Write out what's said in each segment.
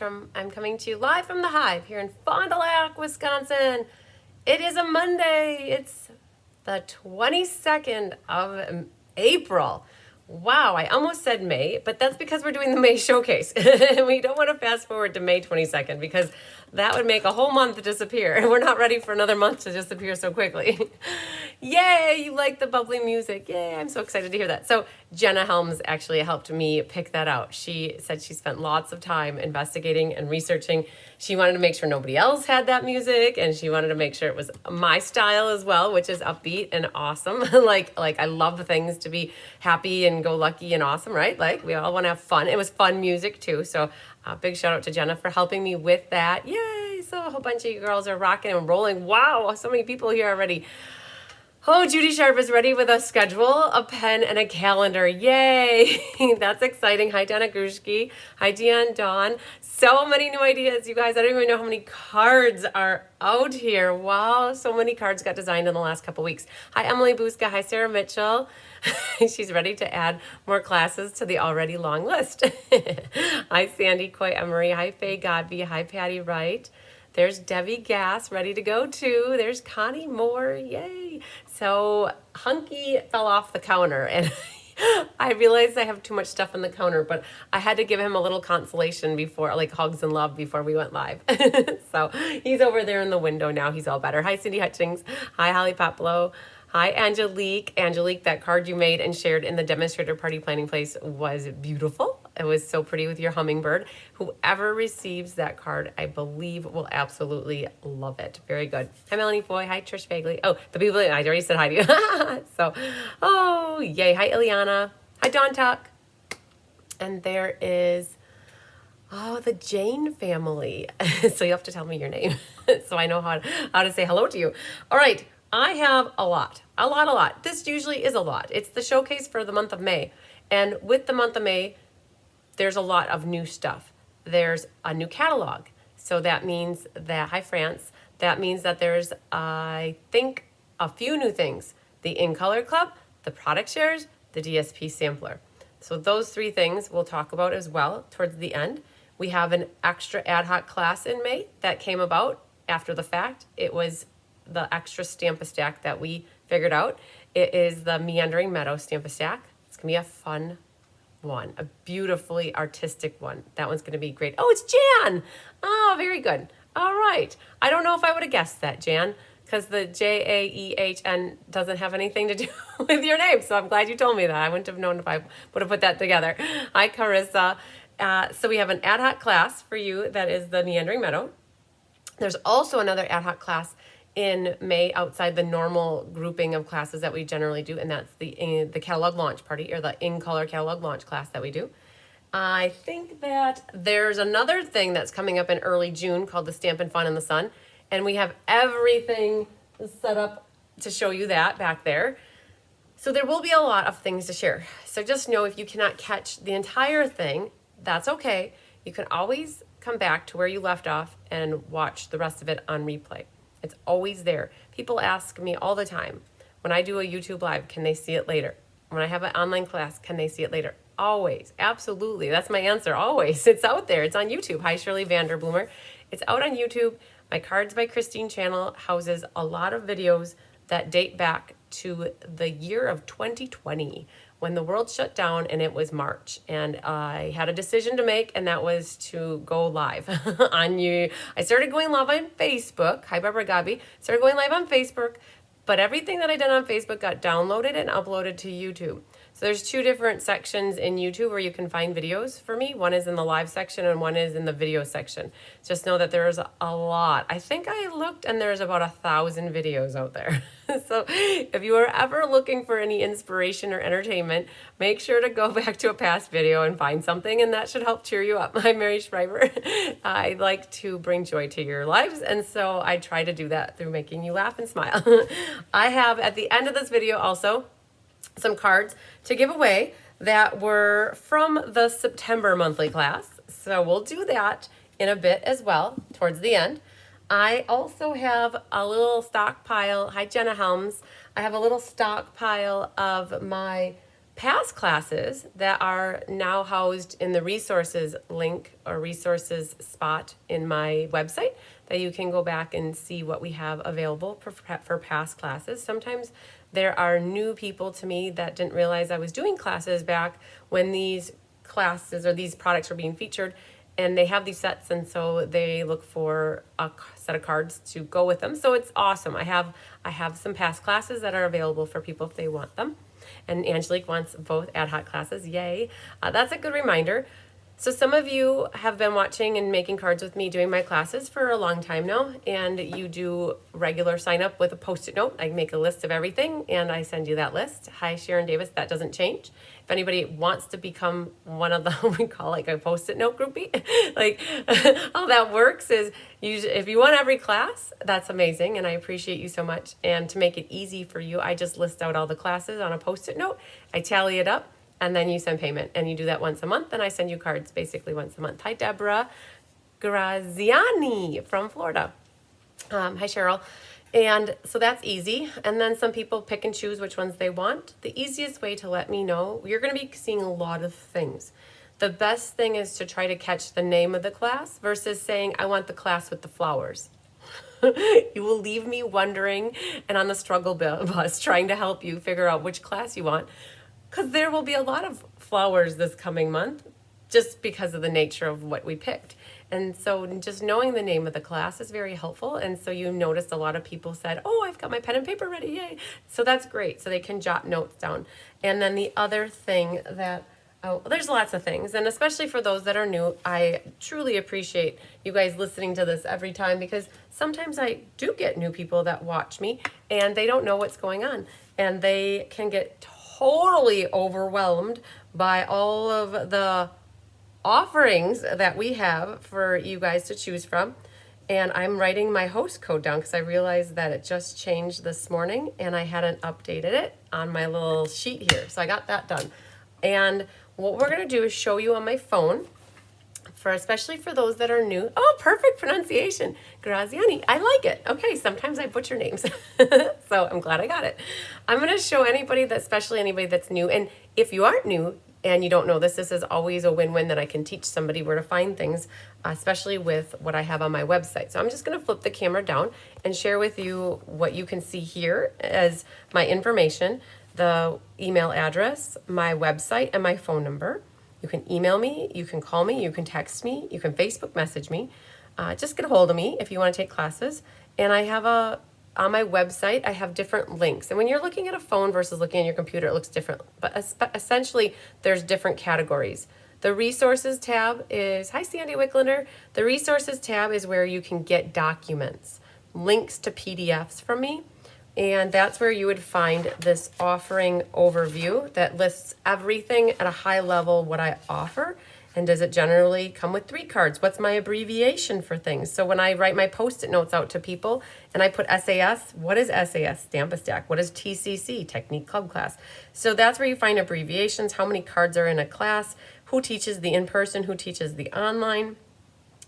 sale-a-bration. I'm coming to you live from the Hive here in Fond du Lac, Wisconsin. It is a Monday. It's the 22nd of April. Wow, I almost said May, but that's because we're doing the May showcase. We don't want to fast forward to May 22nd because that would make a whole month disappear. And we're not ready for another month to disappear so quickly. Yay, you like the bubbly music. Yay, I'm so excited to hear that. So Jenna Helms actually helped me pick that out. She said she spent lots of time investigating and researching. She wanted to make sure nobody else had that music, and she wanted to make sure it was my style as well, which is upbeat and awesome. like I love things to be happy and go lucky and awesome, right? Like we all want to have fun. It was fun music too. So big shout out to Jenna for helping me with that. Yay! So a whole bunch of you girls are rocking and rolling. Wow, so many people here already. Oh, Judy Sharp is ready with a schedule, a pen, and a calendar. Yay! That's exciting. Hi, Donna Grushki. Hi, Deanne Dawn. So many new ideas, you guys. I don't even know how many cards are out here. Wow, so many cards got designed in the last couple weeks. Hi, Emily Buska. Hi, Sarah Mitchell. She's ready to add more classes to the already long list. Hi, Sandy Coy Emery. Hi, Faye Godby. Hi, Patty Wright. There's Debbie Gass, ready to go too. There's Connie Moore, yay. So Hunky fell off the counter and I realized I have too much stuff on the counter, but I had to give him a little consolation before, like hugs and love before we went live. So he's over there in the window now. He's all better. Hi, Cindy Hutchings. Hi, Holly Poplow. Hi, Angelique. Angelique, that card you made and shared in the demonstrator party planning place was beautiful. It was so pretty with your hummingbird. Whoever receives that card, I believe, will absolutely love it. Very good. Hi, Melanie Foy. Hi, Trish Fagley. Oh, the people, I already said hi to you. So, oh, yay. Hi, Ileana. Hi, Dawn Tuck. And there is, oh, the Jane family. So you have to tell me your name so I know how to say hello to you. All right. I have a lot. This usually is a lot. It's the showcase for the month of May. And with the month of May, there's a lot of new stuff. There's a new catalog. So that means that, hi France, that means that there's, I think, a few new things. The In Color Club, the product shares, the DSP sampler. So those three things we'll talk about as well towards the end. We have an extra ad hoc class in May that came about after the fact. It was the extra Stamp-A-Stack that we figured out. It is the Meandering Meadow Stamp-A-Stack. It's gonna be a fun one, a beautifully artistic one. That one's gonna be great. Oh, it's Jan. Oh, very good. All right. I don't know if I would have guessed that, Jan, because the Jaehn doesn't have anything to do with your name. So I'm glad you told me that. I wouldn't have known if I would have put that together. Hi, Carissa. So we have an ad hoc class for you that is the Meandering Meadow. There's also another ad hoc class in May outside the normal grouping of classes that we generally do, and that's the catalog launch party, or the In Color catalog launch class that we do. I think that there's another thing that's coming up in early June called the Stampin' Fun in the Sun, and we have everything set up to show you that back there. So there will be a lot of things to share. So just know if you cannot catch the entire thing, that's okay. You can always come back to where you left off and watch the rest of it on replay. It's always there. People ask me all the time, when I do a YouTube live, can they see it later? When I have an online class, can they see it later? Always, absolutely. That's my answer, always. It's out there. It's on YouTube. Hi, Shirley Vanderbloomer. It's out on YouTube. My Cards by Christine channel houses a lot of videos that date back to the year of 2020, when the world shut down and it was March. And I had a decision to make, and that was to go live on you. I started going live on Facebook. Hi, Barbara Gabi. Started going live on Facebook, but everything that I did on Facebook got downloaded and uploaded to YouTube. So there's two different sections in YouTube where you can find videos for me. One is in the live section and one is in the video section. Just know that there's a lot. I think I looked and there's about 1,000 videos out there. So if you are ever looking for any inspiration or entertainment, make sure to go back to a past video and find something, and that should help cheer you up. I'm Mary Schreiber. I like to bring joy to your lives, and so I try to do that through making you laugh and smile. I have at the end of this video also some cards to give away that were from the September monthly class. So we'll do that in a bit as well towards the end. I also have a little stockpile. Hi, Jenna Helms. I have a little stockpile of my past classes that are now housed in the resources link or resources spot in my website that you can go back and see what we have available for past classes. Sometimes there are new people to me that didn't realize I was doing classes back when these classes or these products were being featured, and they have these sets, and so they look for a set of cards to go with them. So it's awesome. I have some past classes that are available for people if they want them. And Angelique wants both ad hoc classes. Yay. That's a good reminder. So some of you have been watching and making cards with me doing my classes for a long time now, and you do regular sign up with a Post-it note. I make a list of everything and I send you that list. Hi, Sharon Davis, that doesn't change. If anybody wants to become one of the, we call like a Post-it note groupie, like how that works is if you want every class, that's amazing, and I appreciate you so much. And to make it easy for you, I just list out all the classes on a Post-it note. I tally it up, and then you send payment, and you do that once a month, and I send you cards basically once a month. Hi, Deborah Graziani from Florida. Hi, Cheryl. And so that's easy. And then some people pick and choose which ones they want. The easiest way to let me know, you're going to be seeing a lot of things. The best thing is to try to catch the name of the class versus saying, I want the class with the flowers. You will leave me wondering and on the struggle bus trying to help you figure out which class you want. Because there will be a lot of flowers this coming month just because of the nature of what we picked. And so just knowing the name of the class is very helpful. And so you noticed a lot of people said, oh, I've got my pen and paper ready, yay. So that's great. So they can jot notes down. And then the other thing that, there's lots of things. And especially for those that are new, I truly appreciate you guys listening to this every time, because sometimes I do get new people that watch me and they don't know what's going on. And they can get totally overwhelmed by all of the offerings that we have for you guys to choose from. And I'm writing my host code down because I realized that it just changed this morning and I hadn't updated it on my little sheet here. So I got that done. And what we're going to do is show you on my phone, especially for those that are new. Oh, perfect pronunciation. Graziani. I like it. Okay, sometimes I butcher names. So I'm glad I got it. I'm going to show anybody especially anybody that's new. And if you aren't new and you don't know this is always a win-win that I can teach somebody where to find things, especially with what I have on my website. So I'm just going to flip the camera down and share with you what you can see here as my information, the email address, my website, and my phone number. You can email me, you can call me, you can text me, you can Facebook message me. Just get a hold of me if you want to take classes. And I have on my website, I have different links. And when you're looking at a phone versus looking at your computer, it looks different. But essentially, there's different categories. The resources tab is, hi Sandy Wicklander. The resources tab is where you can get documents, links to PDFs from me. And that's where you would find this offering overview that lists everything at a high level, what I offer. And does it generally come with 3 cards? What's my abbreviation for things? So when I write my Post-it notes out to people and I put SAS, what is SAS? Stamp-a-stack. What is TCC? Technique Club Class. So that's where you find abbreviations, how many cards are in a class, who teaches the in-person, who teaches the online.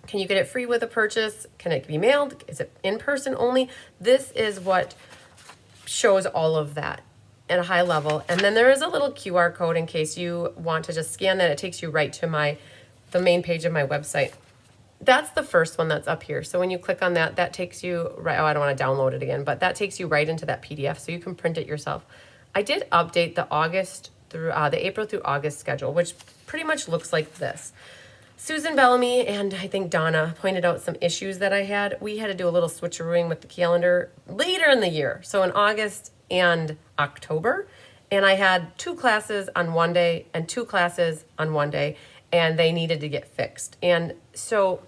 Can you get it free with a purchase? Can it be mailed? Is it in-person only? This is what shows all of that at a high level. And then there is a little QR code in case you want to just scan that. It takes you right to the main page of my website. That's the first one that's up here. So when you click on that, that takes you right, oh, I don't want to download it again, but that takes you right into that PDF so you can print it yourself. I did update the April through August schedule, which pretty much looks like this. Susan Bellamy and I think Donna pointed out some issues that I had. We had to do a little switcherooing with the calendar later in the year. So in August and October, and I had 2 classes on one day and 2 classes on one day, and they needed to get fixed. And so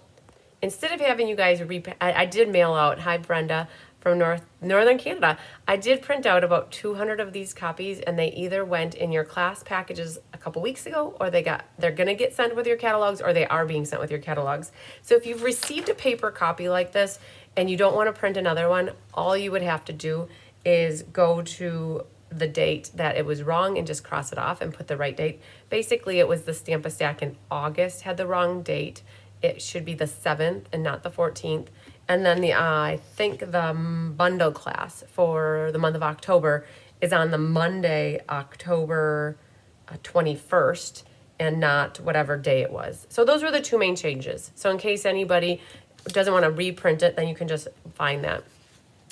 instead of having you guys I did mail out, hi Brenda from Northern Canada. I did print out about 200 of these copies, and they either went in your class packages a couple weeks ago, or they're going to get sent with your catalogs, or they are being sent with your catalogs. So if you've received a paper copy like this and you don't want to print another one, all you would have to do is go to the date that it was wrong and just cross it off and put the right date. Basically, it was the Stamp-a-Stack in August had the wrong date. It should be the 7th and not the 14th. And then I think the bundle class for the month of October is on the Monday, October 21st and not whatever day it was. So those were the two main changes. So in case anybody doesn't want to reprint it, then you can just find that.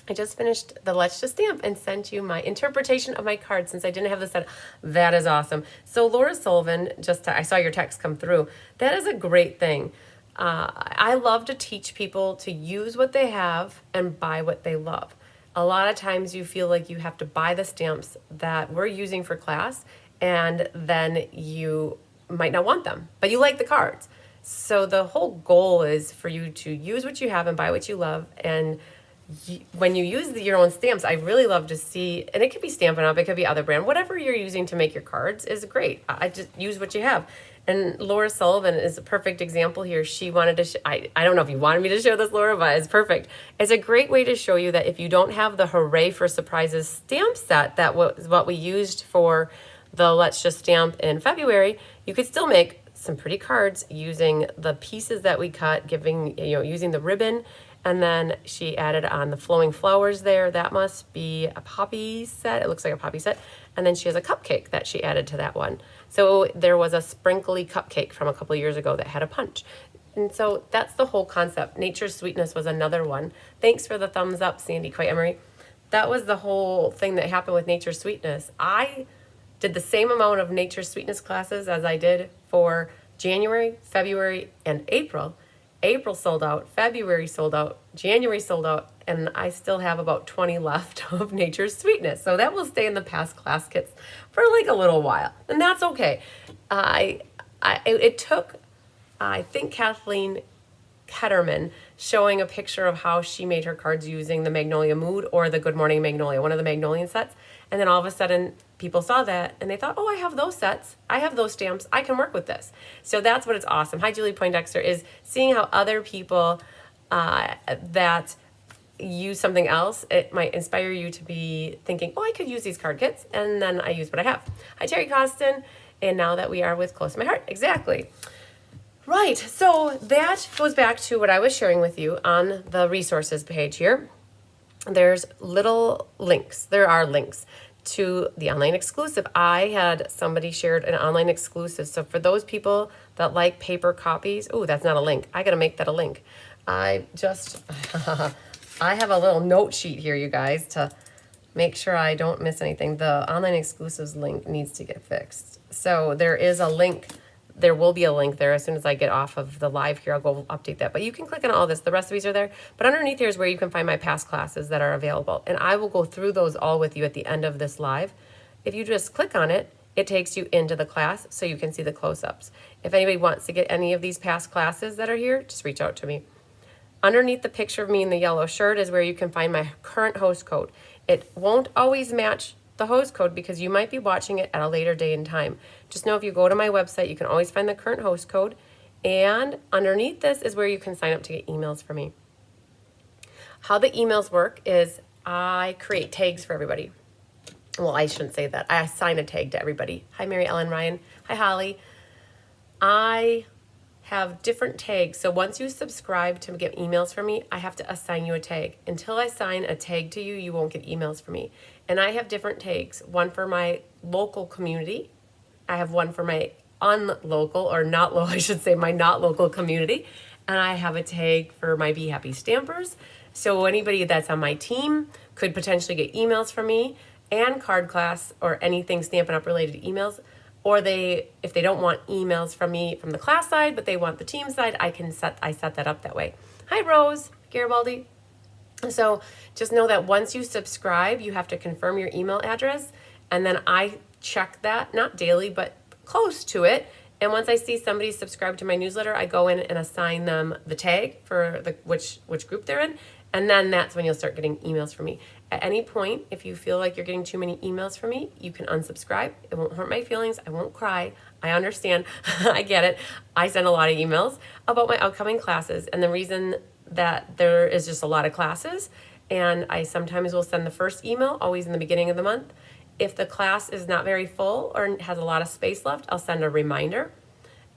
I just finished the Let's Just Stamp and sent you my interpretation of my card since I didn't have the set. That is awesome. So Laura Sullivan, I saw your text come through. That is a great thing. I love to teach people to use what they have and buy what they love. A lot of times you feel like you have to buy the stamps that we're using for class, and then you might not want them, but you like the cards. So the whole goal is for you to use what you have and buy what you love. And when you use your own stamps, I really love to see, and it could be Stampin' Up, it could be other brand, whatever you're using to make your cards is great. I just use what you have. And Laura Sullivan is a perfect example here. She wanted to, I don't know if you wanted me to show this, Laura, but it's perfect. It's a great way to show you that if you don't have the Hooray for Surprises stamp set, that was what we used for the Let's Just Stamp in February, you could still make some pretty cards using the pieces that we cut, using the ribbon. And then she added on the flowing flowers there. That must be a poppy set. It looks like a poppy set. And then she has a cupcake that she added to that one. So there was a sprinkly cupcake from a couple years ago that had a punch. And so that's the whole concept. Nature's Sweetness was another one. Thanks for the thumbs up, Sandy Quay Emery. That was the whole thing that happened with Nature's Sweetness. I did the same amount of Nature's Sweetness classes as I did for January, February, and April. April sold out, February sold out, January sold out, and I still have about 20 left of Nature's Sweetness. So that will stay in the past class kits for like a little while, and that's okay. It took, I think, Kathleen Ketterman showing a picture of how she made her cards using the Magnolia Mood or the Good Morning Magnolia, one of the Magnolian sets. And then all of a sudden people saw that and they thought, oh, I have those sets. I have those stamps. I can work with this. So that's what it's awesome. Hi, Julie Poindexter, is seeing how other people that use something else, it might inspire you to be thinking, oh, I could use these card kits. And then I use what I have. Hi, Terry Costin. And now that we are with Close to My Heart. Exactly. Right, so that goes back to what I was sharing with you on the resources page here. There's little links. There are links to the online exclusive. I had somebody shared an online exclusive. So for those people that like paper copies, oh, that's not a link. I got to make that a link. I have a little note sheet here, you guys, to make sure I don't miss anything. The online exclusives link needs to get fixed. So there is a link. There will be a link there as soon as I get off of the live here. I'll go update that. But you can click on all this. The recipes are there. But underneath here is where you can find my past classes that are available. And I will go through those all with you at the end of this live. If you just click on it, it takes you into the class so you can see the close-ups. If anybody wants to get any of these past classes that are here, just reach out to me. Underneath the picture of me in the yellow shirt is where you can find my current host code. It won't always match the host code because you might be watching it at a later day and time. Just know if you go to my website, you can always find the current host code. And underneath this is where you can sign up to get emails from me. How the emails work is I create tags for everybody. Well, I shouldn't say that. I assign a tag to everybody. Hi, Mary Ellen Ryan. Hi, Holly. I have different tags. So once you subscribe to get emails from me, I have to assign you a tag. Until I assign a tag to you, you won't get emails from me. And I have different tags. One for my local community. I have one for my unlocal, or not local, I should say, my not local community. And I have a tag for my Be Happy Stampers. So anybody that's on my team could potentially get emails from me and card class or anything Stampin' Up related emails. Or if they don't want emails from me from the class side, but they want the team side, I set that up that way. Hi, Rose Garibaldi. So just know that once you subscribe, you have to confirm your email address. And then I check that, not daily, but close to it. And once I see somebody subscribed to my newsletter, I go in and assign them the tag for which group they're in. And then that's when you'll start getting emails from me. At any point, if you feel like you're getting too many emails from me, you can unsubscribe. It won't hurt my feelings. I won't cry. I understand. I get it. I send a lot of emails about my upcoming classes. And the reason that there is just a lot of classes, and I sometimes will send the first email, always in the beginning of the month. If the class is not very full or has a lot of space left, I'll send a reminder.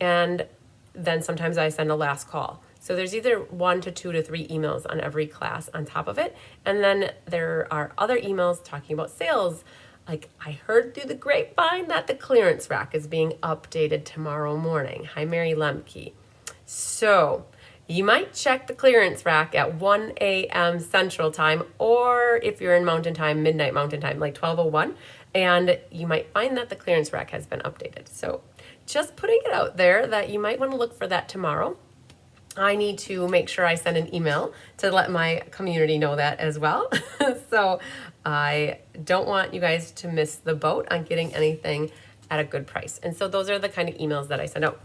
And then sometimes I send a last call. So there's either 1 to 2 to 3 emails on every class on top of it. And then there are other emails talking about sales, like I heard through the grapevine that the clearance rack is being updated tomorrow morning. Hi, Mary Lemke. So you might check the clearance rack at 1 a.m. Central Time, or if you're in Mountain Time, midnight Mountain Time, like 12:01, and you might find that the clearance rack has been updated. So just putting it out there that you might want to look for that tomorrow. I need to make sure I send an email to let my community know that as well. So I don't want you guys to miss the boat on getting anything at a good price. And so those are the kind of emails that I send out.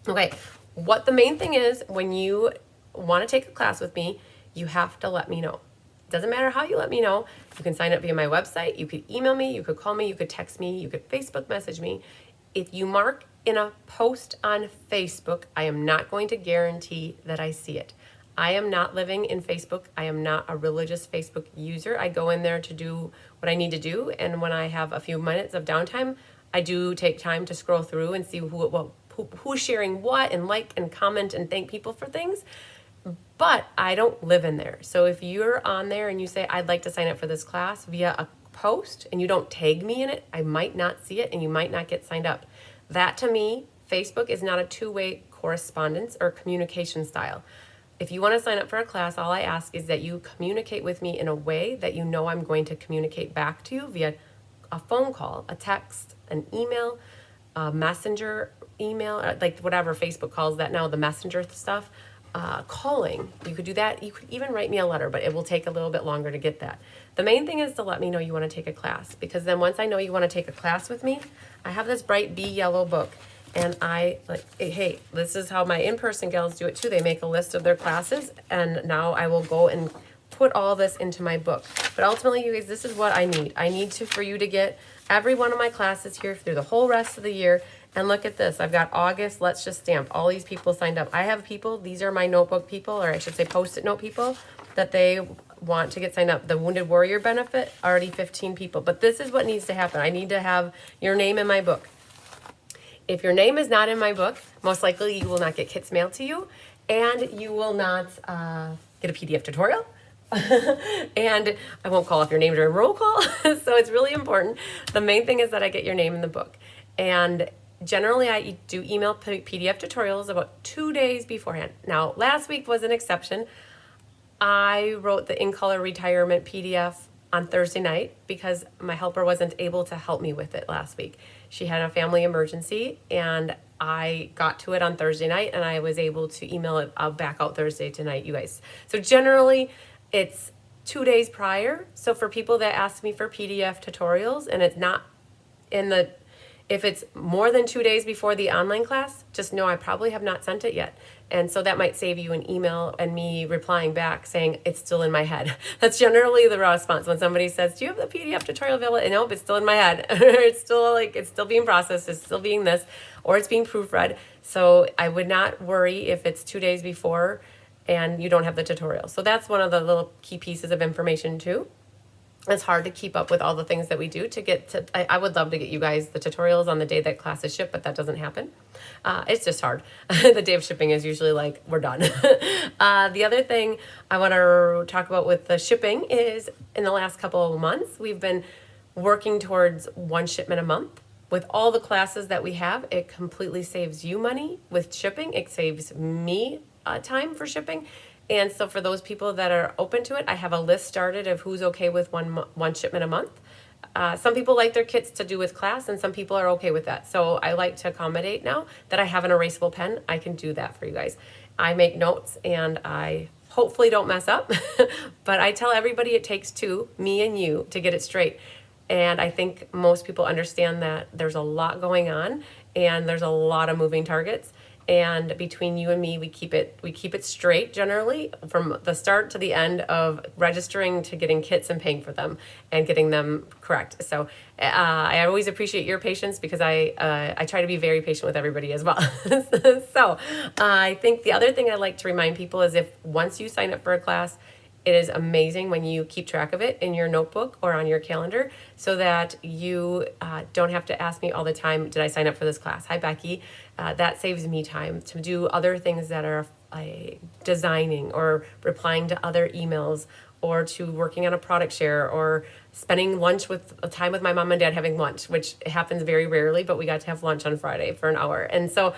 Okay, what the main thing is, when you want to take a class with me, you have to let me know. Doesn't matter how you let me know. You can sign up via my website. You could email me. You could call me. You could text me. You could Facebook message me. If you mark in a post on Facebook, I am not going to guarantee that I see it. I am not living in Facebook. I am not a religious Facebook user. I go in there to do what I need to do. And when I have a few minutes of downtime, I do take time to scroll through and see who's sharing what, and like and comment and thank people for things. But I don't live in there. So if you're on there and you say, I'd like to sign up for this class via a post, and you don't tag me in it, I might not see it and you might not get signed up. That, to me, Facebook is not a two-way correspondence or communication style. If you want to sign up for a class, all I ask is that you communicate with me in a way that you know I'm going to communicate back to you via a phone call, a text, an email, a messenger email, like whatever Facebook calls that now, the messenger stuff, calling. You could do that. You could even write me a letter, but it will take a little bit longer to get that. The main thing is to let me know you want to take a class, because then once I know you want to take a class with me, I have this bright bee yellow book, and I like, hey, this is how my in-person gals do it too. They make a list of their classes, and now I will go and put all this into my book. But ultimately, you guys, this is what I need. I need for you to get every one of my classes here through the whole rest of the year. And look at this. I've got August. Let's just stamp. All these people signed up. I have people. These are my notebook people, or I should say Post-it note people, that they want to get signed up. The Wounded Warrior benefit, already 15 people. But this is what needs to happen. I need to have your name in my book. If your name is not in my book, most likely you will not get kits mailed to you, and you will not get a PDF tutorial. And I won't call off your name during roll call. So it's really important. The main thing is that I get your name in the book. And generally, I do email PDF tutorials about 2 days beforehand. Now, last week was an exception. I wrote the in-color retirement PDF on Thursday night because my helper wasn't able to help me with it last week. She had a family emergency, and I got to it on Thursday night, and I was able to email it back out Thursday tonight, you guys. So generally, it's 2 days prior. So for people that ask me for PDF tutorials and it's not if it's more than 2 days before the online class, just know I probably have not sent it yet. And so that might save you an email and me replying back saying it's still in my head. That's generally the response when somebody says, do you have the PDF tutorial available? And nope, it's still in my head. It's still being processed. It's still being this, or it's being proofread. So I would not worry if it's 2 days before and you don't have the tutorial. So that's one of the little key pieces of information too. It's hard to keep up with all the things that we do to get to. I would love to get you guys the tutorials on the day that classes ship, but that doesn't happen. It's just hard. The day of shipping is usually like, we're done. The other thing I want to talk about with the shipping is in the last couple of months, we've been working towards 1 shipment a month. With all the classes that we have, it completely saves you money with shipping. It saves me time for shipping. And so for those people that are open to it, I have a list started of who's okay with one shipment a month. Some people like their kits to do with class, and some people are okay with that. So I like to accommodate now that I have an erasable pen. I can do that for you guys. I make notes, and I hopefully don't mess up. But I tell everybody it takes two, me and you, to get it straight. And I think most people understand that there's a lot going on, and there's a lot of moving targets. And between you and me, we keep it straight generally from the start to the end of registering to getting kits and paying for them and getting them correct. So I always appreciate your patience because I try to be very patient with everybody as well. So I think the other thing I like to remind people is if once you sign up for a class, it is amazing when you keep track of it in your notebook or on your calendar so that you don't have to ask me all the time, did I sign up for this class? Hi, Becky. That saves me time to do other things that are designing or replying to other emails or to working on a product share or spending lunch with time with my mom and dad having lunch, which happens very rarely, but we got to have lunch on Friday for an hour. And so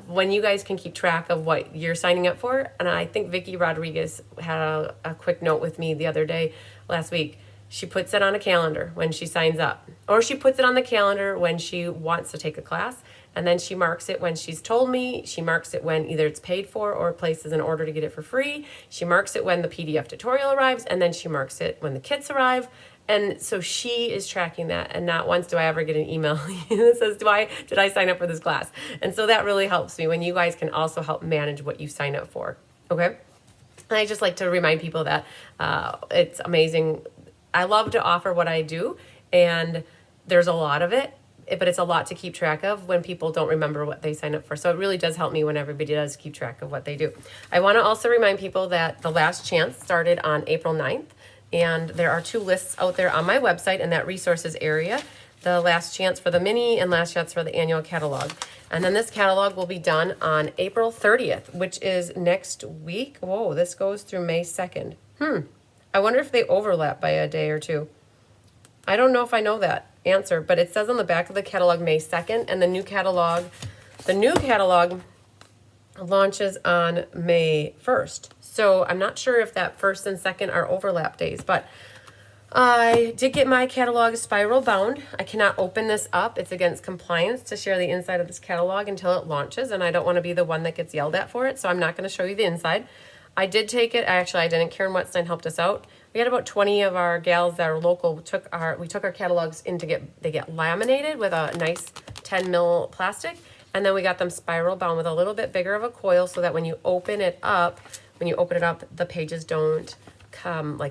when you guys can keep track of what you're signing up for, and I think Vicky Rodriguez had a quick note with me the other day, last week. She puts it on a calendar when she signs up, or she puts it on the calendar when she wants to take a class, and then she marks it when she's told me. She marks it when either it's paid for or places an order to get it for free. She marks it when the PDF tutorial arrives, and then she marks it when the kits arrive. And so she is tracking that, and not once do I ever get an email that says, did I sign up for this class? And so that really helps me when you guys can also help manage what you sign up for, okay? And I just like to remind people that it's amazing. I love to offer what I do, and there's a lot of it, but it's a lot to keep track of when people don't remember what they sign up for. So it really does help me when everybody does keep track of what they do. I want to also remind people that the last chance started on April 9th. And there are 2 lists out there on my website in that resources area. The last chance for the mini and last chance for the annual catalog. And then this catalog will be done on April 30th, which is next week. Whoa, this goes through May 2nd. I wonder if they overlap by a day or 2. I don't know if I know that answer, but it says on the back of the catalog May 2nd, and the new catalog launches on May 1st. So I'm not sure if that 1st and 2nd are overlap days, but I did get my catalog spiral bound. I cannot open this up. It's against compliance to share the inside of this catalog until it launches, and I don't want to be the one that gets yelled at for it, so I'm not going to show you the inside. I did take it. Actually, I didn't. Karen Wetstein helped us out. We had about 20 of our gals that are local. We took our catalogs in they get laminated with a nice 10 mil plastic, and then we got them spiral bound with a little bit bigger of a coil so that when you open it up, the pages don't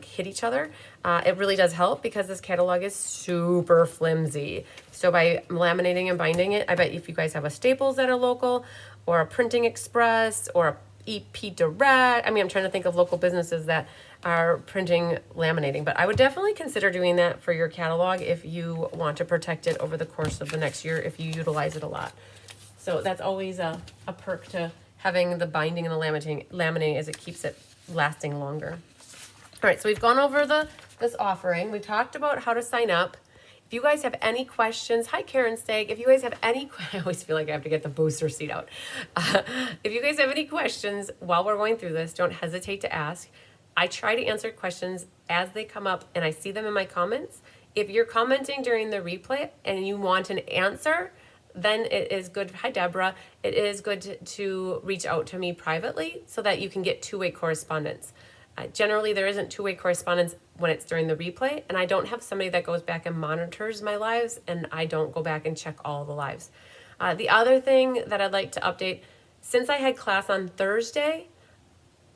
hit each other. It really does help because this catalog is super flimsy. So by laminating and binding it, I bet if you guys have a Staples that are local, or a Printing Express, or a EP Direct, I'm trying to think of local businesses that are printing, laminating, but I would definitely consider doing that for your catalog if you want to protect it over the course of the next year if you utilize it a lot. So that's always a perk to having the binding and the laminating as it keeps it lasting longer. All right, so we've gone over this offering. We talked about how to sign up. If you guys have any questions, hi Karen Stagg. If you guys have any, I always feel like I have to get the booster seat out. If you guys have any questions while we're going through this, don't hesitate to ask. I try to answer questions as they come up and I see them in my comments. If you're commenting during the replay and you want an answer, then it is good. Hi, Deborah. It is good to reach out to me privately so that you can get two-way correspondence. Generally, there isn't two-way correspondence when it's during the replay, and I don't have somebody that goes back and monitors my lives, and I don't go back and check all the lives. The other thing that I'd like to update, since I had class on Thursday,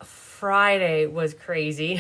Friday was crazy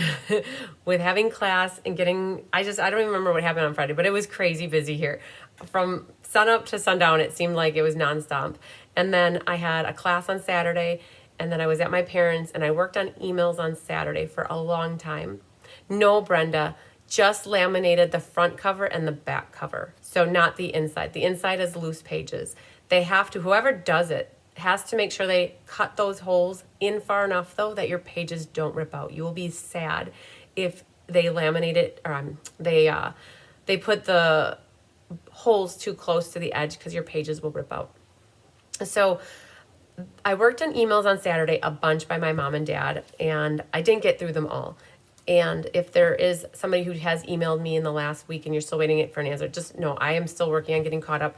with having class and getting, I don't even remember what happened on Friday, but it was crazy busy here. From sunup to sundown, it seemed like it was nonstop. And then I had a class on Saturday, and then I was at my parents' and I worked on emails on Saturday for a long time. No, Brenda, just laminated the front cover and the back cover. So not the inside. The inside is loose pages. They have to, whoever does it, has to make sure they cut those holes in far enough though that your pages don't rip out. You will be sad if they laminate it or they put the holes too close to the edge because your pages will rip out. So I worked on emails on Saturday a bunch by my mom and dad, and I didn't get through them all. And if there is somebody who has emailed me in the last week and you're still waiting for an answer, just know I am still working on getting caught up.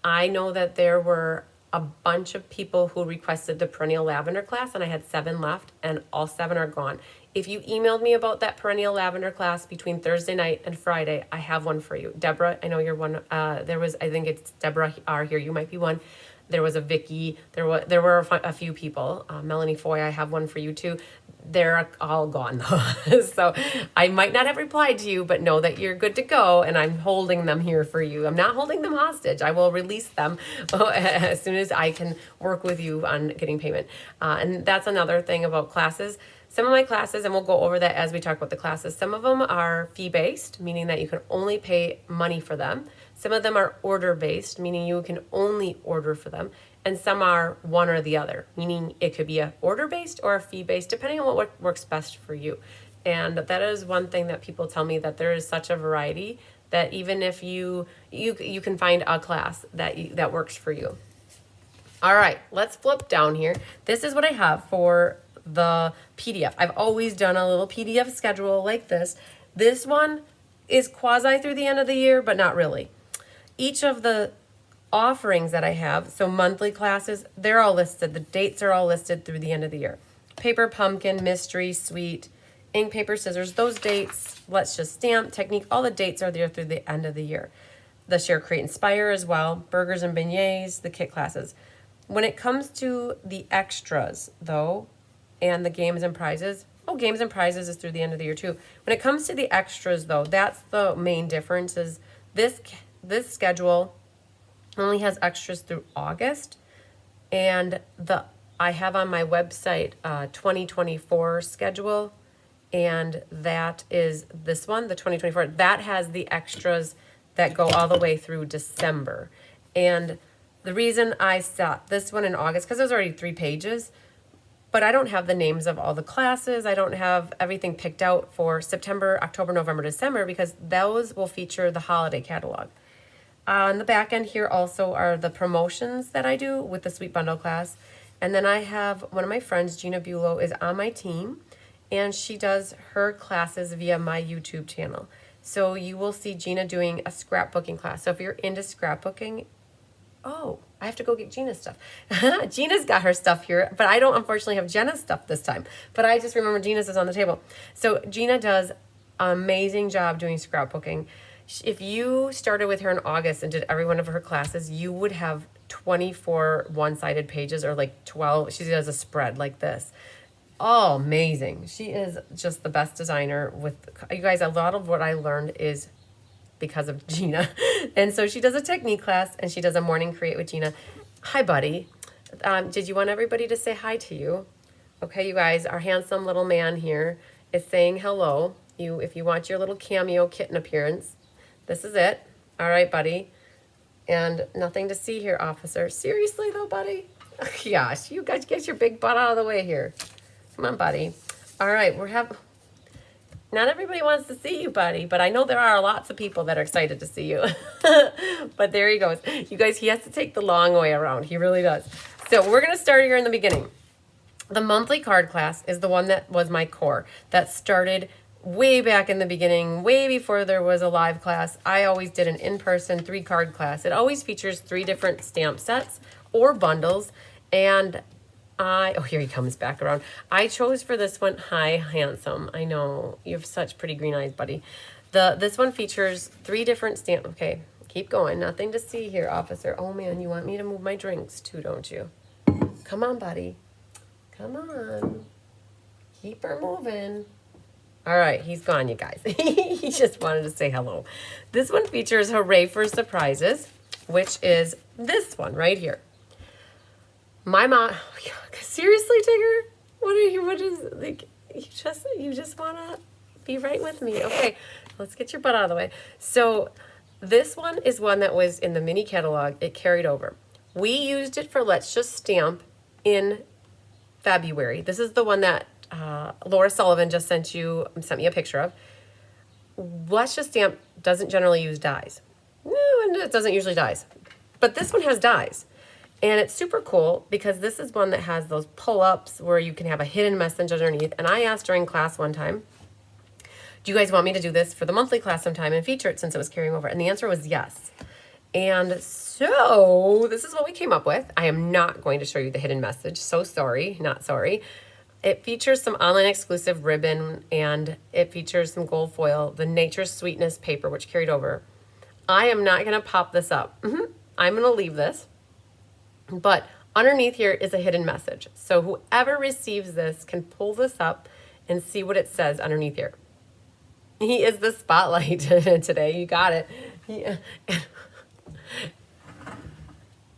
I know that there were a bunch of people who requested the perennial lavender class, and I had 7 left, and all 7 are gone. If you emailed me about that perennial lavender class between Thursday night and Friday, I have one for you. Deborah, I know you're one. I think it's Deborah R here. You might be one. There was a Vicky. There were a few people. Melanie Foy, I have one for you too. They're all gone though. So I might not have replied to you, but know that you're good to go, and I'm holding them here for you. I'm not holding them hostage. I will release them as soon as I can work with you on getting payment. And that's another thing about classes. Some of my classes, and we'll go over that as we talk about the classes, some of them are fee-based, meaning that you can only pay money for them. Some of them are order-based, meaning you can only order for them. and some are one or the other, meaning it could be a order-based or a fee-based, depending on what works best for you. And that is one thing that people tell me, that there is such a variety that even if you can find a class that works for you. All right, let's flip down here. This is what I have for the PDF. I've always done a little PDF schedule like this. This one is quasi through the end of the year, but not really. Each of the offerings that I have, so monthly classes, they're all listed. The dates are all listed through the end of the year. Paper Pumpkin, Mystery, Sweet, Ink, Paper, Scissors, those dates, Let's Just Stamp, Technique, all the dates are there through the end of the year. The Share, Create, Inspire as well, Burgers and Beignets, the kit classes. When it comes to the extras, though, and the games and prizes, games and prizes is through the end of the year too. When it comes to the extras, though, that's the main difference. Is this schedule only has extras through August, and I have on my website 2024 schedule, and that is this one, the 2024. That has the extras that go all the way through December. And the reason I set this one in August, because there's already 3 pages, but I don't have the names of all the classes. I don't have everything picked out for September, October, November, December, because those will feature the holiday catalog. On the back end here also are the promotions that I do with the Sweet Bundle class. And then I have one of my friends, Gina Bulow, is on my team, and she does her classes via my YouTube channel. So you will see Gina doing a scrapbooking class. So if you're into scrapbooking, I have to go get Gina's stuff. Gina's got her stuff here, but I don't unfortunately have Jenna's stuff this time. But I just remember Gina's is on the table. So Gina does an amazing job doing scrapbooking. If you started with her in August and did every one of her classes, you would have 24 one-sided pages, or like 12. She does a spread like this. Oh, amazing. She is just the best designer. With you guys, a lot of what I learned is because of Gina. And so she does a technique class, and she does a morning create with Gina. Hi, buddy. Did you want everybody to say hi to you? Okay, you guys, our handsome little man here is saying hello. If you want your little cameo kitten appearance, this is it. All right, buddy. And nothing to see here, officer. Seriously, though, buddy? Oh, gosh, you guys get your big butt out of the way here. Come on, buddy. All right, not everybody wants to see you, buddy, but I know there are lots of people that are excited to see you. But there he goes. You guys, he has to take the long way around. He really does. So we're going to start here in the beginning. The monthly card class is the one that was my core, that started way back in the beginning, way before there was a live class. I always did an in-person 3-card class. It always features 3 different stamp sets or bundles, and here he comes back around. I chose for this one, hi, handsome. I know, you have such pretty green eyes, buddy. This one features 3 different stamp. Okay, keep going. Nothing to see here, officer. Oh, man, you want me to move my drinks too, don't you? Come on, buddy. Come on. Keep her moving. All right, he's gone, you guys. He just wanted to say hello. This one features Hooray for Surprises, which is this one right here. My mom, seriously, Tigger? You just want to be right with me. Okay, let's get your butt out of the way. So this one is one that was in the mini catalog. It carried over. We used it for Let's Just Stamp in February. This is the one that Laura Sullivan just sent me a picture of. Let's Just Stamp doesn't generally use dies. No, it doesn't usually dies. But this one has dies. And it's super cool because this is one that has those pull-ups where you can have a hidden message underneath. And I asked during class one time, do you guys want me to do this for the monthly class sometime and feature it since it was carrying over? And the answer was yes. And so this is what we came up with. I am not going to show you the hidden message. So sorry, not sorry. It features some online exclusive ribbon, and it features some gold foil, the Nature's Sweetness paper, which carried over. I am not going to pop this up. I'm going to leave this. But underneath here is a hidden message. So whoever receives this can pull this up and see what it says underneath here. He is the spotlight today. You got it. Yeah.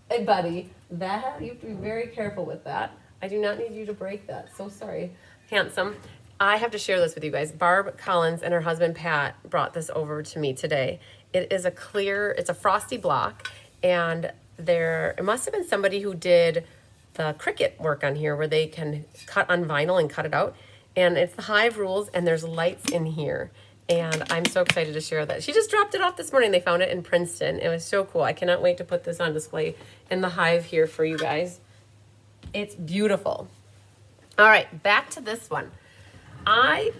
Hey, buddy, you have to be very careful with that. I do not need you to break that. So sorry. Handsome. I have to share this with you guys. Barb Collins and her husband Pat brought this over to me today. It is it's a frosty block, and it must have been somebody who did the Cricut work on here where they can cut on vinyl and cut it out. And it's the Hive rules, and there's lights in here. And I'm so excited to share that. She just dropped it off this morning. They found it in Princeton. It was so cool. I cannot wait to put this on display in the Hive here for you guys. It's beautiful. All right, back to this one. I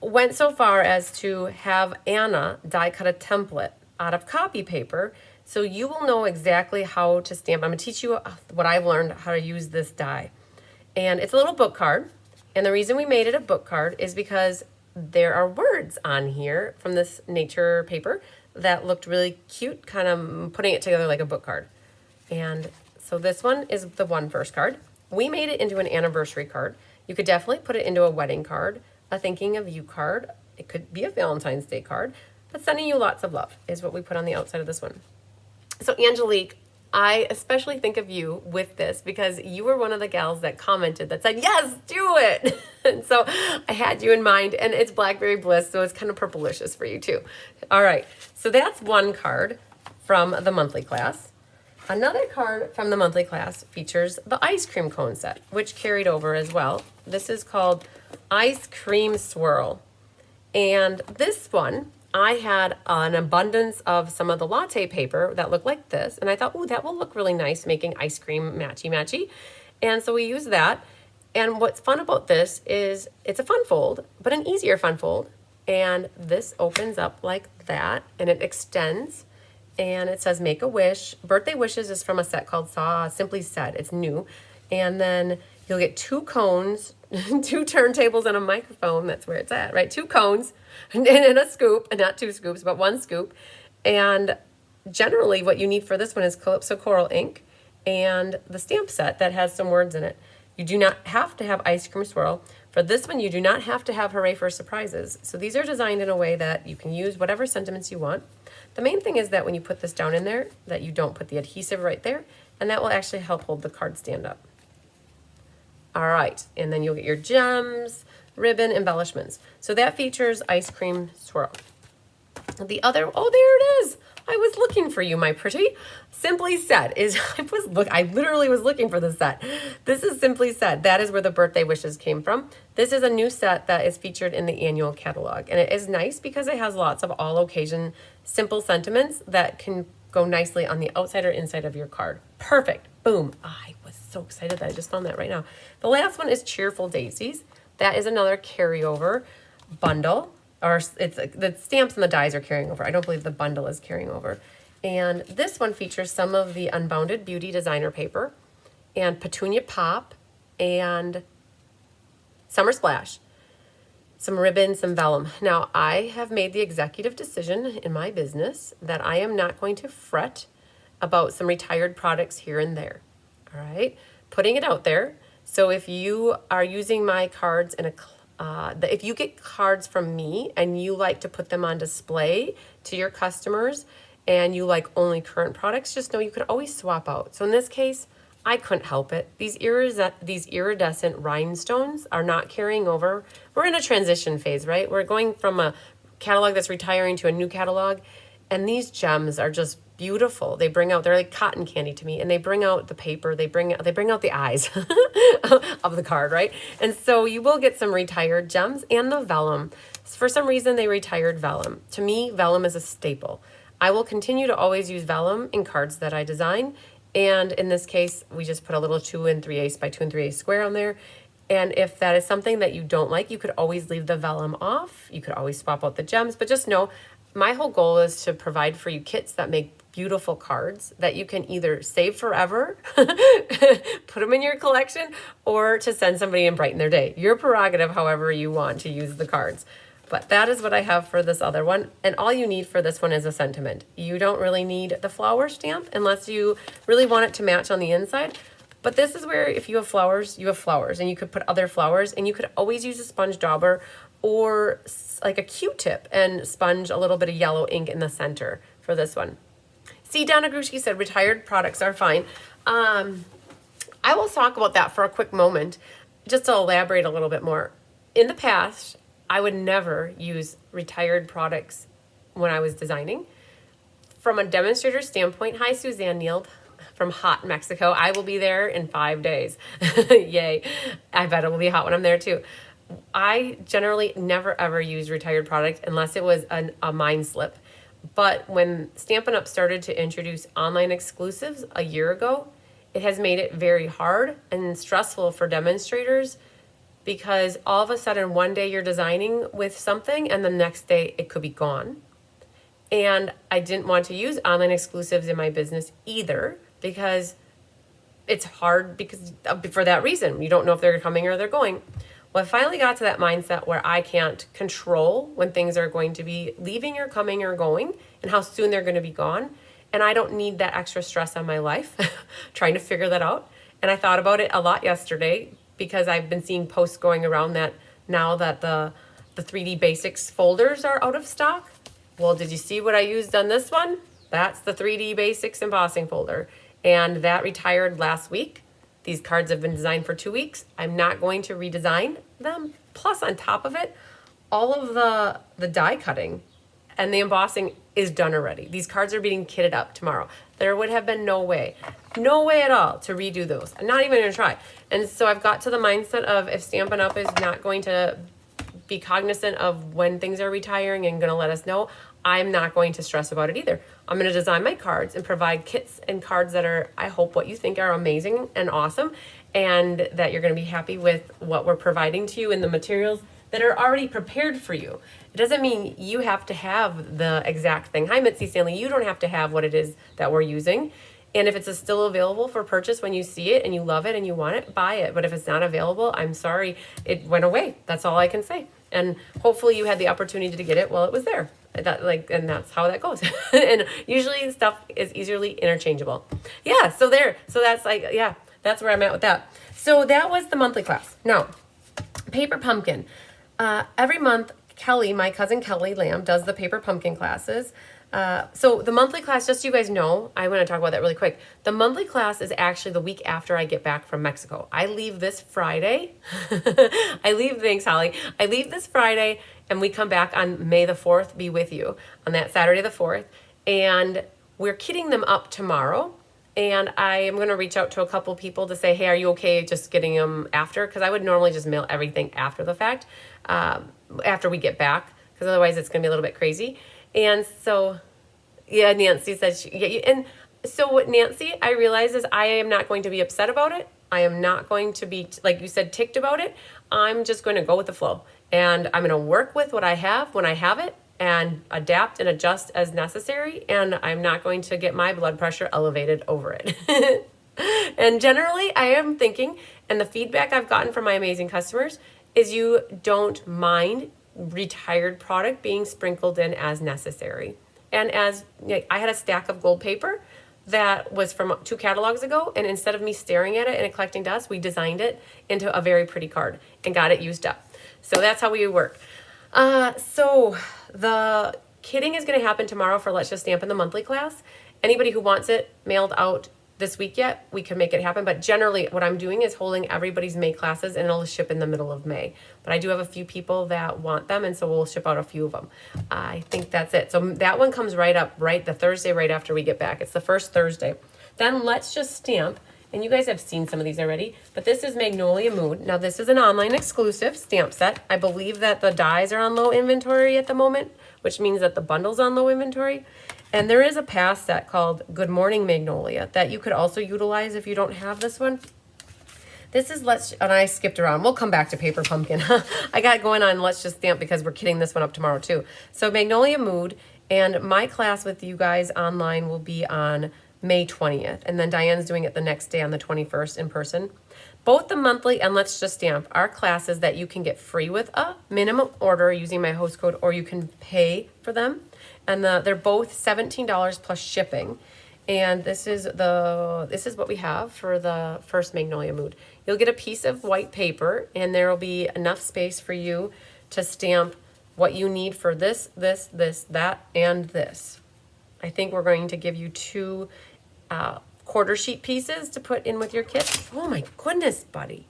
went so far as to have Anna die cut a template out of copy paper, so you will know exactly how to stamp. I'm gonna teach you what I've learned how to use this die. And it's a little book card. And the reason we made it a book card is because there are words on here from this nature paper that looked really cute, kind of putting it together like a book card. And so this one is the one first card. We made it into an anniversary card. You could definitely put it into a wedding card, a thinking of you card. It could be a Valentine's Day card, but sending you lots of love is what we put on the outside of this one. So Angelique, I especially think of you with this because you were one of the gals that commented that said, yes, do it. And so I had you in mind, and it's Blackberry Bliss, so it's kind of purplicious for you too. All right, so that's one card from the monthly class. Another card from the monthly class features the ice cream cone set, which carried over as well. This is called Ice Cream Swirl. And this one, I had an abundance of some of the latte paper that looked like this. And I thought, ooh, that will look really nice making ice cream matchy-matchy. And so we used that. And what's fun about this is it's a fun fold, but an easier fun fold. And this opens up like that, and it extends. And it says make a wish. Birthday wishes is from a set called Simply Said. It's new. And then you'll get 2 cones, 2 turntables and a microphone. That's where it's at, right? 2 cones and a scoop, and not 2 scoops, but 1 scoop. And generally what you need for this one is Calypso Coral ink and the stamp set that has some words in it. You do not have to have Ice Cream Swirl. For this one, you do not have to have Hooray for Surprises. So these are designed in a way that you can use whatever sentiments you want. The main thing is that when you put this down in there, that you don't put the adhesive right there, and that will actually help hold the card stand up. All right, and then you'll get your gems, ribbon, embellishments. So that features Ice Cream Swirl. The other, oh, there it is. I was looking for you, my pretty. Simply Said is, I literally was looking for this set. This is Simply Said. That is where the birthday wishes came from. This is a new set that is featured in the annual catalog. And it is nice because it has lots of all occasion simple sentiments that can go nicely on the outside or inside of your card. Perfect. Boom. I was so excited that I just found that right now. The last one is Cheerful Daisies. That is another carryover bundle. Or it's the stamps and the dies are carrying over. I don't believe the bundle is carrying over. And this one features some of the Unbounded Beauty designer paper and Petunia Pop and Summer Splash. Some ribbon, some vellum. Now, I have made the executive decision in my business that I am not going to fret about some retired products here and there. All right? Putting it out there. So if you are using my cards in a if you get cards from me and you like to put them on display to your customers and you like only current products, just know you can always swap out. So in this case, I couldn't help it. These iridescent rhinestones are not carrying over. We're in a transition phase, right? We're going from a catalog that's retiring to a new catalog, and these gems are just beautiful. They're like cotton candy to me, and they bring out the paper, they bring out the eyes of the card, right? And so you will get some retired gems and the vellum. For some reason, they retired vellum. To me, vellum is a staple. I will continue to always use vellum in cards that I design, and in this case, we just put a little 2 3/8 by 2 3/8 square on there. And if that is something that you don't like, you could always leave the vellum off. You could always swap out the gems, but just know my whole goal is to provide for you kits that make beautiful cards that you can either save forever, put them in your collection, or to send somebody and brighten their day. Your prerogative, however you want to use the cards. But that is what I have for this other one. And all you need for this one is a sentiment. You don't really need the flower stamp unless you really want it to match on the inside. But this is where if you have flowers, you have flowers. And you could put other flowers, and you could always use a sponge dauber or like a Q-tip and sponge a little bit of yellow ink in the center for this one. See, Donna Grushki said retired products are fine. I will talk about that for a quick moment, just to elaborate a little bit more. In the past, I would never use retired products when I was designing. From a demonstrator standpoint, hi Suzanne Neild, from hot Mexico. I will be there in 5 days. Yay. I bet it will be hot when I'm there too. I generally never ever use retired product unless it was a mind slip. But when Stampin' Up! Started to introduce online exclusives a year ago, it has made it very hard and stressful for demonstrators, because all of a sudden one day you're designing with something and the next day it could be gone. And I didn't want to use online exclusives in my business either, because it's hard because for that reason. You don't know if they're coming or they're going. Well, I finally got to that mindset where I can't control when things are going to be leaving or coming or going and how soon they're going to be gone. And I don't need that extra stress on my life trying to figure that out. And I thought about it a lot yesterday, because I've been seeing posts going around that now that the 3D Basics folders are out of stock. Well, did you see what I used on this one? That's the 3D Basics embossing folder. And that retired last week. These cards have been designed for 2 weeks. I'm not going to redesign them. Plus, on top of it, all of the die cutting and the embossing is done already. These cards are being kitted up tomorrow. There would have been no way at all to redo those. I'm not even gonna try. And so I've got to the mindset of, if Stampin' Up! Is not going to be cognizant of when things are retiring and gonna let us know, I'm not going to stress about it either. I'm gonna design my cards and provide kits and cards that are, I hope, what you think are amazing and awesome, and that you're gonna be happy with what we're providing to you in the materials that are already prepared for you. It doesn't mean you have to have the exact thing. Hi, Mitzi Stanley, you don't have to have what it is that we're using. And if it's still available for purchase when you see it and you love it and you want it, buy it. But if it's not available, I'm sorry, it went away. That's all I can say. And hopefully you had the opportunity to get it while it was there. And that's how that goes. And usually stuff is easily interchangeable. Yeah, so that's that's where I'm at with that. So that was the monthly class. Now, Paper Pumpkin. Every month, Kelly, my cousin Kelly Lamb, does the Paper Pumpkin classes. So the monthly class, just so you guys know, I want to talk about that really quick. The monthly class is actually the week after I get back from Mexico. I leave this Friday. Thanks, Holly. I leave this Friday, and we come back on May the 4th, be with you, on that Saturday the 4th. And we're kitting them up tomorrow. And I am going to reach out to a couple people to say, hey, are you okay just getting them after? Because I would normally just mail everything after the fact, after we get back, because otherwise it's going to be a little bit crazy. And so, yeah, Nancy said, and so what Nancy, I realize is I am not going to be upset about it. I am not going to be, like you said, ticked about it. I'm just going to go with the flow. And I'm going to work with what I have when I have it and adapt and adjust as necessary. And I'm not going to get my blood pressure elevated over it. And generally, I am thinking, and the feedback I've gotten from my amazing customers is you don't mind retired product being sprinkled in as necessary. And as I had a stack of gold paper that was from 2 catalogs ago, and instead of me staring at it and collecting dust, we designed it into a very pretty card and got it used up. So that's how we work. So the kitting is going to happen tomorrow for Let's Just Stamp in the monthly class. Anybody who wants it mailed out this week yet, we can make it happen. But generally what I'm doing is holding everybody's May classes, and it'll ship in the middle of May. But I do have a few people that want them, and so we'll ship out a few of them. I think that's it. So that one comes the Thursday right after we get back. It's the first Thursday. Then Let's Just Stamp, and you guys have seen some of these already, but this is Magnolia Mood. Now this is an online exclusive stamp set. I believe that the dies are on low inventory at the moment, which means that the bundle's on low inventory. And there is a past set called Good Morning Magnolia that you could also utilize if you don't have this one. This is and I skipped around. We'll come back to Paper Pumpkin. I got going on Let's Just Stamp because we're kitting this one up tomorrow too. So Magnolia Mood, and my class with you guys online will be on May 20th. And then Diane's doing it the next day on the 21st in person. Both the monthly and Let's Just Stamp are classes that you can get free with a minimum order using my host code, or you can pay for them. And they're both $17 plus shipping. And this is what we have for the first Magnolia Mood. You'll get a piece of white paper, and there will be enough space for you to stamp what you need for this, that, and this. I think we're going to give you 2 quarter sheet pieces to put in with your kit. Oh my goodness, buddy.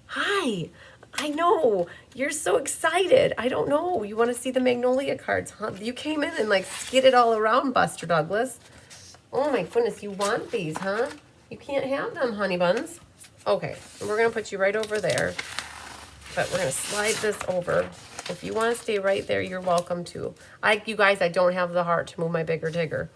Hi. I know. You're so excited. I don't know. You want to see the Magnolia cards, huh? You came in and skidded all around, Buster Douglas. Oh my goodness, you want these, huh? You can't have them, honey buns. Okay, we're gonna put you right over there, but we're gonna slide this over. If you want to stay right there, you're welcome to. You guys, I don't have the heart to move my bigger digger.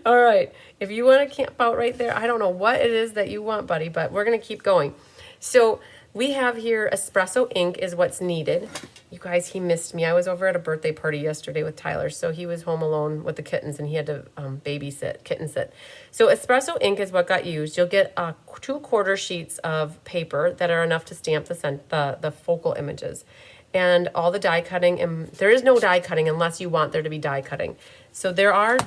All right, if you want to camp out right there, I don't know what it is that you want, buddy, but we're gonna keep going. So we have here espresso ink is what's needed. You guys, he missed me. I was over at a birthday party yesterday with Tyler, so he was home alone with the kittens, and he had to kitten sit. So espresso ink is what got used. You'll get 2/4 sheets of paper that are enough to stamp the focal images. And all the die cutting, and there is no die cutting unless you want there to be die cutting. So there are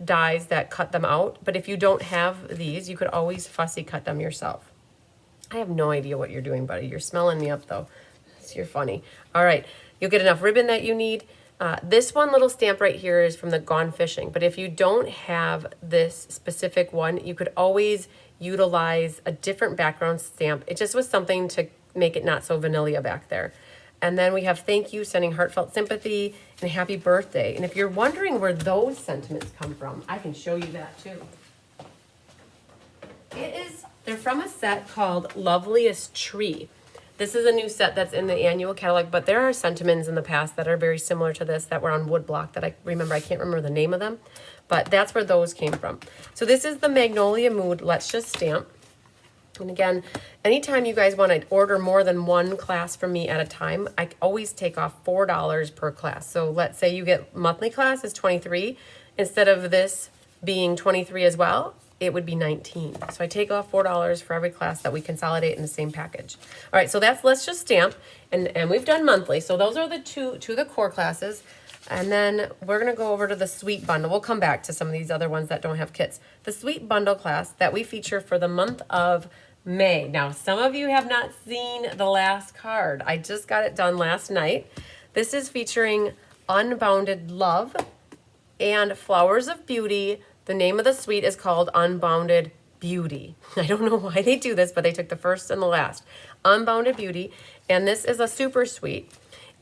dies that cut them out, but if you don't have these, you could always fussy cut them yourself. I have no idea what you're doing, buddy. You're smelling me up, though. You're funny. All right, you'll get enough ribbon that you need. This one little stamp right here is from the Gone Fishing, but if you don't have this specific one, you could always utilize a different background stamp. It just was something to make it not so vanilla back there. And then we have thank you, sending heartfelt sympathy, and happy birthday. And if you're wondering where those sentiments come from, I can show you that too. They're from a set called Loveliest Tree. This is a new set that's in the annual catalog, but there are sentiments in the past that are very similar to this that were on woodblock that I can't remember the name of them, but that's where those came from. So this is the Magnolia Mood Let's Just Stamp. And again, anytime you guys want to order more than one class from me at a time, I always take off $4 per class. So let's say you get monthly class is $23. Instead of this being $23 as well, it would be $19. So I take off $4 for every class that we consolidate in the same package. All right, so that's Let's Just Stamp, and we've done monthly. So those are the two of the core classes. And then we're going to go over to the Sweet Bundle. We'll come back to some of these other ones that don't have kits. The Sweet Bundle class that we feature for the month of May. Now, some of you have not seen the last card. I just got it done last night. This is featuring Unbounded Love and Flowers of Beauty. The name of the suite is called Unbounded Beauty. I don't know why they do this, but they took the first and the last. Unbounded Beauty, and this is a super suite.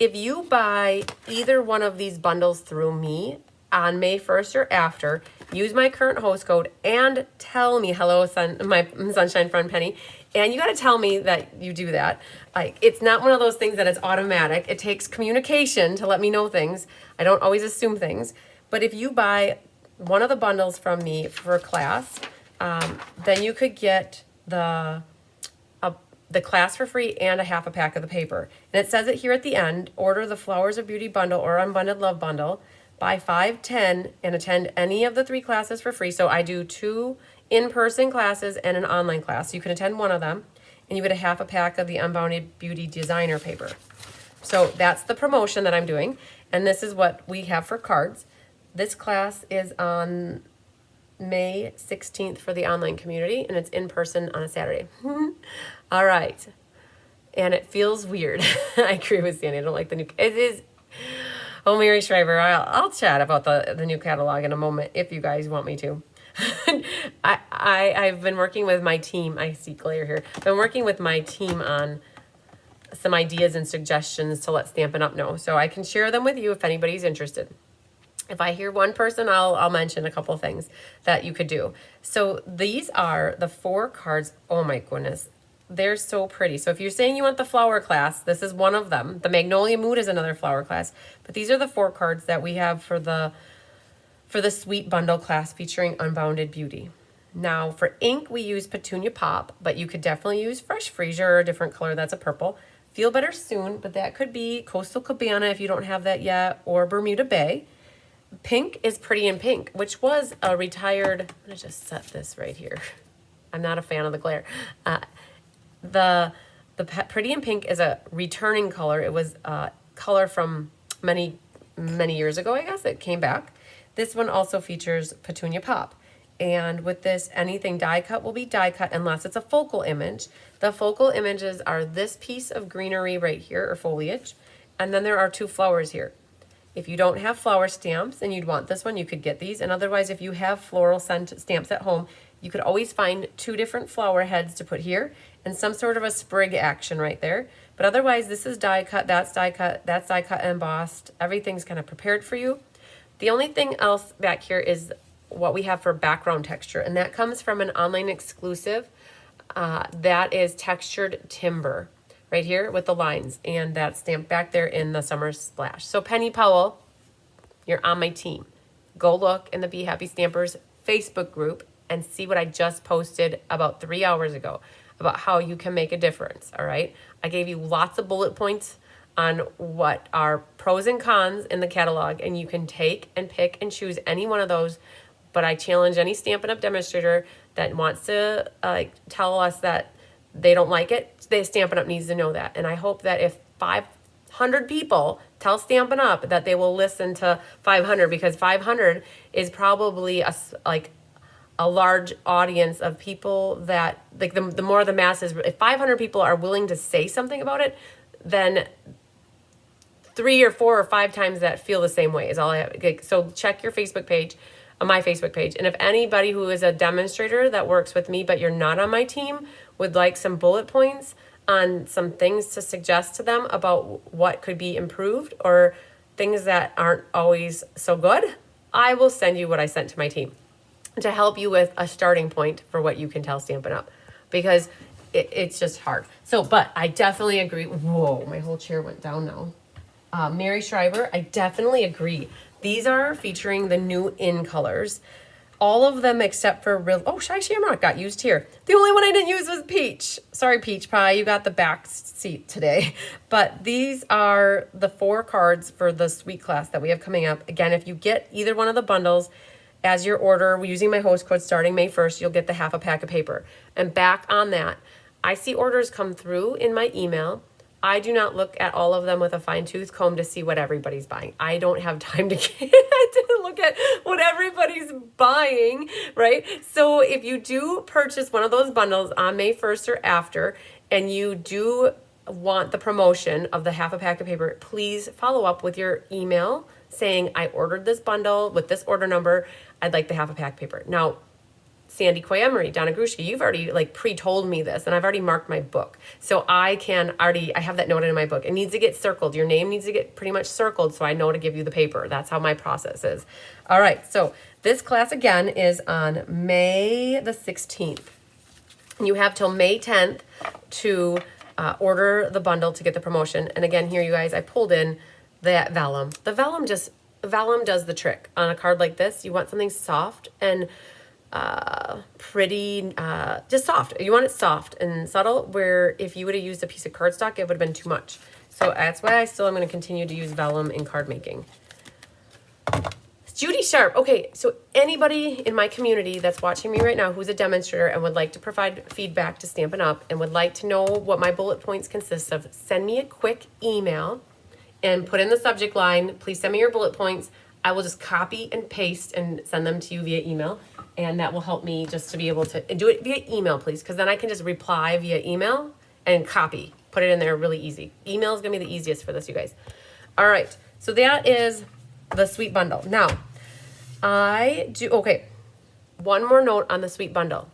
If you buy either one of these bundles through me on May 1st or after, use my current host code and tell me, hello, my sunshine friend Penny, and you got to tell me that you do that. Like, it's not one of those things that it's automatic. It takes communication to let me know things. I don't always assume things. But if you buy one of the bundles from me for a class, then you could get the class for free and a half a pack of the paper. And it says it here at the end, order the Flowers of Beauty bundle or Unbounded Love bundle, buy 5, 10, and attend any of the 3 classes for free. So I do 2 in-person classes and an online class. You can attend one of them, and you get a half a pack of the Unbounded Beauty designer paper. So that's the promotion that I'm doing, and this is what we have for cards. This class is on May 16th for the online community, and it's in person on a Saturday. All right. And it feels weird. I agree with Sandy. I don't like the new... It is... Oh, Mary Shriver, I'll chat about the new catalog in a moment if you guys want me to. I've been working with my team. I see glare here. I've been working with my team on some ideas and suggestions to let Stampin' Up! Know. So I can share them with you if anybody's interested. If I hear one person, I'll mention a couple things that you could do. So these are the 4 cards. Oh my goodness. They're so pretty. So if you're saying you want the flower class, this is one of them. The Magnolia Mood is another flower class. But these are the 4 cards that we have for the Sweet Bundle class featuring Unbounded Beauty. Now for ink, we use Petunia Pop, but you could definitely use Fresh Freesia or a different color that's a purple. Feel Better Soon, but that could be Coastal Cabana if you don't have that yet, or Bermuda Bay. Pink is Pretty in Pink, which was a retired... I'm going to just set this right here. I'm not a fan of the glare. The Pretty in Pink is a returning color. It was a color from many years ago, I guess. It came back. This one also features Petunia Pop. And with this, anything die cut will be die cut unless it's a focal image. The focal images are this piece of greenery right here, or foliage. And then there are 2 flowers here. If you don't have flower stamps and you'd want this one, you could get these. And otherwise, if you have floral scent stamps at home, you could always find 2 different flower heads to put here and some sort of a sprig action right there. But otherwise, this is die cut, that's die cut, that's die cut and embossed. Everything's kind of prepared for you. The only thing else back here is what we have for background texture, and that comes from an online exclusive that is textured timber right here with the lines, and that's stamped back there in the Summer Splash. So Penny Powell, you're on my team. Go look in the Be Happy Stampers Facebook group and see what I just posted about 3 hours ago about how you can make a difference, all right? I gave you lots of bullet points on what are pros and cons in the catalog, and you can take and pick and choose any one of those. But I challenge any Stampin' Up! Demonstrator that wants to tell us that they don't like it, the Stampin' Up! Needs to know that. And I hope that if 500 people tell Stampin' Up! That they will listen to 500, because 500 is probably a large audience of people that, like, the more the masses, if 500 people are willing to say something about it, then 3 or 4 or 5 times that feel the same way is all I have. So check your Facebook page, my Facebook page. And if anybody who is a demonstrator that works with me, but you're not on my team, would like some bullet points on some things to suggest to them about what could be improved or things that aren't always so good, I will send you what I sent to my team to help you with a starting point for what you can tell Stampin' Up! Because it's just hard. So, but I definitely agree. Whoa, my whole chair went down now. Mary Schreiber, I definitely agree. These are featuring the new in colors. All of them except for Shy Shamrock got used here. The only one I didn't use was Peach. Sorry, Peach Pie, you got the back seat today. But these are the 4 cards for the Sweet class that we have coming up. Again, if you get either one of the bundles as your order, using my host code starting May 1st, you'll get the half a pack of paper. And back on that, I see orders come through in my email. I do not look at all of them with a fine-tooth comb to see what everybody's buying. I don't have time to look at what everybody's buying, right? So if you do purchase one of those bundles on May 1st or after, and you do want the promotion of the half a pack of paper, please follow up with your email saying, I ordered this bundle with this order number. I'd like the half a pack paper. Now, Sandy Coy Emery, Donna Grushka, you've already pre-told me this, and I've already marked my book. So I have that noted in my book. It needs to get circled. Your name needs to get pretty much circled so I know to give you the paper. That's how my process is. All right, so this class again is on May the 16th. You have till May 10th to order the bundle to get the promotion. And again, here you guys, I pulled in that vellum. The vellum does the trick on a card like this. You want something soft and pretty, just soft. You want it soft and subtle, where if you would have used a piece of cardstock, it would have been too much. So that's why I still am going to continue to use vellum in card making. Judy Sharp. Okay, so anybody in my community that's watching me right now who's a demonstrator and would like to provide feedback to Stampin' Up! And would like to know what my bullet points consist of, send me a quick email and put in the subject line, please send me your bullet points. I will just copy and paste and send them to you via email. And that will help me just to be able to do it via email, please, because then I can just reply via email and copy, put it in there really easy. Email is going to be the easiest for this, you guys. All right, so that is the Sweet Bundle. Now, one more note on the Sweet Bundle.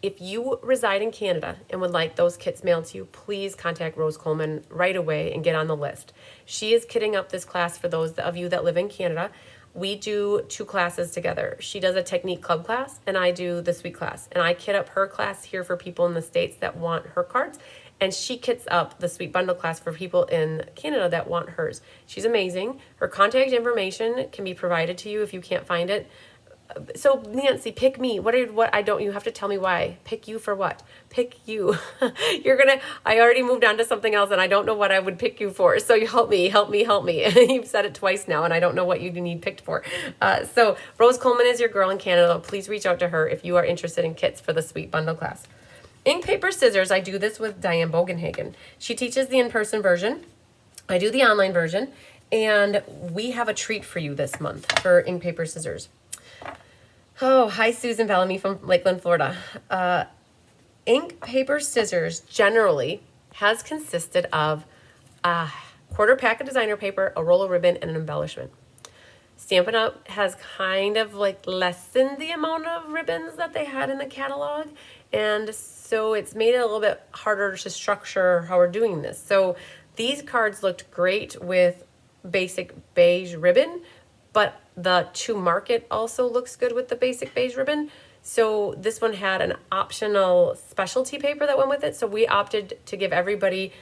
If you reside in Canada and would like those kits mailed to you, please contact Rose Coleman right away and get on the list. She is kitting up this class for those of you that live in Canada. We do 2 classes together. She does a technique club class and I do the Sweet class. And I kit up her class here for people in the States that want her cards. And she kits up the Sweet Bundle class for people in Canada that want hers. She's amazing. Her contact information can be provided to you if you can't find it. So Nancy, pick me. You have to tell me why. Pick you for what? Pick you. I already moved on to something else and I don't know what I would pick you for. So you help me. You've said it twice now and I don't know what you need picked for. So Rose Coleman is your girl in Canada. Please reach out to her if you are interested in kits for the Sweet Bundle class. Ink, paper, scissors. I do this with Diane Bogenhagen. She teaches the in-person version. I do the online version. And we have a treat for you this month for ink, paper, scissors. Oh, hi, Susan Bellamy from Lakeland, Florida. Ink, paper, scissors generally has consisted of a quarter pack of designer paper, a roll of ribbon, and an embellishment. Stampin' Up! Has kind of lessened the amount of ribbons that they had in the catalog, and so it's made it a little bit harder to structure how we're doing this. So these cards looked great with basic beige ribbon, but the To Market also looks good with the basic beige ribbon. So this one had an optional specialty paper that went with it. So we opted to give everybody,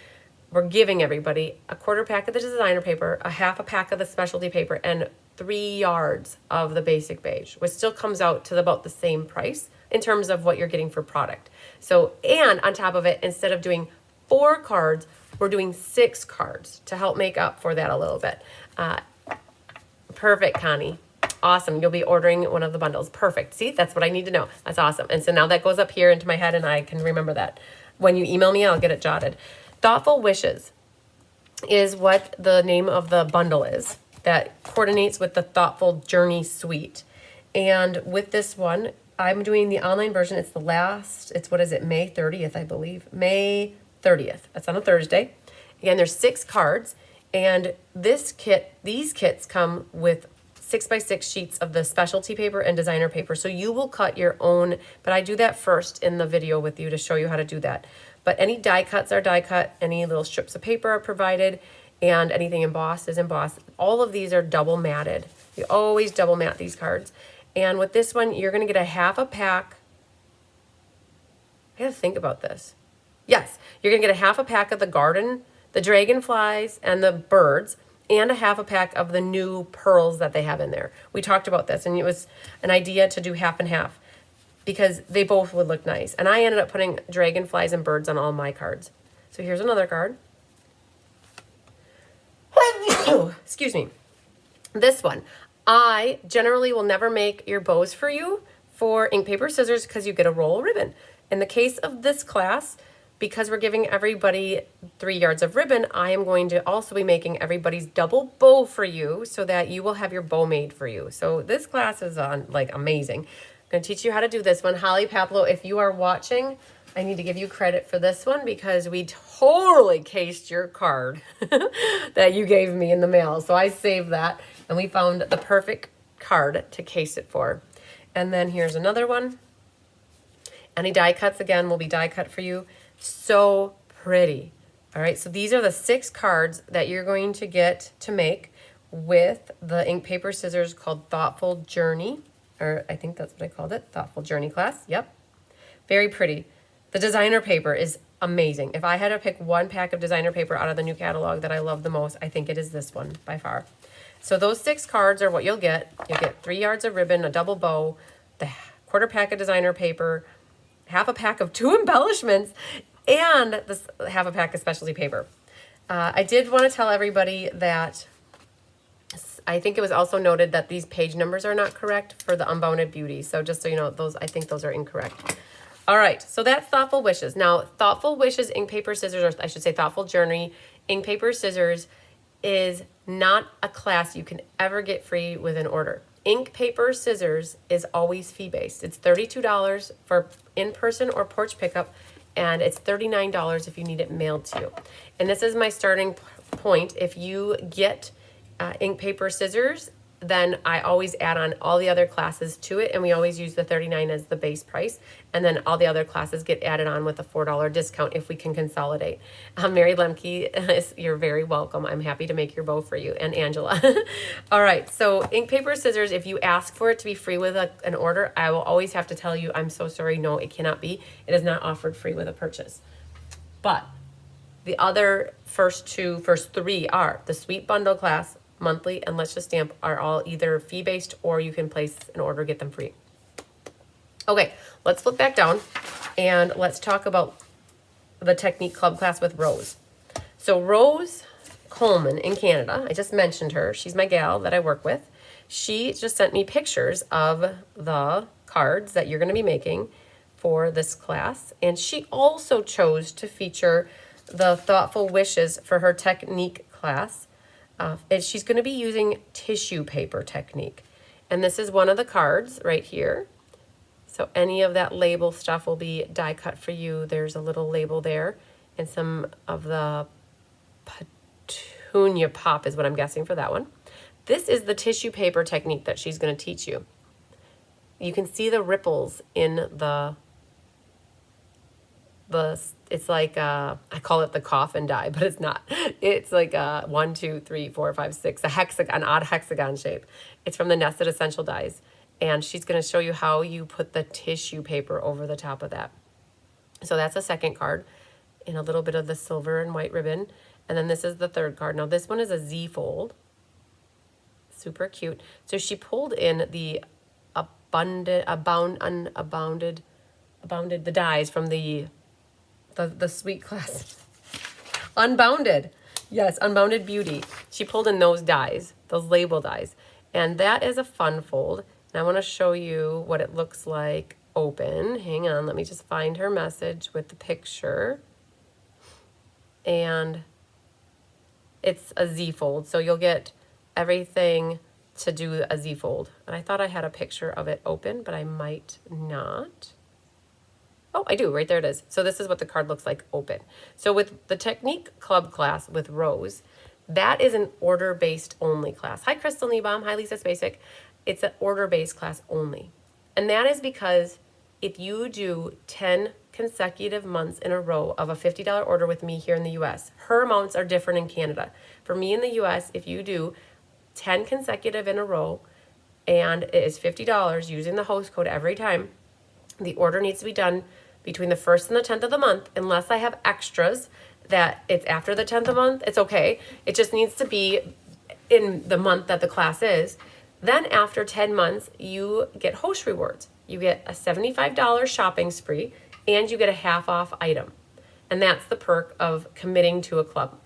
we're giving everybody a quarter pack of the designer paper, a half a pack of the specialty paper, and 3 yards of the basic beige, which still comes out to about the same price in terms of what you're getting for product. So, and on top of it, instead of doing 4 cards, we're doing 6 cards to help make up for that a little bit. Perfect, Connie. Awesome. You'll be ordering one of the bundles. Perfect. See, that's what I need to know. That's awesome. And so now that goes up here into my head and I can remember that. When you email me, I'll get it jotted. Thoughtful Wishes is what the name of the bundle is that coordinates with the Thoughtful Journey Suite. And with this one, I'm doing the online version. It's the last, it's what is it, May 30th, I believe. May 30th. That's on a Thursday. Again, there's 6 cards. And this kit, these kits come with 6x6 sheets of the specialty paper and designer paper. So you will cut your own, but I do that first in the video with you to show you how to do that. But any die cuts are die cut, any little strips of paper are provided, and anything embossed is embossed. All of these are double matted. You always double mat these cards. And with this one, you're gonna get a half a pack. I gotta think about this. Yes, you're gonna get a half a pack of the garden, the dragonflies, and the birds, and a half a pack of the new pearls that they have in there. We talked about this, and it was an idea to do half and half because they both would look nice. And I ended up putting dragonflies and birds on all my cards. So here's another card. Excuse me. This one. I generally will never make your bows for you for ink, paper, scissors because you get a roll of ribbon. In the case of this class, because we're giving everybody 3 yards of ribbon, I am going to also be making everybody's double bow for you so that you will have your bow made for you. So this class is on like amazing. I'm going to teach you how to do this one. Holly Paplo, if you are watching, I need to give you credit for this one because we totally cased your card that you gave me in the mail. So I saved that and we found the perfect card to case it for. And then here's another one. Any die cuts, again, will be die cut for you. So pretty. All right, so these are the 6 cards that you're going to get to make with the ink, paper, scissors called Thoughtful Journey, or I think that's what I called it, Thoughtful Journey class. Yep, very pretty. The designer paper is amazing. If I had to pick one pack of designer paper out of the new catalog that I love the most, I think it is this one by far. So those 6 cards are what you'll get. You'll get 3 yards of ribbon, a double bow, the quarter pack of designer paper, half a pack of 2 embellishments, and this half a pack of specialty paper. I did want to tell everybody that I think it was also noted that these page numbers are not correct for the Unbounded Beauty. So just so you know, those, I think those are incorrect. All right, so that's Thoughtful Wishes. Now, Thoughtful Wishes ink, paper, scissors, or I should say Thoughtful Journey ink, paper, scissors is not a class you can ever get free with an order. Ink, paper, scissors is always fee-based. It's $32 for in-person or porch pickup, and it's $39 if you need it mailed to you. And this is my starting point. If you get ink, paper, scissors, then I always add on all the other classes to it, and we always use the $39 as the base price, and then all the other classes get added on with a $4 discount if we can consolidate. Mary Lemke, you're very welcome. I'm happy to make your bow for you, and Angela. All right, so ink, paper, scissors, if you ask for it to be free with an order, I will always have to tell you, I'm so sorry, no, it cannot be. It is not offered free with a purchase. But the other first 3 are the Sweet Bundle class, monthly, and Let's Just Stamp are all either fee-based or you can place an order, get them free. Okay, let's flip back down and let's talk about the Technique Club class with Rose. So Rose Coleman in Canada, I just mentioned her. She's my gal that I work with. She just sent me pictures of the cards that you're going to be making for this class. And she also chose to feature the Thoughtful Wishes for her Technique class. And she's going to be using tissue paper technique. And this is one of the cards right here. So any of that label stuff will be die cut for you. There's a little label there. And some of the petunia pop is what I'm guessing for that one. This is the tissue paper technique that she's going to teach you. You can see the ripples in the it's like I call it the coffin die, but it's not. It's like a 1, 2, 3, 4, 5, 6, a hexagon, an odd hexagon shape. It's from the Nested Essential Dies, and she's going to show you how you put the tissue paper over the top of that. So that's a second card in a little bit of the silver and white ribbon, and then this is the third card. Now this one is a Z fold, super cute. So she pulled in the abounded the dies from the sweet class. Unbounded. Yes, Unbounded Beauty. She pulled in those dies, those label dies. And that is a fun fold. And I want to show you what it looks like open. Hang on, let me just find her message with the picture. And it's a Z fold, so you'll get everything to do a Z fold. And I thought I had a picture of it open, but I might not. Oh, I do, right there it is. So this is what the card looks like open. So with the Technique Club class with Rose, that is an order-based only class. Hi, Crystal Niebaum. Hi, Lisa Spacek. It's an order-based class only. And that is because if you do 10 consecutive months in a row of a $50 order with me here in the US, her amounts are different in Canada. For me in the US, if you do 10 consecutive in a row and it is $50 using the host code every time, the order needs to be done between the 1st and the 10th of the month, unless I have extras that it's after the 10th of the month, it's okay. It just needs to be in the month that the class is. Then after 10 months, you get host rewards. You get a $75 shopping spree and you get a half off item. And that's the perk of committing to a club.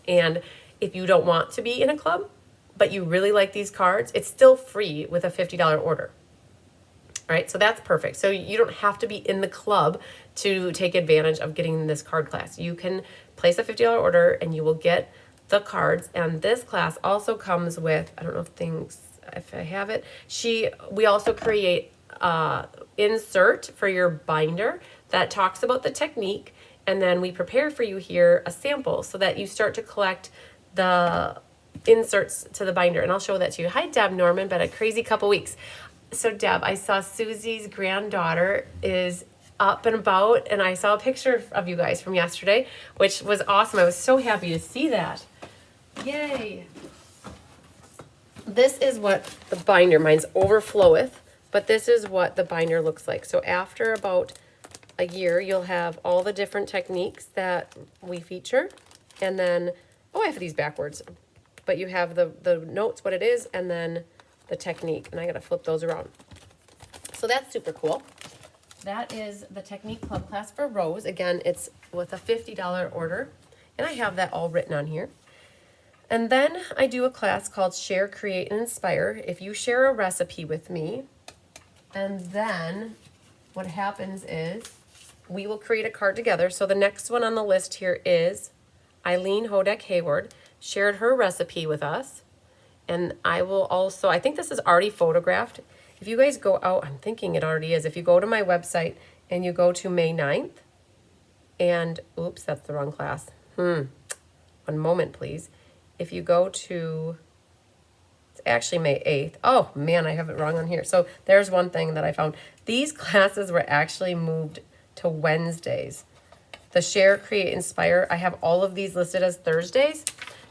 And if you don't want to be in a club, but you really like these cards, it's still free with a $50 order. All right, so that's perfect. So you don't have to be in the club to take advantage of getting this card class. You can place a $50 order and you will get the cards. And this class also comes with, I don't know if I have it, we also create insert for your binder that talks about the technique, and then we prepare for you here a sample so that you start to collect the inserts to the binder. And I'll show that to you. Hi, Deb Norman, been a crazy couple weeks. So Deb, I saw Susie's granddaughter is up and about, and I saw a picture of you guys from yesterday, which was awesome. I was so happy to see that. Yay. This is what the binder, mine's overfloweth, but this is what the binder looks like. So after about a year, you'll have all the different techniques that we feature. And then, oh, I have these backwards, but you have the notes, what it is, and then the technique, and I gotta flip those around. So that's super cool. That is the Technique Club class for Rose. Again, it's with a $50 order, and I have that all written on here. And then I do a class called Share, Create, and Inspire. If you share a recipe with me, and then what happens is we will create a card together. So the next one on the list here is Eileen Hodek Hayward shared her recipe with us. And I will also, I think this is already photographed. If you guys go out, I'm thinking it already is. If you go to my website and you go to May 9th, and, oops, that's the wrong class. One moment, please. If you go to, it's actually May 8th. Oh, man, I have it wrong on here. So there's one thing that I found. These classes were actually moved to Wednesdays. The Share, Create, Inspire, I have all of these listed as Thursdays.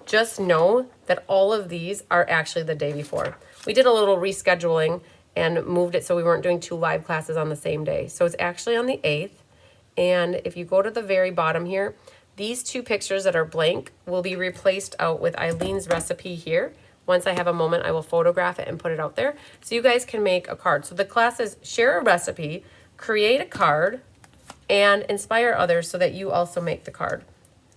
Just know that all of these are actually the day before. We did a little rescheduling and moved it so we weren't doing 2 live classes on the same day. So it's actually on the 8th. And if you go to the very bottom here, these 2 pictures that are blank will be replaced out with Eileen's recipe here. Once I have a moment, I will photograph it and put it out there so you guys can make a card. So the class is share a recipe, create a card, and inspire others so that you also make the card,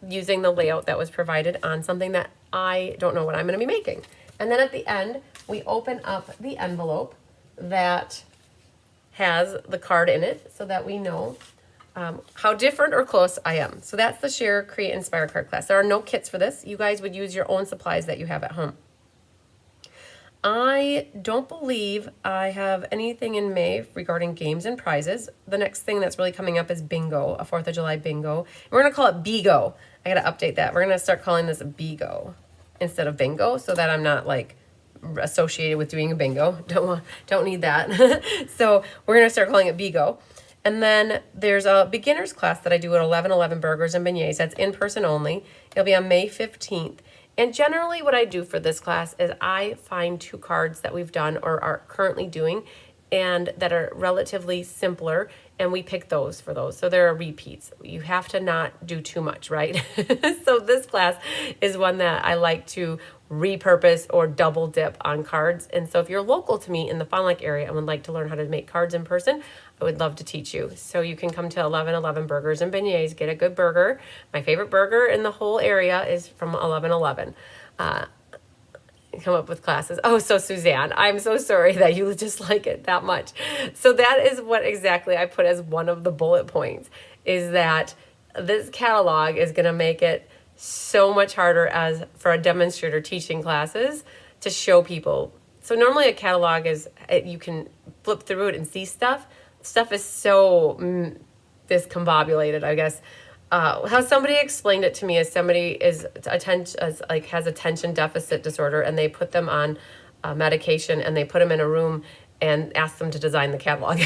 using the layout that was provided on something that I don't know what I'm going to be making. And then at the end, we open up the envelope that has the card in it so that we know how different or close I am. So that's the Share, Create, Inspire card class. There are no kits for this. You guys would use your own supplies that you have at home. I don't believe I have anything in May regarding games and prizes. The next thing that's really coming up is bingo, a 4th of July bingo. We're going to call it Bigo. I got to update that. We're going to start calling this Bigo instead of bingo so that I'm not like associated with doing a bingo. Don't need that. So we're going to start calling it Bigo. And then there's a beginner's class that I do at 1111 Burgers and Beignets. That's in person only. It'll be on May 15th. And generally what I do for this class is I find 2 cards that we've done or are currently doing and that are relatively simpler, and we pick those for those. So there are repeats. You have to not do too much, right? So this class is one that I like to repurpose or double dip on cards. And so if you're local to me in the Fond du Lac area and would like to learn how to make cards in person, I would love to teach you. So you can come to 1111 Burgers and Beignets, get a good burger. My favorite burger in the whole area is from 1111. Come up with classes. Oh, so Suzanne, I'm so sorry that you just like it that much. So that is what exactly I put as one of the bullet points, is that this catalog is going to make it so much harder as for a demonstrator teaching classes to show people. So normally a catalog is, you can flip through it and see stuff. Stuff is so discombobulated, I guess. How somebody explained it to me is somebody is has attention deficit disorder, and they put them on medication, and they put them in a room and ask them to design the catalog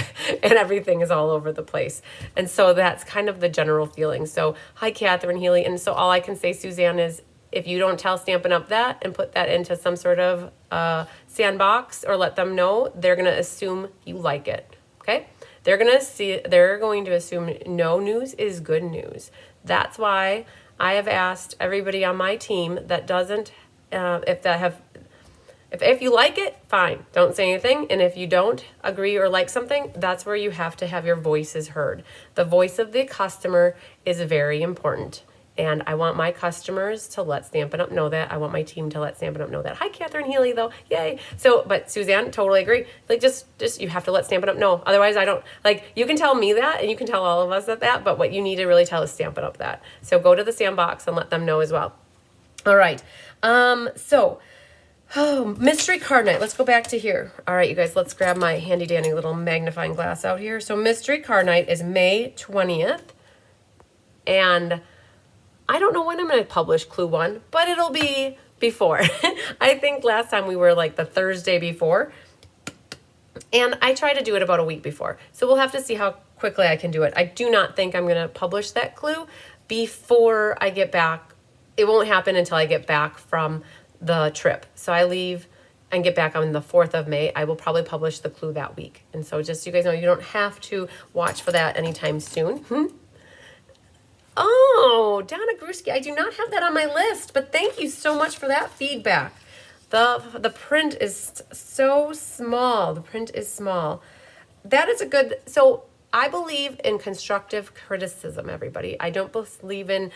and everything is all over the place. And so that's kind of the general feeling. So hi, Catherine Healy. And so all I can say, Suzanne, is if you don't tell Stampin' Up! That and put that into some sort of sandbox or let them know, they're going to assume you like it. Okay? They're going to assume no news is good news. That's why I have asked everybody on my team that doesn't, if you like it, fine, don't say anything. And if you don't agree or like something, that's where you have to have your voices heard. The voice of the customer is very important. And I want my customers to let Stampin' Up! Know that. I want my team to let Stampin' Up! Know that. Hi, Catherine Healy, though. Yay. So, but Suzanne, totally agree. Like, just you have to let Stampin' Up! Know. Otherwise, I don't, like, you can tell me that, and you can tell all of us that, but what you need to really tell is Stampin' Up! That. So go to the sandbox and let them know as well. All right. Mystery card night. Let's go back to here. All right, you guys, let's grab my handy dandy little magnifying glass out here. So mystery card night is May 20th. And I don't know when I'm going to publish Clue 1, but it'll be before. I think last time we were like the Thursday before. And I try to do it about a week before. So we'll have to see how quickly I can do it. I do not think I'm going to publish that clue before I get back. It won't happen until I get back from the trip. So I leave and get back on the 4th of May. I will probably publish the clue that week. And so just so you guys know, you don't have to watch for that anytime soon. Oh, Donna Gruski, I do not have that on my list, but thank you so much for that feedback. The print is so small. The print is small. That is a good, so I believe in constructive criticism, everybody. I don't believe in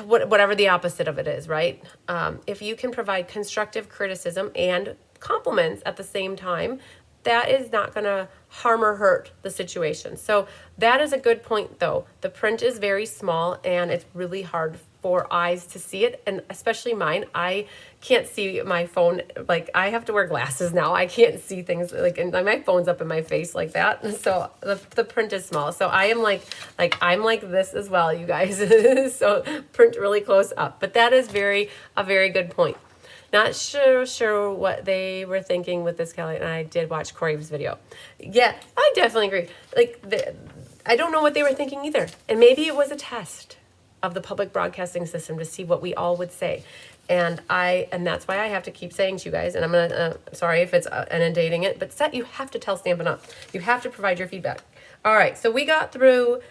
whatever the opposite of it is, right? If you can provide constructive criticism and compliments at the same time, that is not going to harm or hurt the situation. So that is a good point, though. The print is very small, and it's really hard for eyes to see it, and especially mine. I can't see my phone. Like, I have to wear glasses now. I can't see things, like, and my phone's up in my face like that. And so the print is small. So I am I'm like this as well, you guys. So print really close up. But that is a very good point. Not sure what they were thinking with this, Kelly, and I did watch Corey's video. Yeah, I definitely agree. I don't know what they were thinking either. And maybe it was a test of the public broadcasting system to see what we all would say. And that's why I have to keep saying to you guys, and I'm going to, sorry if it's inundating it, but you have to tell Stampin' Up! You have to provide your feedback. All right, so we got through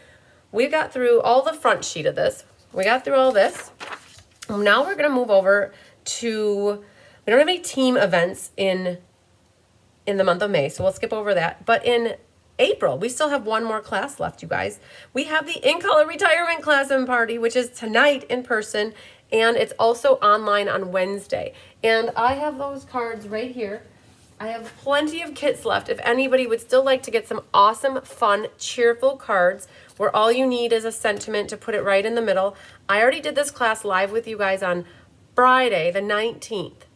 all the front sheet of this. We got through all this. Now we're going to move over to, we don't have any team events in the month of May, so we'll skip over that. But in April, we still have one more class left, you guys. We have the In Color Retirement Class and Party, which is tonight in person, and it's also online on Wednesday. And I have those cards right here. I have plenty of kits left. If anybody would still like to get some awesome, fun, cheerful cards where all you need is a sentiment to put it right in the middle. I already did this class live with you guys on Friday, the 19th.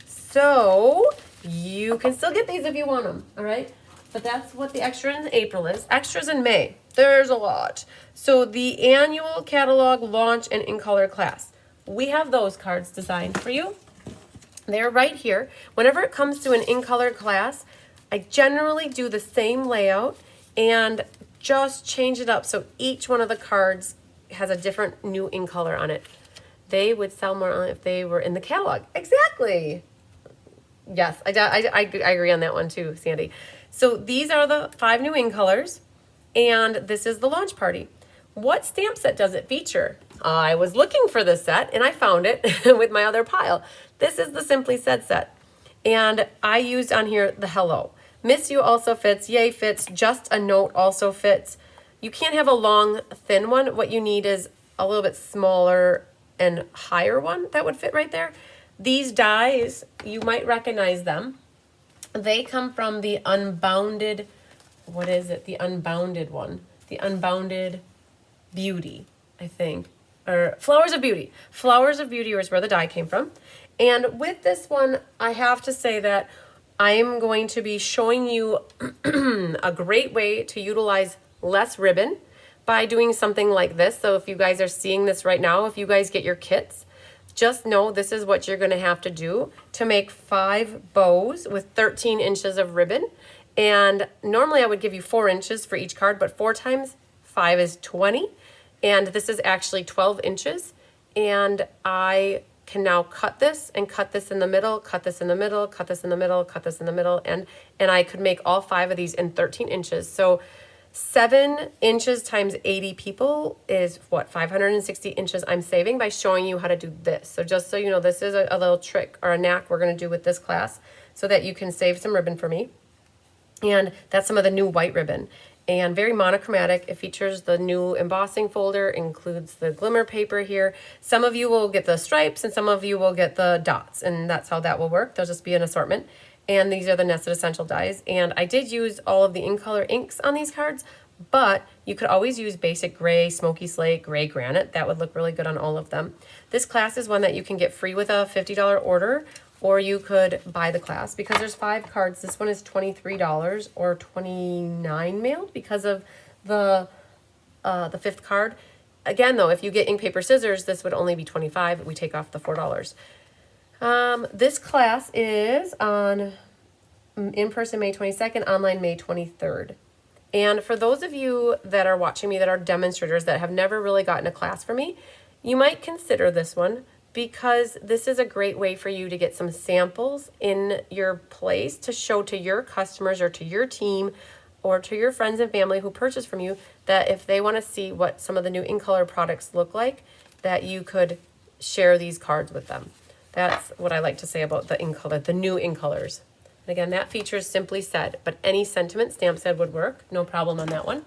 So you can still get these if you want them, all right? But that's what the extra in April is. Extras in May, there's a lot. So the annual catalog launch and in color class. We have those cards designed for you. They're right here. Whenever it comes to an in color class, I generally do the same layout and just change it up so each one of the cards has a different new ink color on it. They would sell more if they were in the catalog. Exactly. Yes, I agree on that one too, Sandy. So these are the 5 new ink colors, and this is the launch party. What stamp set does it feature? I was looking for this set, and I found it with my other pile. This is the Simply Said set, and I used on here the Hello. Miss You also fits, Yay fits, Just a Note also fits. You can't have a long, thin one. What you need is a little bit smaller and higher one that would fit right there. These dies, you might recognize them. They come from the Unbounded, what is it? The Unbounded one. The Unbounded Beauty, I think. Or Flowers of Beauty. Flowers of Beauty is where the die came from. And with this one, I have to say that I'm going to be showing you a great way to utilize less ribbon by doing something like this. So if you guys are seeing this right now, if you guys get your kits, just know this is what you're going to have to do to make 5 bows with 13 inches of ribbon. And normally I would give you 4 inches for each card, but 4 times 5 is 20. And this is actually 12 inches. And I can now cut this and cut this in the middle, cut this in the middle, cut this in the middle, cut this in the middle, and I could make all 5 of these in 13 inches. So 7 inches times 80 people is what, 560 inches I'm saving by showing you how to do this. So just so you know, this is a little trick or a knack we're going to do with this class so that you can save some ribbon for me. And that's some of the new white ribbon. And very monochromatic. It features the new embossing folder, includes the glimmer paper here. Some of you will get the stripes and some of you will get the dots, and that's how that will work. There'll just be an assortment. And these are the Nested Essential dies. And I did use all of the in color inks on these cards, but you could always use basic gray, smoky slate, gray granite. That would look really good on all of them. This class is one that you can get free with a $50 order, or you could buy the class because there's 5 cards. This one is $23 or $29 mailed because of the 5th card. Again, though, if you get ink, paper, scissors, this would only be $25. We take off the $4. This class is on in person May 22nd, online May 23rd. And for those of you that are watching me that are demonstrators that have never really gotten a class from me, you might consider this one, because this is a great way for you to get some samples in your place to show to your customers or to your team or to your friends and family who purchase from you, that if they want to see what some of the new in color products look like, that you could share these cards with them. That's what I like to say about the in color, the new in colors. And again, that features Simply Said, but any sentiment stamp set would work. No problem on that one.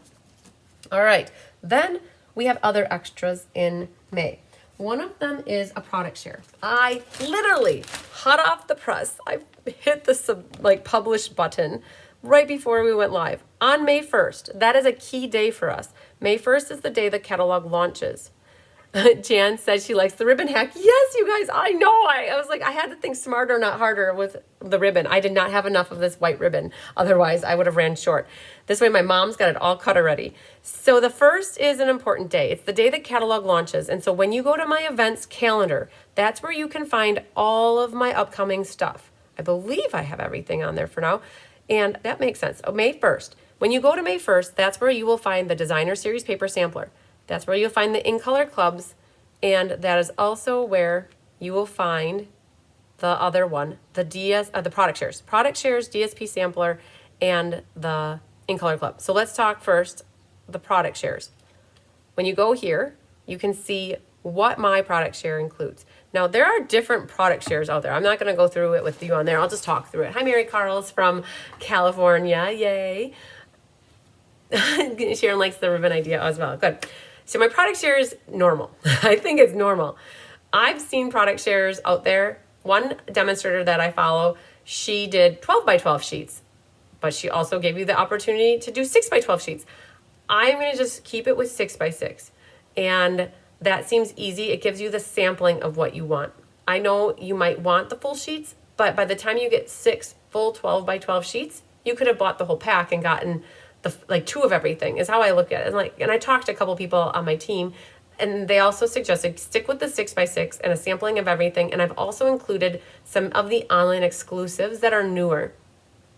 All right, then we have other extras in May. One of them is a product share. I literally, hot off the press, I hit the publish button right before we went live on May 1st. That is a key day for us. May 1st is the day the catalog launches. Jan said she likes the ribbon hack. Yes, you guys, I know. I was like, I had to think smarter, not harder with the ribbon. I did not have enough of this white ribbon. Otherwise, I would have ran short. This way, my mom's got it all cut already. So the 1st is an important day. It's the day the catalog launches. And so when you go to my events calendar, that's where you can find all of my upcoming stuff. I believe I have everything on there for now. And that makes sense. Oh, May 1st. When you go to May 1st, that's where you will find the Designer Series Paper Sampler. That's where you'll find the in color clubs, and that is also where you will find the other one, the product shares, DSP sampler, and the in color club. So let's talk first the product shares. When you go here, you can see what my product share includes. Now there are different product shares out there. I'm not going to go through it with you on there. I'll just talk through it. Hi, Mary Carls from California. Yay. Sharon likes the ribbon idea as well. Good. So my product share is normal. I think it's normal. I've seen product shares out there. One demonstrator that I follow, she did 12 by 12 sheets, but she also gave you the opportunity to do 6 by 12 sheets. I'm going to just keep it with 6 by 6. And that seems easy. It gives you the sampling of what you want. I know you might want the full sheets, but by the time you get 6 full 12 by 12 sheets, you could have bought the whole pack and gotten 2 of everything is how I look at it. And I talked to a couple people on my team, and they also suggested stick with the 6 by 6 and a sampling of everything. And I've also included some of the online exclusives that are newer.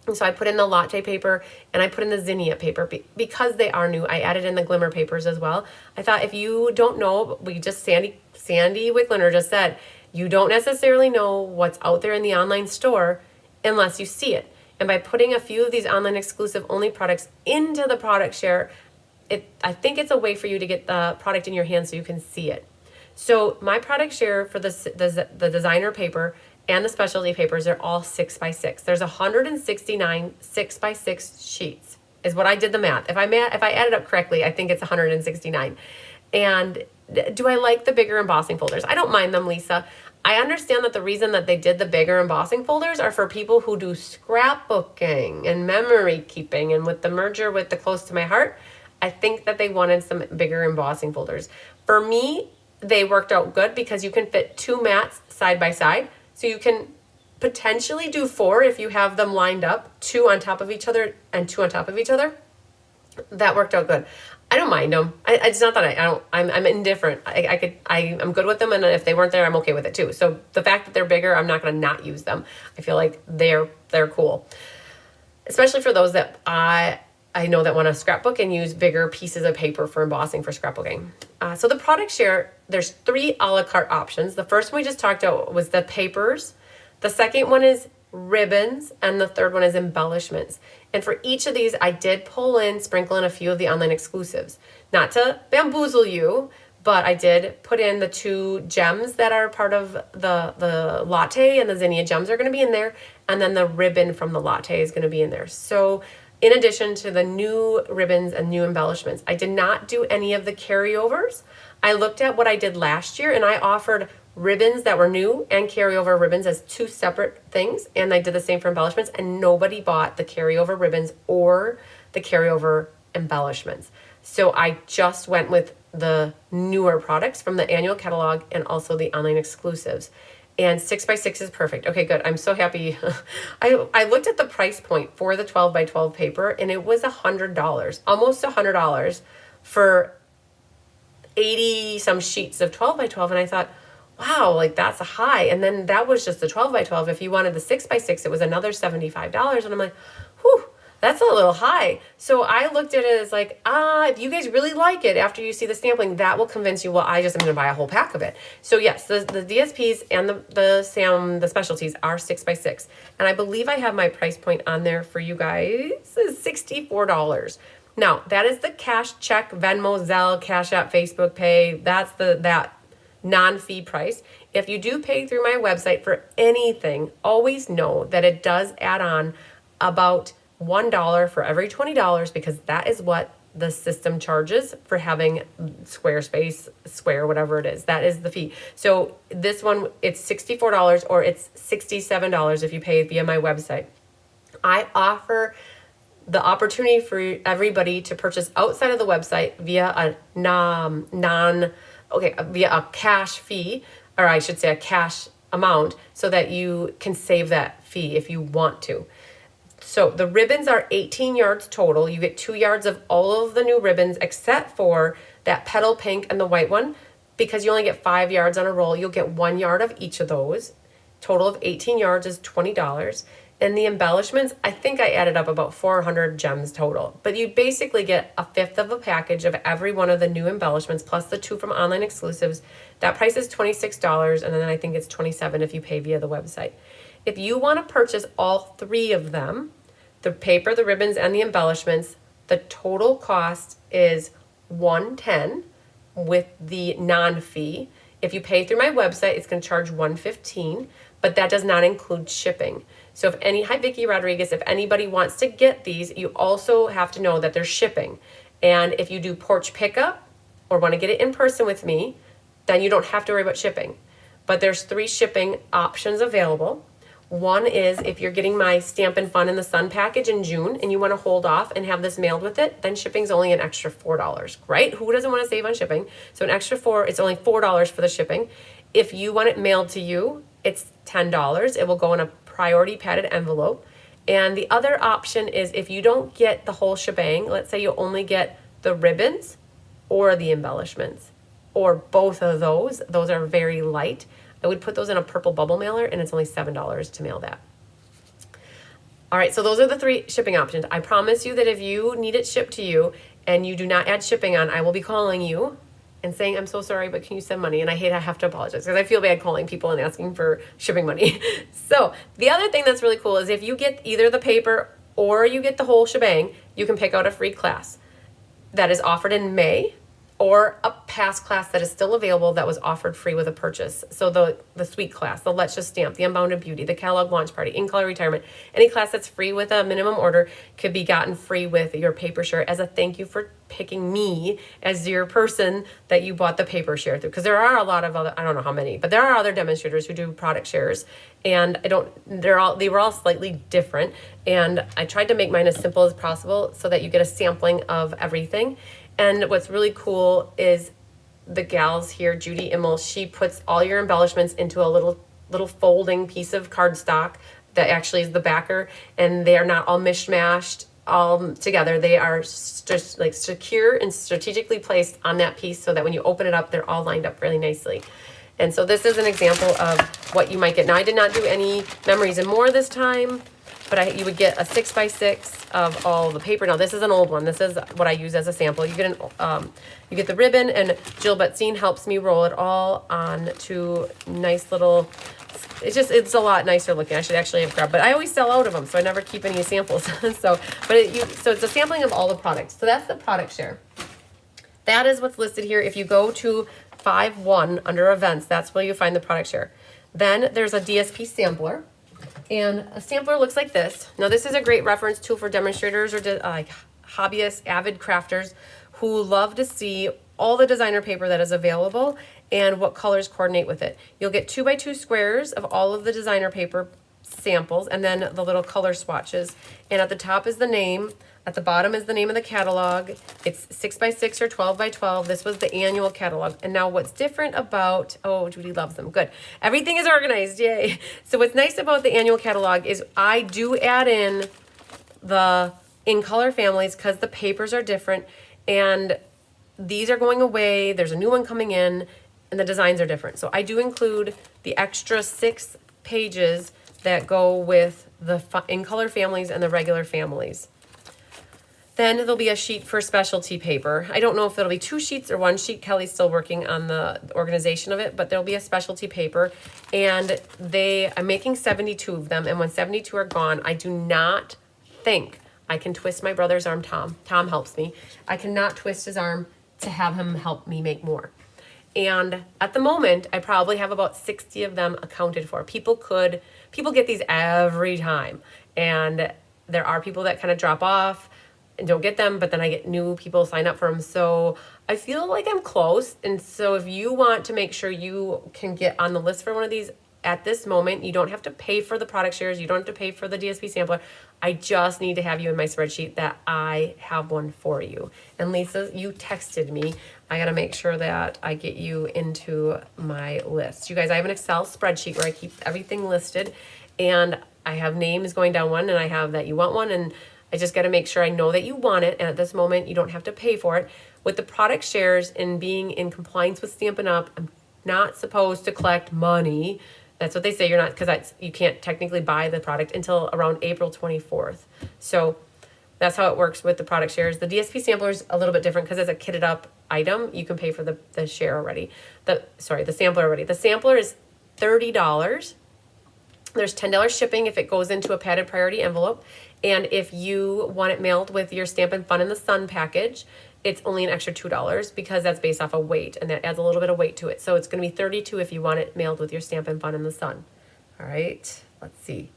And so I put in the latte paper and I put in the zinnia paper because they are new. I added in the glimmer papers as well. I thought if you don't know, Sandy Wickliner just said, you don't necessarily know what's out there in the online store unless you see it. And by putting a few of these online exclusive only products into the product share, I think it's a way for you to get the product in your hand so you can see it. So my product share for the designer paper and the specialty papers are all 6x6. There's 169 6x6 sheets is what I did the math. If I added up correctly, I think it's 169. And do I like the bigger embossing folders? I don't mind them, Lisa. I understand that the reason that they did the bigger embossing folders are for people who do scrapbooking and memory keeping. And with the merger with the Close to My Heart, I think that they wanted some bigger embossing folders. For me, they worked out good because you can fit 2 mats side by side. So you can potentially do 4 if you have them lined up, 2 on top of each other and 2 on top of each other. That worked out good. I don't mind them. It's not that I'm indifferent. I'm good with them, and if they weren't there, I'm okay with it too. So the fact that they're bigger, I'm not going to not use them. I feel like they're cool, especially for those that I know that want to scrapbook and use bigger pieces of paper for embossing for scrapbooking. So the product share, there's 3 a la carte options. The first one we just talked about was the papers. The second one is ribbons, and the third one is embellishments. And for each of these, I did sprinkle in a few of the online exclusives. Not to bamboozle you, but I did put in the 2 gems that are part of the latte, and the zinnia gems are going to be in there, and then the ribbon from the latte is going to be in there. So in addition to the new ribbons and new embellishments, I did not do any of the carryovers. I looked at what I did last year, and I offered ribbons that were new and carryover ribbons as 2 separate things, and I did the same for embellishments, and nobody bought the carryover ribbons or the carryover embellishments. So I just went with the newer products from the annual catalog and also the online exclusives. And 6x6 is perfect. Okay, good. I'm so happy. I looked at the price point for the 12x12 paper, and it was $100, almost $100 for 80 some sheets of 12x12. And I thought, wow, like that's a high. And then that was just the 12x12. If you wanted the 6x6, it was another $75. And I'm like, whew, that's a little high. So I looked at it as like, if you guys really like it after you see the sampling, that will convince you, well, I just am going to buy a whole pack of it. So yes, the DSPs and the specialties are 6x6. And I believe I have my price point on there for you guys is $64. Now, that is the cash, check, Venmo, Zelle, Cash App, Facebook Pay. That's that non-fee price. If you do pay through my website for anything, always know that it does add on about $1 for every $20, because that is what the system charges for having Squarespace, whatever it is. That is the fee. So this one, it's $64 or it's $67 if you pay via my website. I offer the opportunity for everybody to purchase outside of the website via a cash fee, or I should say a cash amount, so that you can save that fee if you want to. So the ribbons are 18 yards total. You get 2 yards of all of the new ribbons except for that petal pink and the white one. Because you only get 5 yards on a roll, you'll get 1 yard of each of those. Total of 18 yards is $20. And the embellishments, I think I added up about 400 gems total. But you basically get a fifth of a package of every one of the new embellishments, plus the 2 from online exclusives. That price is $26, and then I think it's $27 if you pay via the website. If you want to purchase all 3 of them, the paper, the ribbons, and the embellishments, the total cost is $110 with the non-fee. If you pay through my website, it's going to charge $115, but that does not include shipping. So hi Vicky Rodriguez, if anybody wants to get these, you also have to know that there's shipping. And if you do porch pickup or want to get it in person with me, then you don't have to worry about shipping. But there's 3 shipping options available. One is if you're getting my Stampin' Fun in the Sun package in June and you want to hold off and have this mailed with it, then shipping's only an extra $4, right? Who doesn't want to save on shipping? So an extra it's only $4 for the shipping. If you want it mailed to you, it's $10. It will go in a priority padded envelope. And the other option is if you don't get the whole shebang, let's say you only get the ribbons or the embellishments or both of those are very light. I would put those in a purple bubble mailer, and it's only $7 to mail that. All right, so those are the 3 shipping options. I promise you that if you need it shipped to you and you do not add shipping on, I will be calling you and saying, I'm so sorry, but can you send money? And I hate I have to apologize because I feel bad calling people and asking for shipping money. So the other thing that's really cool is if you get either the paper or you get the whole shebang, you can pick out a free class that is offered in May, or a past class that is still available that was offered free with a purchase. So the Sweet class, the Let's Just Stamp, the Unbounded Beauty, the Catalog Launch Party, In Color Retirement, any class that's free with a minimum order could be gotten free with your paper share as a thank you for picking me as your person that you bought the paper share through. Because there are a lot of other, I don't know how many, but there are other demonstrators who do product shares, and they were all slightly different. And I tried to make mine as simple as possible so that you get a sampling of everything. And what's really cool is the gals here, Judy Immel, she puts all your embellishments into a little folding piece of cardstock that actually is the backer, and they are not all mishmashed all together. They are just like secure and strategically placed on that piece so that when you open it up, they're all lined up really nicely. And so this is an example of what you might get. Now, I did not do any Memories and More this time, but you would get a 6x6 of all the paper. Now this is an old one. This is what I use as a sample. You get you get the ribbon, and Jill Betzine helps me roll it all on to nice little. It's a lot nicer looking. I should actually have grabbed, but I always sell out of them, so I never keep any samples. So it's a sampling of all the products. So that's the product share. That is what's listed here. If you go to 5.1 under events, that's where you find the product share. Then there's a DSP sampler. And a sampler looks like this. Now this is a great reference tool for demonstrators or like hobbyists, avid crafters who love to see all the designer paper that is available and what colors coordinate with it. You'll get 2x2 squares of all of the designer paper samples and then the little color swatches. And at the top is the name. At the bottom is the name of the catalog. It's 6x6 or 12x12. This was the annual catalog. And now what's different about, oh, Judy loves them. Good. Everything is organized. Yay. So what's nice about the annual catalog is I do add in the In Color families because the papers are different. And these are going away. There's a new one coming in. And the designs are different. So I do include the extra 6 pages that go with the In Color families and the regular families. Then there'll be a sheet for specialty paper. I don't know if it'll be 2 sheets or 1 sheet. Kelly's still working on the organization of it, but there'll be a specialty paper. And I'm making 72 of them. And when 72 are gone, I do not think I can twist my brother's arm, Tom. Tom helps me. I cannot twist his arm to have him help me make more. And at the moment, I probably have about 60 of them accounted for. People get these every time. And there are people that kind of drop off and don't get them, but then I get new people sign up for them. So I feel like I'm close. And so if you want to make sure you can get on the list for one of these at this moment, you don't have to pay for the product shares. You don't have to pay for the DSP sampler. I just need to have you in my spreadsheet that I have one for you. And Lisa, you texted me. I got to make sure that I get you into my list. You guys, I have an Excel spreadsheet where I keep everything listed, and I have names going down one, and I have that you want one, and I just got to make sure I know that you want it. And at this moment, you don't have to pay for it. With the product shares and being in compliance with Stampin' Up, I'm not supposed to collect money. That's what they say. You're not, because you can't technically buy the product until around April 24th. So that's how it works with the product shares. The DSP sampler is a little bit different because it's a kitted up item. You can pay for the share already. The sampler already. The sampler is $30. There's $10 shipping if it goes into a padded priority envelope. And if you want it mailed with your Stampin' Fun in the Sun package, it's only an extra $2 because that's based off of weight, and that adds a little bit of weight to it. So it's going to be $32 if you want it mailed with your Stampin' Fun in the Sun. All right, let's see.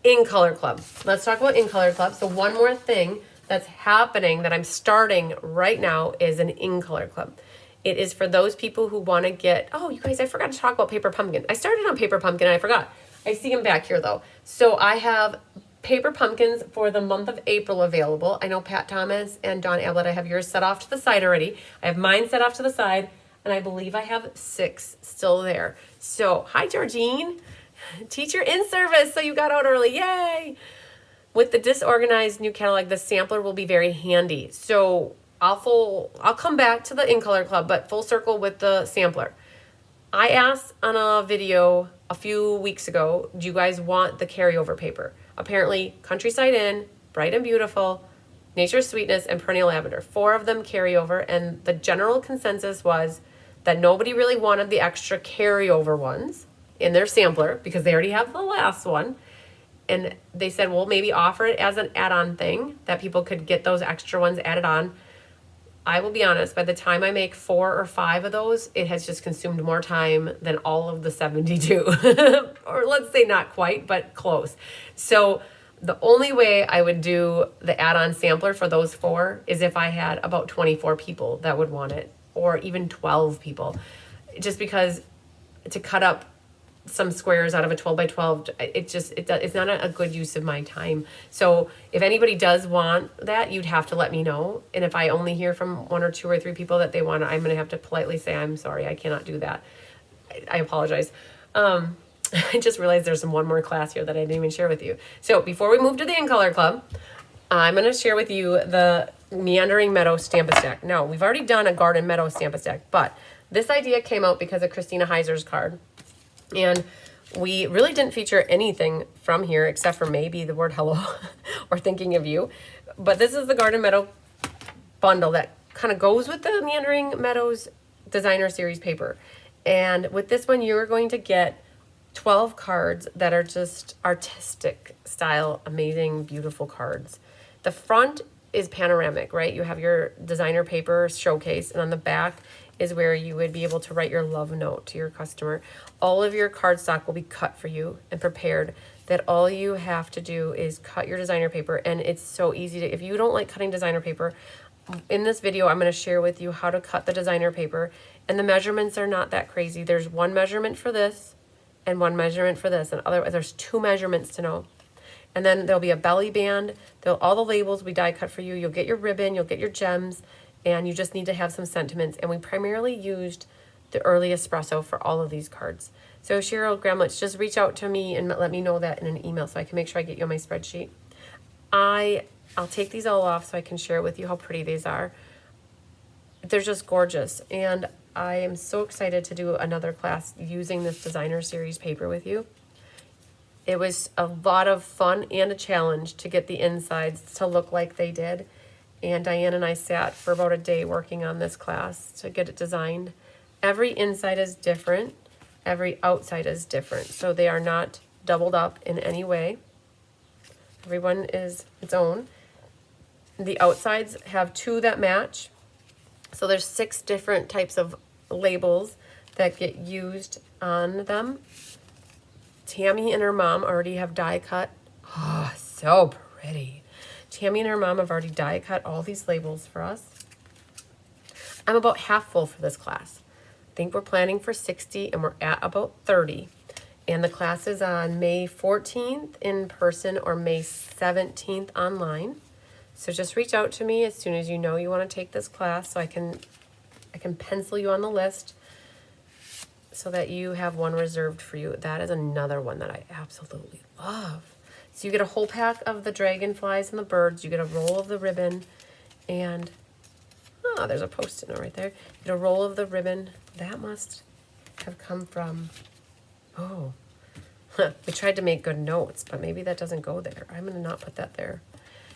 In Color Club. Let's talk about In Color Club. So one more thing that's happening that I'm starting right now is an In Color Club. It is for those people who want to get, oh, you guys, I forgot to talk about Paper Pumpkin. I started on Paper Pumpkin and I forgot. I see them back here though. So I have Paper Pumpkins for the month of April available. I know Pat Thomas and Dawn Ablett, I have yours set off to the side already. I have mine set off to the side, and I believe I have 6 still there. So, hi Georgine. Teacher in service, so you got out early, yay! With the disorganized new catalog, the sampler will be very handy. So I'll come back to the In Color Club, but full circle with the sampler. I asked on a video a few weeks ago, do you guys want the carryover paper? apparently Countryside Inn, Bright and Beautiful, Nature's Sweetness, and Perennial Lavender. 4 of them carry over, and the general consensus was that nobody really wanted the extra carryover ones in their sampler because they already have the last one. And they said, well, maybe offer it as an add-on thing that people could get those extra ones added on. I will be honest, by the time I make 4 or 5 of those, it has just consumed more time than all of the 72. Or let's say not quite, but close. So the only way I would do the add-on sampler for those 4 is if I had about 24 people that would want it, or even 12 people. Just because to cut up some squares out of a 12 by 12, it's not a good use of my time. So if anybody does want that, you'd have to let me know. And if I only hear from 1 or 2 or 3 people that they want it, I'm going to have to politely say, I'm sorry, I cannot do that. I apologize. I just realized there's one more class here that I didn't even share with you. So before we move to the In Color Club, I'm going to share with you the Meandering Meadow Stamp-A-Stack. Now, we've already done a Garden Meadow Stamp-A-Stack, but this idea came out because of Christina Heiser's card. And we really didn't feature anything from here except for maybe the word hello or thinking of you. But this is the Garden Meadow bundle that kind of goes with the Meandering Meadows Designer Series paper. And with this one, you're going to get 12 cards that are just artistic style, amazing, beautiful cards. The front is panoramic, right? You have your designer paper showcase, and on the back is where you would be able to write your love note to your customer. All of your cardstock will be cut for you and prepared, that all you have to do is cut your designer paper. And it's so easy to, if you don't like cutting designer paper, in this video I'm going to share with you how to cut the designer paper, and the measurements are not that crazy. There's 1 measurement for this and 1 measurement for this, and there's 2 measurements to know. And then there'll be a belly band. All the labels we die cut for you. You'll get your ribbon, you'll get your gems, and you just need to have some sentiments. And we primarily used the early espresso for all of these cards. So Cheryl Gramlich, just reach out to me and let me know that in an email so I can make sure I get you on my spreadsheet. I'll take these all off so I can share with you how pretty these are. They're just gorgeous. And I am so excited to do another class using this designer series paper with you. It was a lot of fun and a challenge to get the insides to look like they did. And Diane and I sat for about a day working on this class to get it designed. Every inside is different. Every outside is different. So they are not doubled up in any way. Everyone is its own. The outsides have 2 that match. So there's 6 different types of labels that get used on them. Tammy and her mom already have die cut. Oh, so pretty. Tammy and her mom have already die cut all these labels for us. I'm about half full for this class. I think we're planning for 60 and we're at about 30. And the class is on May 14th in person or May 17th online. So just reach out to me as soon as you know you want to take this class so I can pencil you on the list so that you have one reserved for you. That is another one that I absolutely love. So you get a whole pack of the dragonflies and the birds. You get a roll of the ribbon, and oh, there's a post-it note right there. You get a roll of the ribbon. That must have come from, oh, we tried to make good notes, but maybe that doesn't go there. I'm going to not put that there.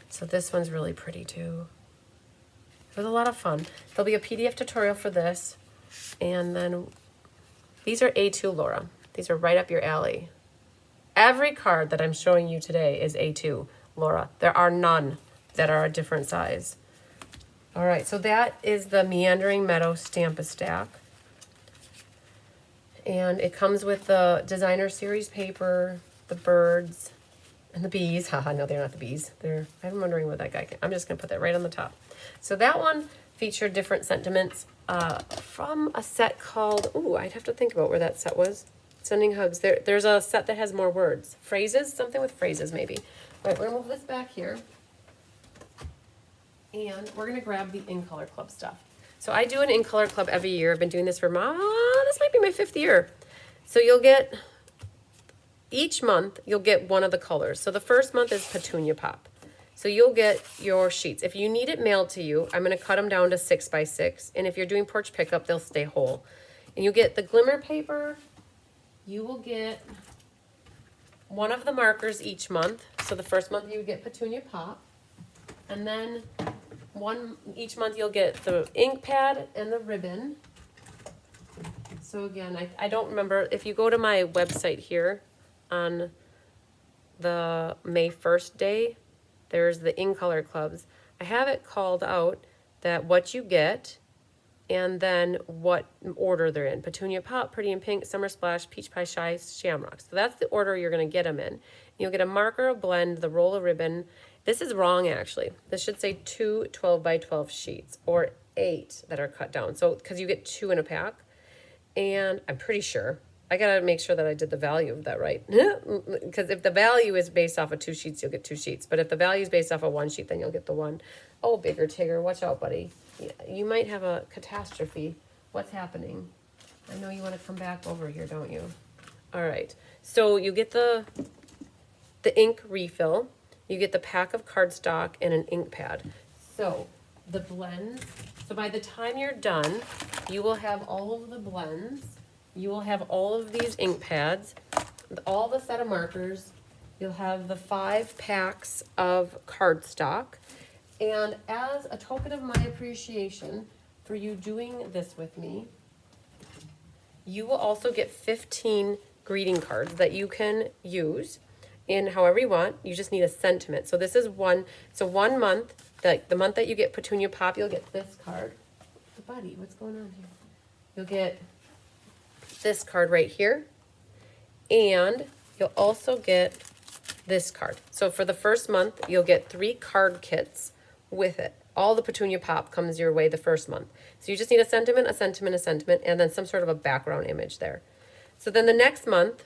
So this one's really pretty too. It was a lot of fun. There'll be a PDF tutorial for this, and then these are A2, Laura. These are right up your alley. Every card that I'm showing you today is A2, Laura. There are none that are a different size. All right, so that is the Meandering Meadow Stamp-A-Stack. And it comes with the designer series paper, the birds, and the bees. Haha, no, they're not the bees. I'm wondering what that guy I'm just going to put that right on the top. So that one featured different sentiments from a set called, ooh, I'd have to think about where that set was. Sending hugs. There's a set that has more words. Phrases, something with phrases maybe. All right, we're gonna move this back here. And we're gonna grab the In Color Club stuff. So I do an In Color Club every year. I've been doing this for, this might be my 5th year. So you'll get, each month, you'll get one of the colors. So the first month is Petunia Pop. So you'll get your sheets. If you need it mailed to you, I'm gonna cut them down to 6 by 6. And if you're doing porch pickup, they'll stay whole. And you get the glimmer paper. You will get one of the markers each month. So the first month you would get Petunia Pop, and then each month you'll get the ink pad and the ribbon. So again, I don't remember, if you go to my website here on the May 1st day, there's the In Color Clubs. I have it called out that what you get and then what order they're in. Petunia Pop, Pretty in Pink, Summer Splash, Peach Pie Shy, Shamrock. So that's the order you're going to get them in. You'll get a marker, a blend, the roll of ribbon. This is wrong, actually. This should say 2 12 by 12 sheets or 8 that are cut down. So, because you get 2 in a pack. And I'm pretty sure, I got to make sure that I did the value of that right. Because if the value is based off of 2 sheets, you'll get 2 sheets. But if the value is based off of 1 sheet, then you'll get the 1. Oh, bigger Tigger, watch out, buddy. You might have a catastrophe. What's happening? I know you want to come back over here, don't you? All right. So you get the ink refill. You get the pack of cardstock and an ink pad. So the blends. So by the time you're done, you will have all of the blends. You will have all of these ink pads, all the set of markers. You'll have the 5 packs of cardstock. And as a token of my appreciation for you doing this with me, you will also get 15 greeting cards that you can use in however you want. You just need a sentiment. So this is one month, the month that you get Petunia Pop, you'll get this card. Buddy, what's going on here? You'll get this card right here, and you'll also get this card. So for the first month, you'll get 3 card kits with it. All the Petunia Pop comes your way the first month. So you just need a sentiment, a sentiment, a sentiment, and then some sort of a background image there. So then the next month,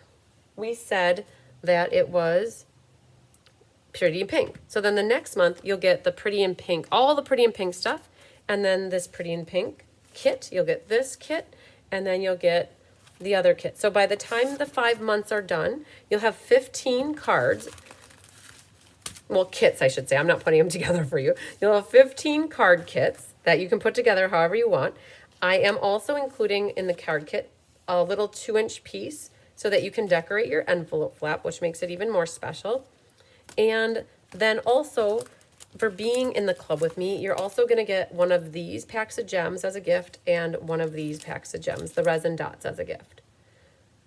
we said that it was Pretty in Pink. So then the next month, you'll get the Pretty in Pink, all the Pretty in Pink stuff, and then this Pretty in Pink kit. You'll get this kit, and then you'll get the other kit. So by the time the 5 months are done, you'll have 15 cards. Well, kits, I should say. I'm not putting them together for you. You'll have 15 card kits that you can put together however you want. I am also including in the card kit a little 2-inch piece so that you can decorate your envelope flap, which makes it even more special. And then also, for being in the club with me, you're also going to get one of these packs of gems as a gift and one of these packs of gems, the resin dots, as a gift.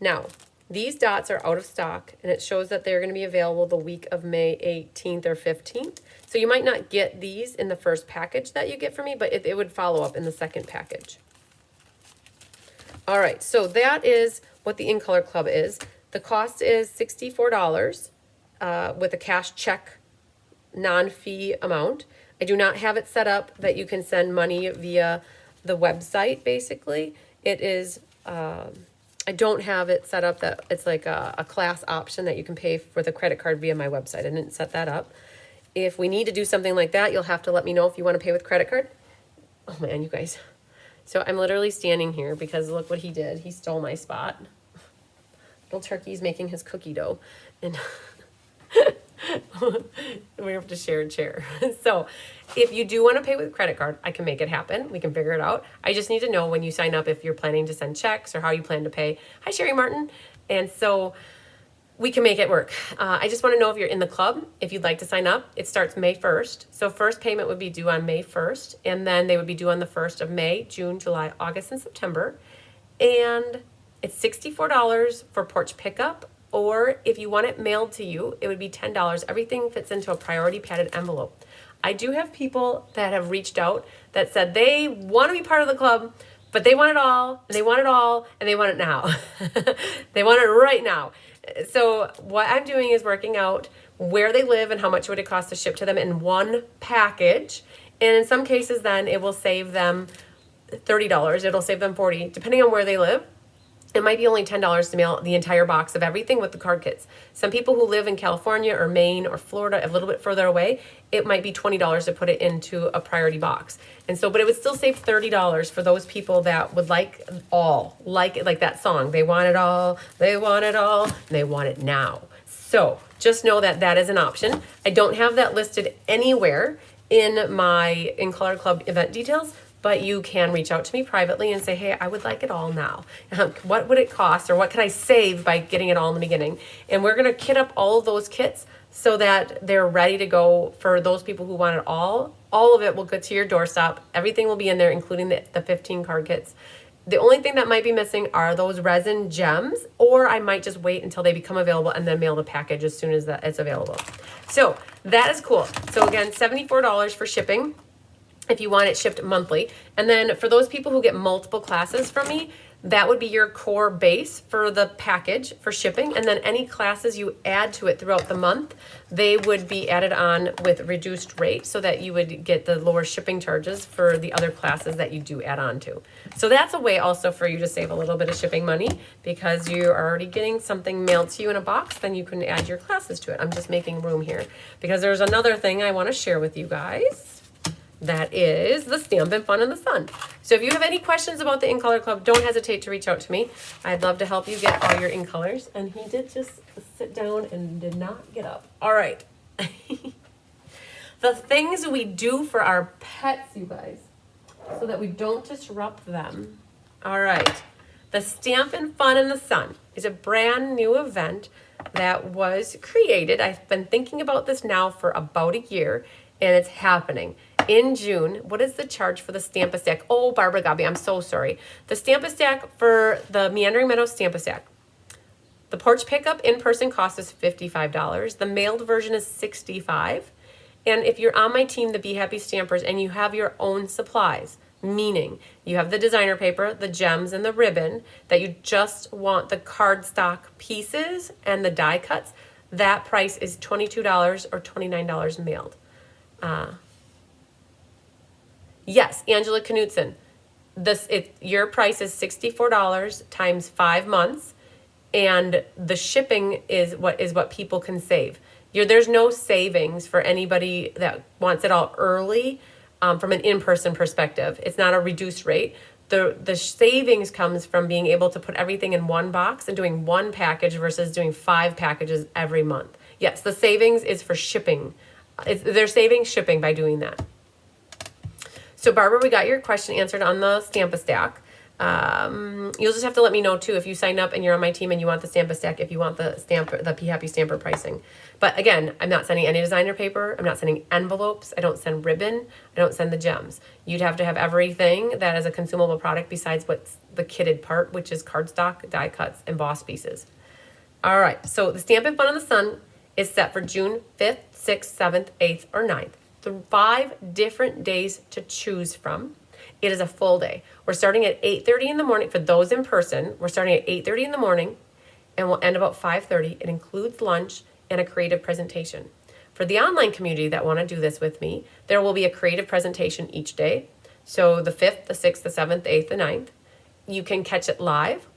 Now, these dots are out of stock, and it shows that they're going to be available the week of May 18th or 15th. So you might not get these in the first package that you get from me, but it would follow up in the second package. All right, so that is what the In Color Club is. The cost is $64 with a cash check non-fee amount. I do not have it set up that you can send money via the website, basically. It is, I don't have it set up that it's like a class option that you can pay for the credit card via my website. I didn't set that up. If we need to do something like that, you'll have to let me know if you want to pay with credit card. Oh man, you guys. So I'm literally standing here because look what he did. He stole my spot. Little turkey's making his cookie dough. And we have to share a chair. So if you do want to pay with credit card, I can make it happen. We can figure it out. I just need to know when you sign up if you're planning to send checks or how you plan to pay. Hi, Sherry Martin. And so we can make it work. I just want to know if you're in the club, if you'd like to sign up. It starts May 1st. So first payment would be due on May 1st, and then they would be due on the 1st of May, June, July, August, and September. And it's $64 for porch pickup, or if you want it mailed to you, it would be $10. Everything fits into a priority padded envelope. I do have people that have reached out that said they want to be part of the club, but they want it all, and they want it all, and they want it now. They want it right now. So what I'm doing is working out where they live and how much would it cost to ship to them in one package. And in some cases, then it will save them $30. It'll save them $40, depending on where they live. It might be only $10 to mail the entire box of everything with the card kits. Some people who live in California or Maine or Florida, a little bit further away, it might be $20 to put it into a priority box. And so, but it would still save $30 for those people that would like all, like that song. They want it all, they want it all, and they want it now. So just know that that is an option. I don't have that listed anywhere in my In Color Club event details, but you can reach out to me privately and say, hey, I would like it all now. What would it cost, or what could I save by getting it all in the beginning? And we're gonna kit up all of those kits so that they're ready to go for those people who want it all. All of it will go to your doorstep. Everything will be in there, including the 15 card kits. The only thing that might be missing are those resin gems, or I might just wait until they become available and then mail the package as soon as that it's available. So that is cool. So again, $74 for shipping if you want it shipped monthly. And then for those people who get multiple classes from me, that would be your core base for the package for shipping. And then any classes you add to it throughout the month, they would be added on with reduced rate so that you would get the lower shipping charges for the other classes that you do add on to. So that's a way also for you to save a little bit of shipping money, because you are already getting something mailed to you in a box, then you can add your classes to it. I'm just making room here because there's another thing I want to share with you guys. That is the Stampin' Fun in the Sun. So if you have any questions about the In Color Club, don't hesitate to reach out to me. I'd love to help you get all your in colors. And he did just sit down and did not get up. All right. The things we do for our pets, you guys, so that we don't disrupt them. All right. The Stampin' Fun in the Sun is a brand new event that was created. I've been thinking about this now for about a year, and it's happening. In June, what is the charge for the Stamp-A-Stack? Oh, Barbara Gobby, I'm so sorry. The Stamp-A-Stack for the Meandering Meadow Stamp-A-Stack. The porch pickup in-person cost is $55. The mailed version is $65. And if you're on my team, the Be Happy Stampers, and you have your own supplies, meaning you have the designer paper, the gems, and the ribbon, that you just want the cardstock pieces and the die cuts, that price is $22 or $29 mailed. Yes, Angela Knutson. Your price is $64 times 5 months, and the shipping is what people can save. There's no savings for anybody that wants it all early from an in-person perspective. It's not a reduced rate. The savings comes from being able to put everything in one box and doing one package versus doing 5 packages every month. Yes, the savings is for shipping. They're saving shipping by doing that. So Barbara, we got your question answered on the Stamp-A-Stack. You'll just have to let me know too if you sign up and you're on my team and you want the Stamp-A-Stack, if you want the Be Happy Stamper pricing. But again, I'm not sending any designer paper. I'm not sending envelopes. I don't send ribbon. I don't send the gems. You'd have to have everything that is a consumable product besides what's the kitted part, which is cardstock, die cuts, and embossed pieces. All right, so the Stampin' Fun in the Sun is set for June 5th, 6th, 7th, 8th, or 9th. 5 different days to choose from. It is a full day. We're starting at 8:30 in the morning for those in person. We're starting at 8:30 in the morning and we'll end about 5:30. It includes lunch and a creative presentation. For the online community that want to do this with me, there will be a creative presentation each day. So the 5th, the 6th, the 7th, the 8th, the 9th. You can catch it live.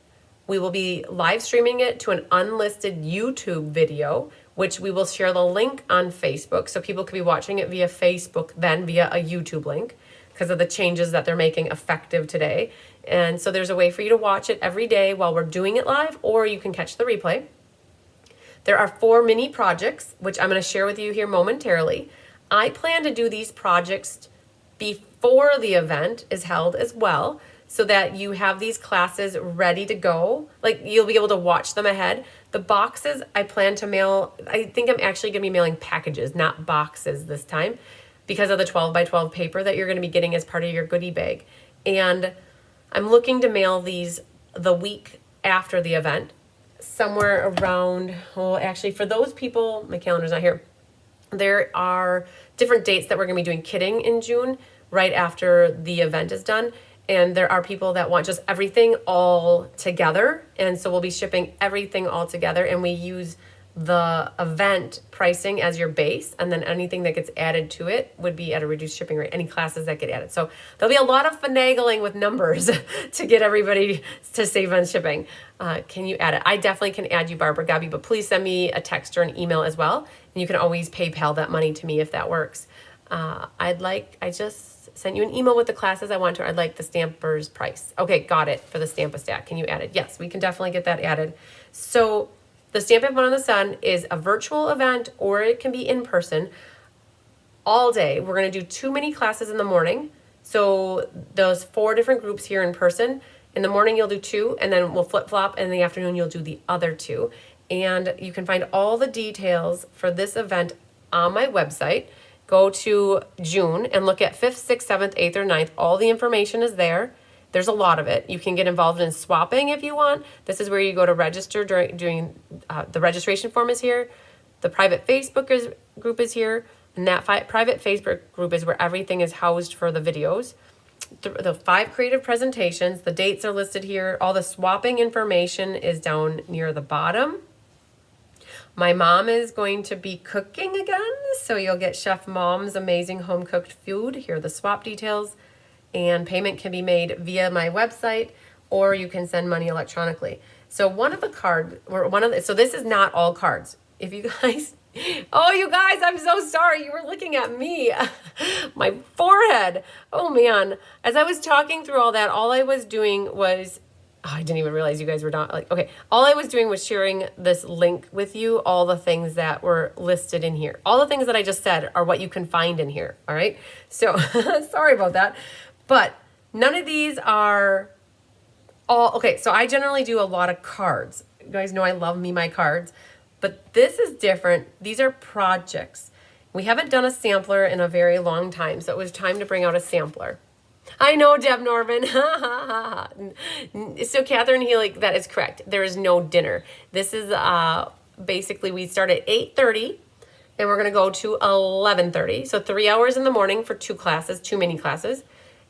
We will be live streaming it to an unlisted YouTube video, which we will share the link on Facebook. So people could be watching it via Facebook, then via a YouTube link, because of the changes that they're making effective today. And so there's a way for you to watch it every day while we're doing it live, or you can catch the replay. There are 4 mini projects, which I'm going to share with you here momentarily. I plan to do these projects before the event is held as well, so that you have these classes ready to go. Like, you'll be able to watch them ahead. The boxes I plan to mail, I think I'm actually going to be mailing packages, not boxes this time, because of the 12 by 12 paper that you're going to be getting as part of your goodie bag. And I'm looking to mail these the week after the event, somewhere around, well, actually for those people, my calendar's not here, there are different dates that we're going to be doing kitting in June, right after the event is done. And there are people that want just everything all together. And so we'll be shipping everything all together, and we use the event pricing as your base, and then anything that gets added to it would be at a reduced shipping rate, any classes that get added. So there'll be a lot of finagling with numbers to get everybody to save on shipping. Can you add it? I definitely can add you, Barbara Gabby, but please send me a text or an email as well. And you can always PayPal that money to me if that works. I just sent you an email with the classes I want to. I'd like the Stamper's price. Okay, got it, for the Stamp-A-Stack. Can you add it? Yes, we can definitely get that added. So the Stampin' Fun in the Sun is a virtual event, or it can be in person all day. We're going to do 2 mini classes in the morning, So those 4 different groups here in person. In the morning you'll do 2, and then we'll flip-flop, and in the afternoon you'll do the other 2. And you can find all the details for this event on my website. Go to June and look at 5th, 6th, 7th, 8th, or 9th. All the information is there. There's a lot of it. You can get involved in swapping if you want. This is where you go to register during the registration form is here. The private Facebook group is here. And that private Facebook group is where everything is housed for the videos. The 5 creative presentations, the dates are listed here. All the swapping information is down near the bottom. My mom is going to be cooking again, so you'll get Chef Mom's amazing home-cooked food. Here are the swap details, and payment can be made via my website, or you can send money electronically. So so this is not all cards. If you guys, oh, you guys, I'm so sorry. You were looking at me, my forehead. Oh man. As I was talking through all that, all I was doing was, I didn't even realize you guys were not like, okay. All I was doing was sharing this link with you, all the things that were listed in here. All the things that I just said are what you can find in here. All right. So sorry about that, but none of these are all, okay. So I generally do a lot of cards. You guys know I love my cards, but this is different. These are projects. We haven't done a sampler in a very long time, so it was time to bring out a sampler. I know, Deb Norman. So Catherine Healy, that is correct. There is no dinner. This is basically, we start at 8:30 and we're going to go to 11:30. So 3 hours in the morning for 2 classes, 2 mini classes.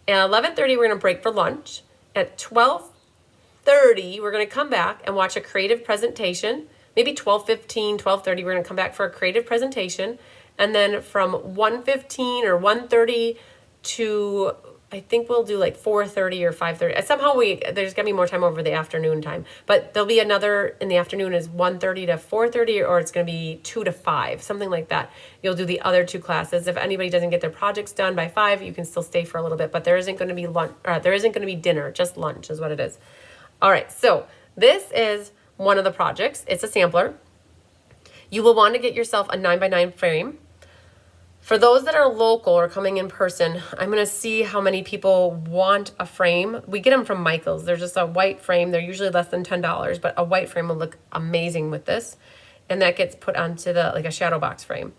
At 11:30, we're going to break for lunch. At 12:30, we're going to come back and watch a creative presentation. Maybe 12:15, 12:30, we're going to come back for a creative presentation. And then from 1:15 or 1:30 to, I think we'll do like 4:30 or 5:30. Somehow there's gonna be more time over the afternoon time, but there'll be another in the afternoon is 1:30 to 4:30, or it's gonna be 2 to 5, something like that. You'll do the other 2 classes. If anybody doesn't get their projects done by 5, you can still stay for a little bit, but there isn't gonna be lunch, there isn't gonna be dinner, just lunch is what it is. All right, so this is one of the projects. It's a sampler. You will want to get yourself a 9x9 frame. For those that are local or coming in person, I'm going to see how many people want a frame. We get them from Michael's. They're just a white frame. They're usually less than $10, but a white frame will look amazing with this. And that gets put onto like a shadow box frame.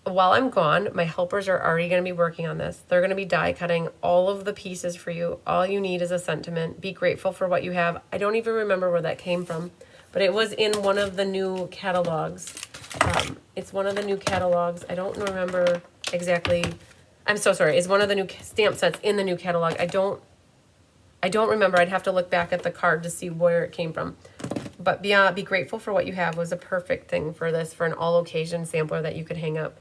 While I'm gone, my helpers are already going to be working on this. They're going to be die cutting all of the pieces for you. All you need is a sentiment. Be grateful for what you have. I don't even remember where that came from, but it was in one of the new catalogs. It's one of the new catalogs. I don't remember exactly. I'm so sorry. It's one of the new stamp sets in the new catalog. I don't remember. I'd have to look back at the card to see where it came from. But be grateful for what you have was a perfect thing for this, for an all occasion sampler that you could hang up.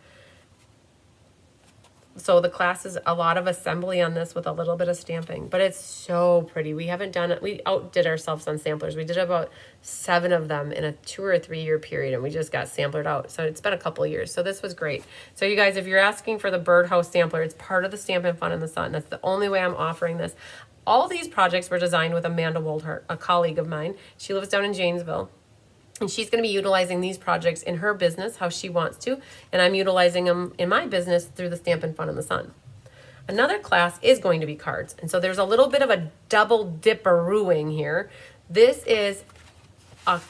So the class is a lot of assembly on this with a little bit of stamping, but it's so pretty. We haven't done it. We outdid ourselves on samplers. We did about 7 of them in a 2 or 3 year period, and we just got samplered out. So it's been a couple of years. So this was great. So you guys, if you're asking for the birdhouse sampler, it's part of the Stampin' Fun in the Sun. That's the only way I'm offering this. All these projects were designed with Amanda Woldhart, a colleague of mine. She lives down in Janesville. And she's going to be utilizing these projects in her business how she wants to. And I'm utilizing them in my business through the Stampin' Fun in the Sun. Another class is going to be cards. And so there's a little bit of a double dipperooing here. These are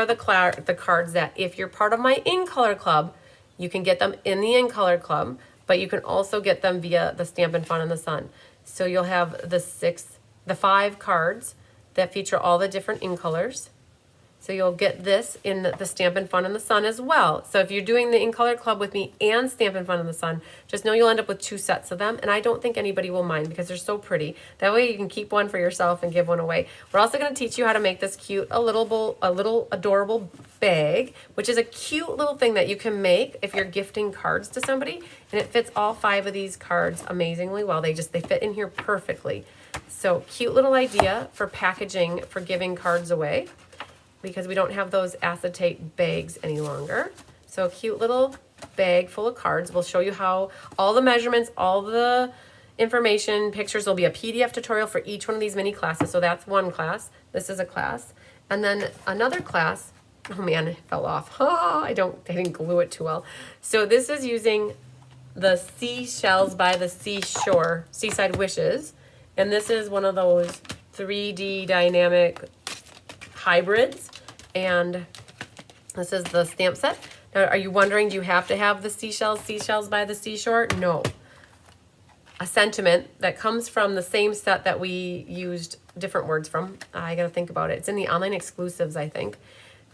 the cards that if you're part of my In Color Club, you can get them in the In Color Club, but you can also get them via the Stampin' Fun in the Sun. So you'll have the 5 cards that feature all the different in colors. So you'll get this in the Stampin' Fun in the Sun as well. So if you're doing the In Color Club with me and Stampin' Fun in the Sun, just know you'll end up with 2 sets of them. And I don't think anybody will mind because they're so pretty. That way you can keep one for yourself and give one away. We're also going to teach you how to make this cute, a little adorable bag, which is a cute little thing that you can make if you're gifting cards to somebody. And it fits all 5 of these cards amazingly well. They fit in here perfectly. So cute little idea for packaging for giving cards away, because we don't have those acetate bags any longer. So a cute little bag full of cards. We'll show you how all the measurements, all the information, pictures. There'll be a PDF tutorial for each one of these mini classes. So that's one class. This is a class. And then another class, oh man, it fell off. I didn't glue it too well. So this is using the Seashells by the Seashore, Seaside Wishes. And this is one of those 3D dynamic hybrids. And this is the stamp set. Now, are you wondering, do you have to have the Seashells by the Seashore? No. A sentiment that comes from the same set that we used different words from. I gotta think about it. It's in the online exclusives, I think.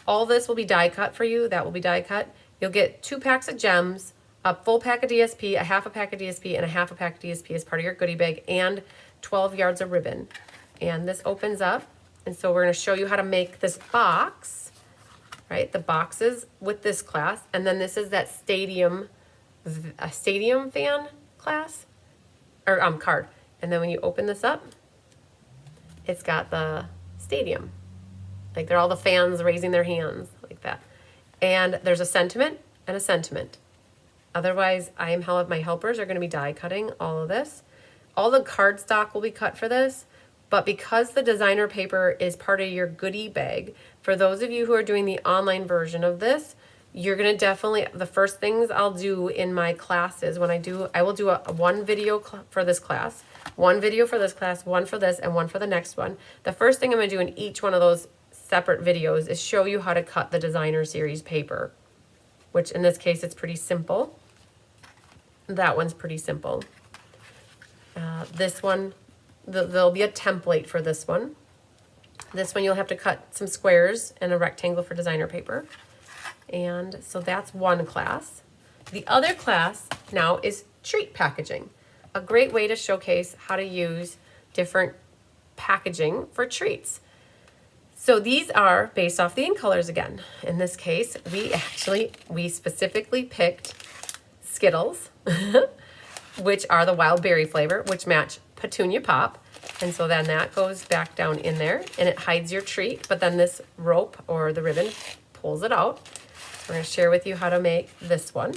All this will be die cut for you. That will be die cut. You'll get 2 packs of gems, a full pack of DSP, a half a pack of DSP, and a half a pack of DSP as part of your goodie bag, and 12 yards of ribbon. And this opens up, and so we're gonna show you how to make this box, right? The boxes with this class, and then this is that stadium fan class, or card. And then when you open this up, it's got the stadium. Like they're all the fans raising their hands like that. And there's a sentiment and a sentiment. Otherwise, my helpers are gonna be die cutting all of this. All the cardstock will be cut for this, but because the designer paper is part of your goodie bag, for those of you who are doing the online version of this, you're gonna definitely, the first things I'll do in my classes I will do one video for this class, one video for this class, one for this, and one for the next one. The first thing I'm gonna do in each one of those separate videos is show you how to cut the designer series paper, which in this case, it's pretty simple. That one's pretty simple. This one, there'll be a template for this one. This one you'll have to cut some squares and a rectangle for designer paper. And so that's one class. The other class now is treat packaging, a great way to showcase how to use different packaging for treats. So these are based off the ink colors again. In this case, we specifically picked Skittles, which are the wild berry flavor, which match Petunia Pop. And so then that goes back down in there and it hides your treat, but then this rope or the ribbon pulls it out. We're gonna share with you how to make this one.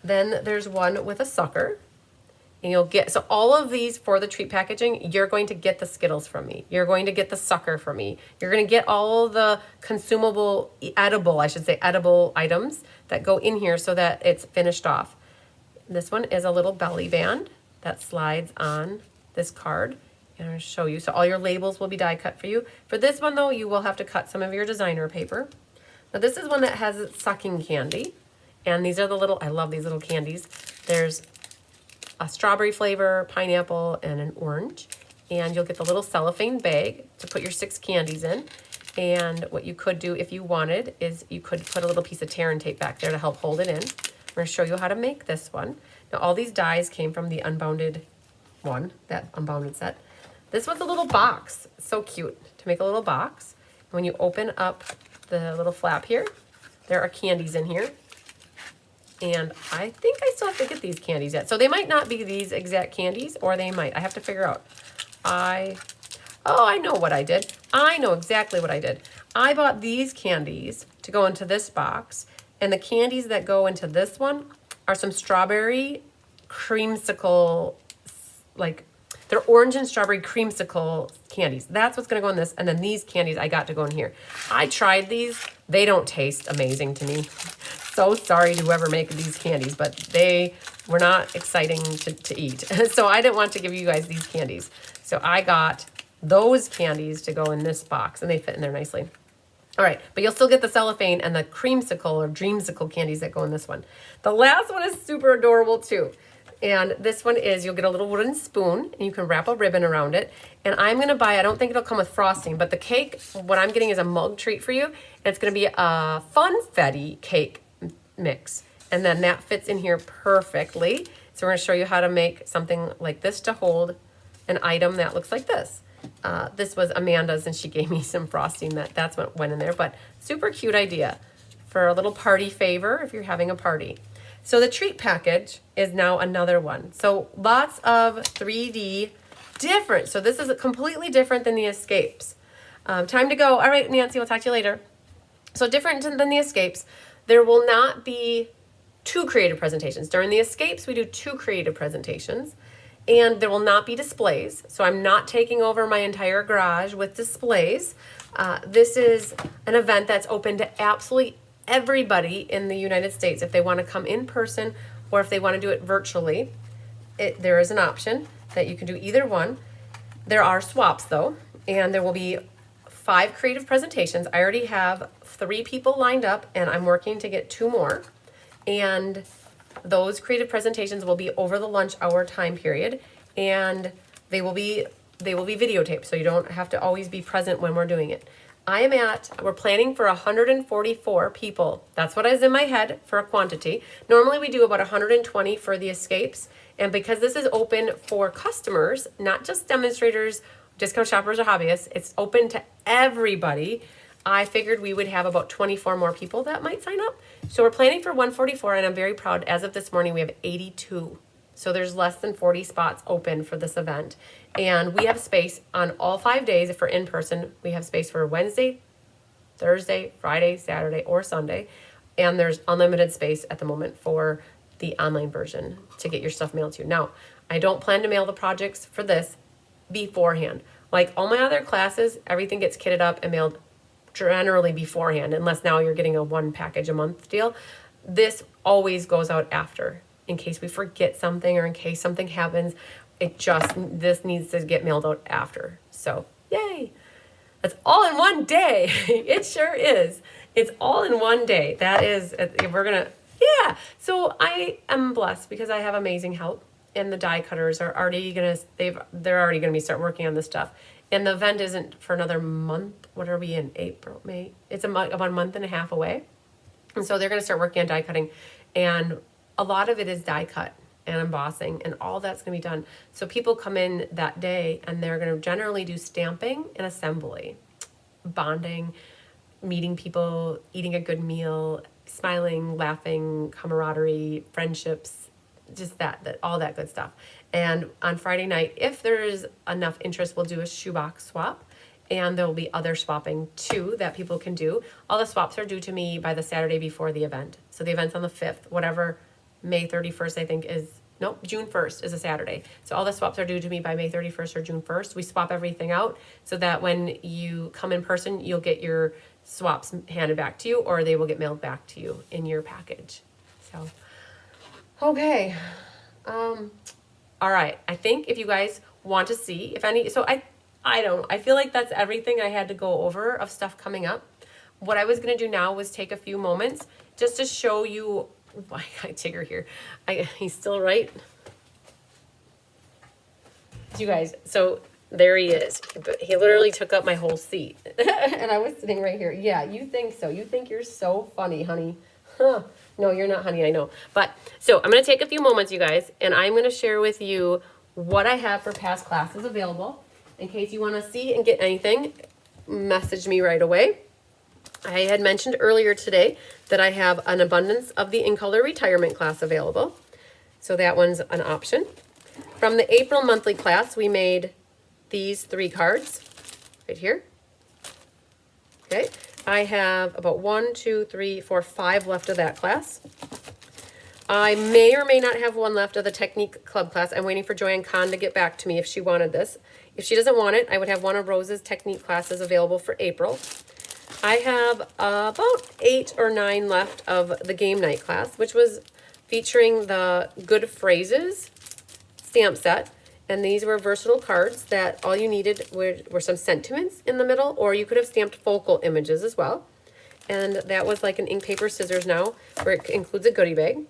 Then there's one with a sucker. And you'll get, so all of these for the treat packaging, you're going to get the Skittles from me. You're going to get the sucker from me. You're going to get all the consumable, edible items that go in here so that it's finished off. This one is a little belly band that slides on this card. And I'm going to show you. So all your labels will be die cut for you. For this one though, you will have to cut some of your designer paper. Now this is one that has sucking candy. And these are the little, I love these little candies. There's a strawberry flavor, pineapple, and an orange. And you'll get the little cellophane bag to put your 6 candies in. And what you could do if you wanted is you could put a little piece of tear and tape back there to help hold it in. I'm going to show you how to make this one. Now all these dies came from the Unbounded one, that Unbounded set. This was a little box, so cute to make a little box. When you open up the little flap here, there are candies in here. And I think I still have to get these candies yet. So they might not be these exact candies, or they might. I have to figure out. I know what I did. I know exactly what I did. I bought these candies to go into this box, and the candies that go into this one are some strawberry creamsicle, like they're orange and strawberry creamsicle candies. That's what's gonna go in this, and then these candies I got to go in here. I tried these. They don't taste amazing to me. So sorry to whoever made these candies, but they were not exciting to eat. So I didn't want to give you guys these candies. So I got those candies to go in this box, and they fit in there nicely. All right, but you'll still get the cellophane and the creamsicle or dreamsicle candies that go in this one. The last one is super adorable too. And this one is, you'll get a little wooden spoon and you can wrap a ribbon around it. And I'm gonna buy, I don't think it'll come with frosting, but the cake, what I'm getting is a mug treat for you. And it's gonna be a funfetti cake mix. And then that fits in here perfectly. So we're gonna show you how to make something like this to hold an item that looks like this. This was Amanda's and she gave me some frosting that's what went in there, but super cute idea for a little party favor if you're having a party. So the treat package is now another one. So lots of 3D different. So this is completely different than the escapes. Time to go. All right, Nancy, we'll talk to you later. So different than the escapes, there will not be 2 creative presentations. During the escapes, we do 2 creative presentations. And there will not be displays. So I'm not taking over my entire garage with displays. This is an event that's open to absolutely everybody in the United States if they want to come in person or if they want to do it virtually, there is an option that you can do either one. There are swaps though, and there will be 5 creative presentations. I already have 3 people lined up, and I'm working to get 2 more. And those creative presentations will be over the lunch hour time period, and they will be videotaped, so you don't have to always be present when we're doing it. We're planning for 144 people. That's what is in my head for a quantity. Normally we do about 120 for the escapes. And because this is open for customers, not just demonstrators, discount shoppers, or hobbyists, it's open to everybody. I figured we would have about 24 more people that might sign up. So we're planning for 144, and I'm very proud. As of this morning, we have 82. So there's less than 40 spots open for this event. And we have space on all 5 days. If we're in person, we have space for Wednesday, Thursday, Friday, Saturday, or Sunday. And there's unlimited space at the moment for the online version to get your stuff mailed to you. Now, I don't plan to mail the projects for this beforehand. Like all my other classes, everything gets kitted up and mailed generally beforehand, unless now you're getting a 1 package a month deal. This always goes out after, in case we forget something or in case something happens. This needs to get mailed out after. So yay, that's all in one day. It sure is. It's all in one day. That is, yeah. So I am blessed because I have amazing help, and the die cutters are already they're already gonna start working on this stuff. And the event isn't for another month. What are we in? April, May? It's about a month and a half away. And so they're gonna start working on die cutting, and a lot of it is die cut and embossing, and all that's gonna be done. So people come in that day, and they're gonna generally do stamping and assembly, bonding, meeting people, eating a good meal, smiling, laughing, camaraderie, friendships, just that all that good stuff. And on Friday night, if there's enough interest, we'll do a shoebox swap, and there will be other swapping too that people can do. All the swaps are due to me by the Saturday before the event. So the event's on the 5th, whatever, May 31st, I think June 1st is a Saturday. So all the swaps are due to me by May 31st or June 1st. We swap everything out so that when you come in person, you'll get your swaps handed back to you, or they will get mailed back to you in your package. So, okay. All right. I think if you guys want to see, I feel like that's everything I had to go over of stuff coming up. What I was going to do now was take a few moments just to show you. I got Tigger here. He's still right. You guys, so there he is. But he literally took up my whole seat. And I was sitting right here. Yeah, you think so. You think you're so funny, honey. Huh. No, you're not, honey, I know. But, so I'm going to take a few moments, you guys, and I'm going to share with you what I have for past classes available. In case you want to see and get anything, message me right away. I had mentioned earlier today that I have an abundance of the In Color Retirement class available. So that one's an option. From the April monthly class, we made these 3 cards right here. Okay. I have about 1, 2, 3, 4, 5 left of that class. I may or may not have 1 left of the Technique Club class. I'm waiting for Joanne Kahn to get back to me if she wanted this. If she doesn't want it, I would have 1 of Rose's Technique classes available for April. I have about 8 or 9 left of the Game Night class, which was featuring the Good Phrases stamp set. And these were versatile cards that all you needed were some sentiments in the middle, or you could have stamped focal images as well. And that was like an ink, paper, scissors now, where it includes a goodie bag.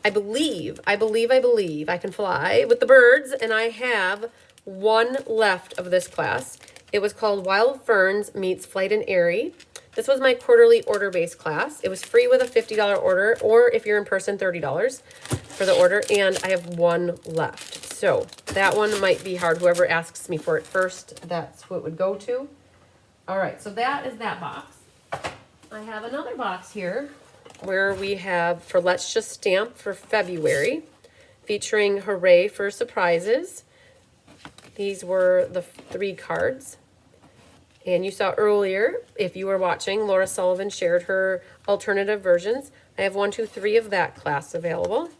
I believe I can fly with the birds, and I have 1 left of this class. It was called Wild Ferns Meets Flight and Airy. This was my quarterly order-based class. It was free with a $50 order, or if you're in person, $30 for the order, and I have 1 left. So that one might be hard. Whoever asks me for it first, that's who it would go to. All right, so that is that box. I have another box here where we have for Let's Just Stamp for February, featuring Hooray for Surprises. These were the 3 cards. And you saw earlier, if you were watching, Laura Sullivan shared her alternative versions. I have 1, 2, 3 of that class available.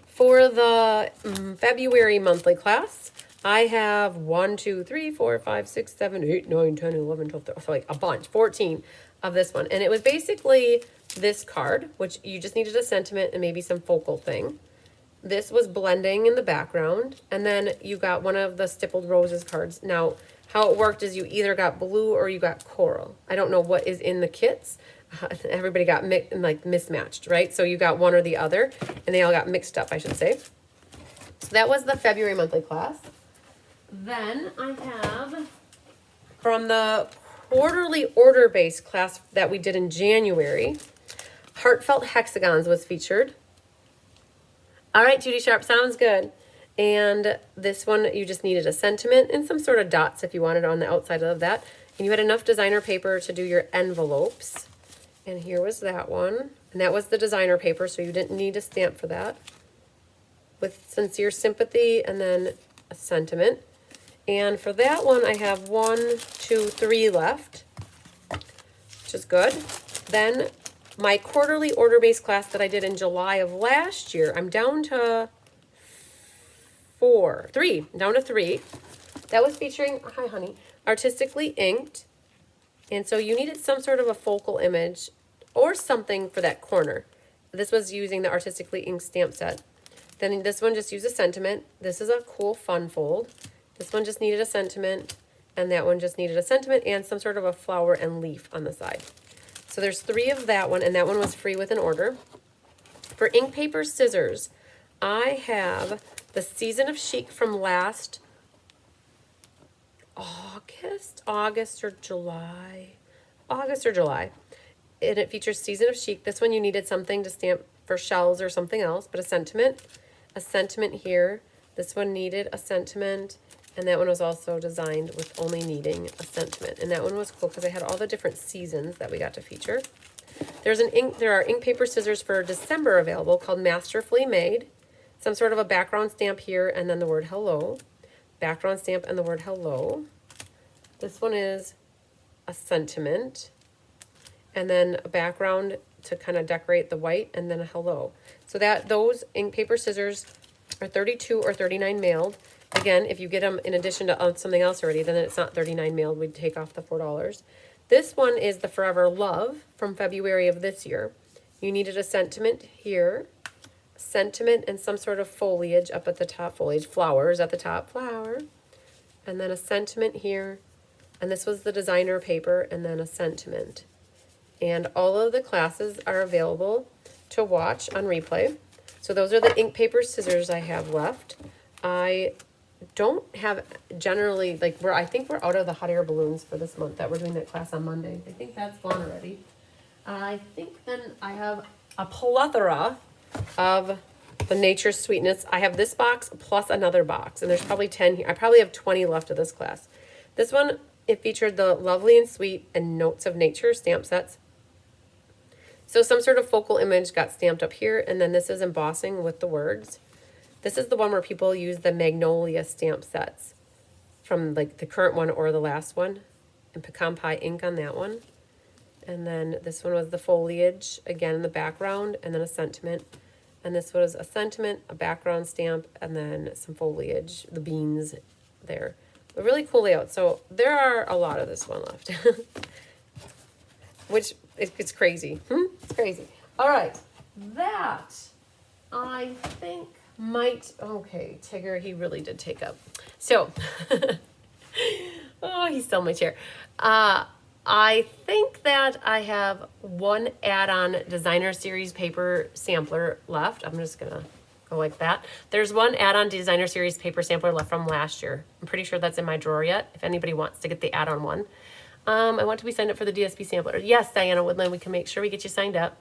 For the February monthly class, I have 1, 2, 3, 4, 5, 6, 7, 8, 9, 10, 11, 12, 13, so like a bunch, 14 of this one. And it was basically this card, which you just needed a sentiment and maybe some focal thing. This was blending in the background. And then you got one of the stippled roses cards. Now, how it worked is you either got blue or you got coral. I don't know what is in the kits. Everybody got mismatched, right? So you got one or the other, and they all got mixed up, I should say. So that was the February monthly class. Then I have from the quarterly order-based class that we did in January, Heartfelt Hexagons was featured. All right, Judy Sharp, sounds good. And this one, you just needed a sentiment and some sort of dots if you wanted on the outside of that. And you had enough designer paper to do your envelopes. And here was that one. And that was the designer paper, so you didn't need a stamp for that. With sincere sympathy and then a sentiment. And for that one, I have 1, 2, 3 left, which is good. Then my quarterly order-based class that I did in July of last year, I'm down to 3. I'm down to 3. That was featuring, hi honey, Artistically Inked. And so you needed some sort of a focal image or something for that corner. This was using the Artistically Inked stamp set. Then this one just used a sentiment. This is a cool fun fold. This one just needed a sentiment, and that one just needed a sentiment and some sort of a flower and leaf on the side. So there's 3 of that one, and that one was free with an order. For ink, paper, scissors, I have the Season of Chic from last August or July. And it features Season of Chic. This one you needed something to stamp for shells or something else, but a sentiment here. This one needed a sentiment, and that one was also designed with only needing a sentiment. And that one was cool because I had all the different seasons that we got to feature. There are ink, paper, scissors for December available called Masterfully Made. Some sort of a background stamp here, and then the word hello. Background stamp and the word hello. This one is a sentiment, and then a background to kind of decorate the white, and then a hello. So those ink, paper, scissors are 32 or 39 mailed. Again, if you get them in addition to something else already, then it's not 39 mailed. We'd take off the $4. This one is the Forever Love from February of this year. You needed a sentiment here, sentiment and some sort of foliage up at the top, flowers at the top, and then a sentiment here. And this was the designer paper, and then a sentiment. And all of the classes are available to watch on replay. So those are the ink, paper, scissors I have left. I don't have generally, I think we're out of the hot air balloons for this month that we're doing that class on Monday. I think that's gone already. I think then I have a plethora of the Nature Sweetness. I have this box plus another box, and there's probably 10 here. I probably have 20 left of this class. This one, it featured the Lovely and Sweet and Notes of Nature stamp sets. So some sort of focal image got stamped up here, and then this is embossing with the words. This is the one where people use the Magnolia stamp sets from the current one or the last one, and pecan pie ink on that one. And then this one was the foliage, again in the background, and then a sentiment. And this was a sentiment, a background stamp, and then some foliage, the beans there. A really cool layout. So there are a lot of this one left, which it's crazy. It's crazy. All right, that I think okay, Tigger, he really did take up. So, oh, he's still in my chair. I think that I have one add-on designer series paper sampler left. I'm just gonna go like that. There's one add-on designer series paper sampler left from last year. I'm pretty sure that's in my drawer yet, if anybody wants to get the add-on one. I want to be signed up for the DSP sampler. Yes, Diana Woodland, we can make sure we get you signed up.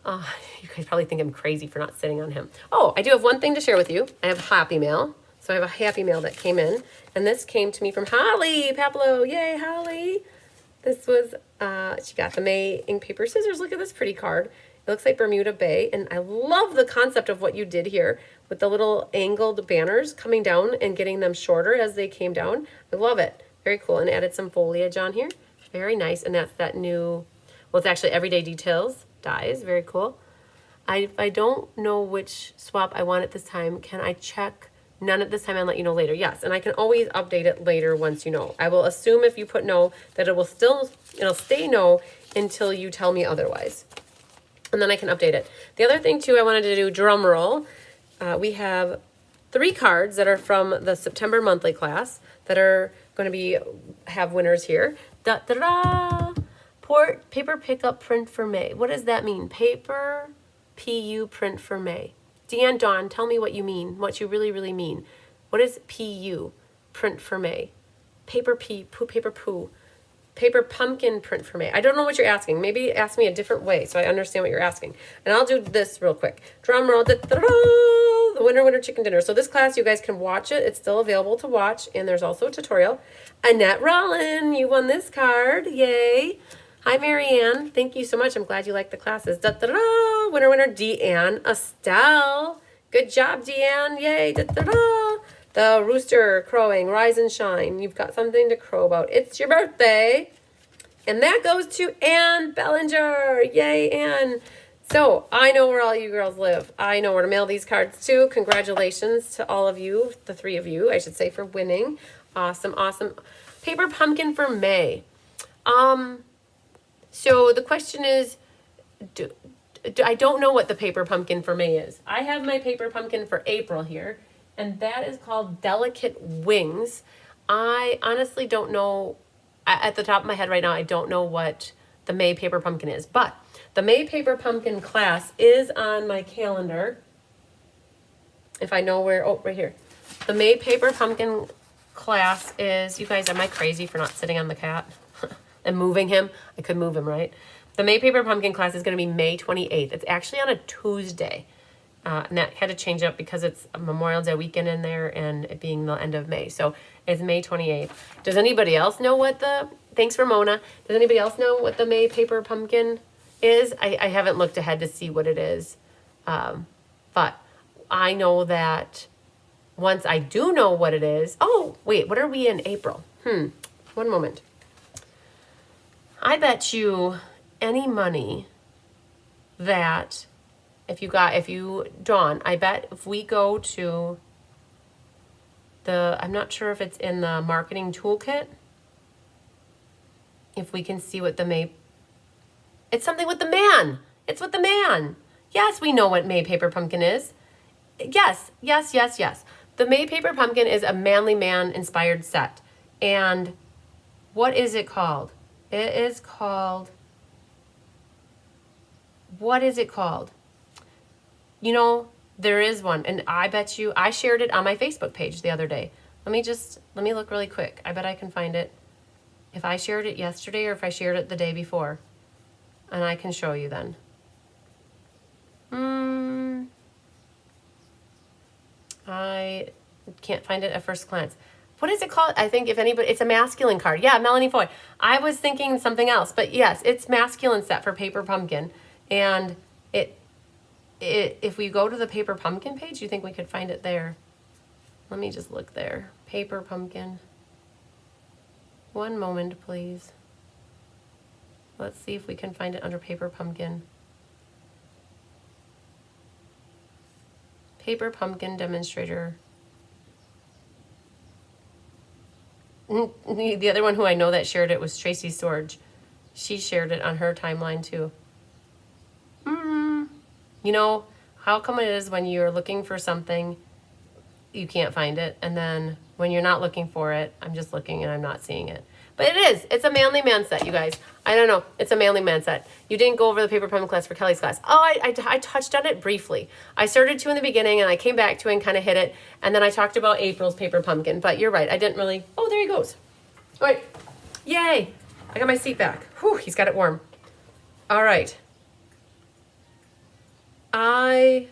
You guys probably think I'm crazy for not sitting on him. Oh, I do have one thing to share with you. I have Happy Mail. So I have a Happy Mail that came in. And this came to me from Holly Papalo. Yay, Holly. This was, she got the May ink, paper, scissors. Look at this pretty card. It looks like Bermuda Bay. And I love the concept of what you did here with the little angled banners coming down and getting them shorter as they came down. I love it. Very cool. And added some foliage on here. Very nice. And that's that new, well, it's actually Everyday Details dies. Very cool. I don't know which swap I want at this time. Can I check None at this time, I'll let you know later. Yes, and I can always update it later once you know. I will assume if you put no, that it'll stay no until you tell me otherwise. And then I can update it. The other thing too, I wanted to do, drum roll. We have 3 cards that are from the September monthly class that are going to have winners here. Da da da! Paper pickup print for May. What does that mean? Paper PU print for May. Deanne, Dawn, tell me what you mean, what you really, really mean. What is PU, print for May? Paper poo. Paper pumpkin print for May. I don't know what you're asking. Maybe ask me a different way so I understand what you're asking. And I'll do this real quick. Drum roll. The winner chicken dinner. So this class, you guys can watch it. It's still available to watch. And there's also a tutorial. Annette Rollin, you won this card. Yay. Hi, Marianne. Thank you so much. I'm glad you like the classes. Winner, Deanne Estelle. Good job, Deanne. Yay. The rooster crowing, rise and shine. You've got something to crow about. It's your birthday. And that goes to Ann Bellinger. Yay, Ann. So I know where all you girls live. I know where to mail these cards to. Congratulations to all of you, the 3 of you, I should say, for winning. Awesome, awesome. Paper pumpkin for May. So the question is, I don't know what the paper pumpkin for May is. I have my paper pumpkin for April here, and that is called Delicate Wings. I honestly don't know, at the top of my head right now, I don't know what the May paper pumpkin is, but the May paper pumpkin class is on my calendar. If I know where, oh, right here. The May paper pumpkin class is, you guys, am I crazy for not sitting on the cat? And moving him. I could move him, right? The May Paper Pumpkin class is going to be May 28th. It's actually on a Tuesday. And that had to change up because it's a Memorial Day weekend in there and it being the end of May. So it's May 28th. Does anybody else know what thanks Ramona. Does anybody else know what the May Paper Pumpkin is? I haven't looked ahead to see what it is. But I know that once I do know what it is. Oh, wait, what are we in April? One moment. I bet you any money that Dawn, I bet if we go to I'm not sure if it's in the marketing toolkit, if we can see what it's something with the man. It's with the man. Yes, we know what May Paper Pumpkin is. Yes. The May Paper Pumpkin is a manly man inspired set. And what is it called? It is called, what is it called? You know, there is one, and I bet you, I shared it on my Facebook page the other day. Let me look really quick. I bet I can find it. If I shared it yesterday or if I shared it the day before. And I can show you then. I can't find it at first glance. What is it called? I think if anybody, it's a masculine card. Yeah, Melanie Foy. I was thinking something else, but yes, it's masculine set for Paper Pumpkin. And if we go to the Paper Pumpkin page, you think we could find it there? Let me just look there. Paper Pumpkin. One moment, please. Let's see if we can find it under Paper Pumpkin. Paper Pumpkin demonstrator. The other one who I know that shared it was Tracy Sorge. She shared it on her timeline too. You know, how come it is when you're looking for something, you can't find it, and then when you're not looking for it, I'm just looking and I'm not seeing it. But it is. It's a manly man set, you guys. I don't know. It's a manly man set. You didn't go over the Paper Pumpkin class for Kelly's class. Oh, I touched on it briefly. I started to in the beginning, and I came back to it and kind of hit it, and then I talked about April's Paper Pumpkin. But you're right. I didn't really. Oh, there he goes. All right. Yay. I got my seat back. Whew, he's got it warm. All right. I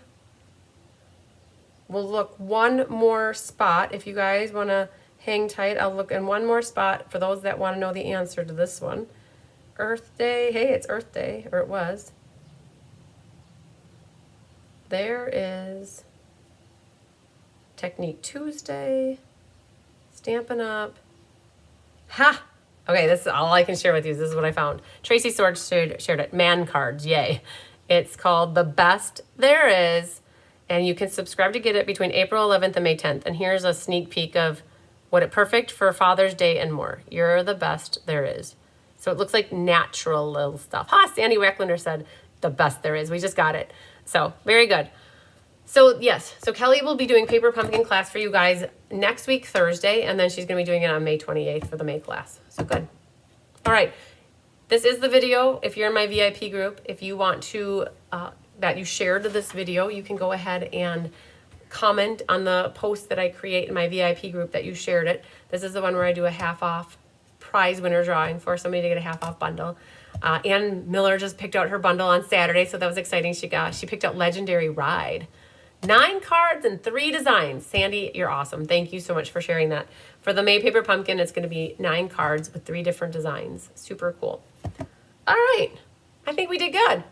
will look one more spot. If you guys want to hang tight, I'll look in one more spot for those that want to know the answer to this one. Earth Day. Hey, it's Earth Day, or it was. There is Technique Tuesday. Stampin' Up. Ha! Okay, this is all I can share with you. This is what I found. Tracy Sword shared it. Man cards, yay. It's called The Best There Is. And you can subscribe to get it between April 11th and May 10th. And here's a sneak peek of what it perfect for Father's Day and more. You're the best there is. So it looks like natural little stuff. Sandy Wacklander said the best there is. We just got it. So very good. So yes, so Kelly will be doing paper pumpkin class for you guys next week, Thursday, and then she's going to be doing it on May 28th for the May class. So good. All right. This is the video. If you're in my VIP group, if you want to, that you shared this video, you can go ahead and comment on the post that I create in my VIP group that you shared it. This is the one where I do a half off prize winner drawing for somebody to get a half off bundle. Ann Miller just picked out her bundle on Saturday, so that was exciting. She picked out Legendary Ride. 9 cards and 3 designs. Sandy, you're awesome. Thank you so much for sharing that. For the May Paper Pumpkin, it's going to be 9 cards with 3 different designs. Super cool. All right. I think we did good.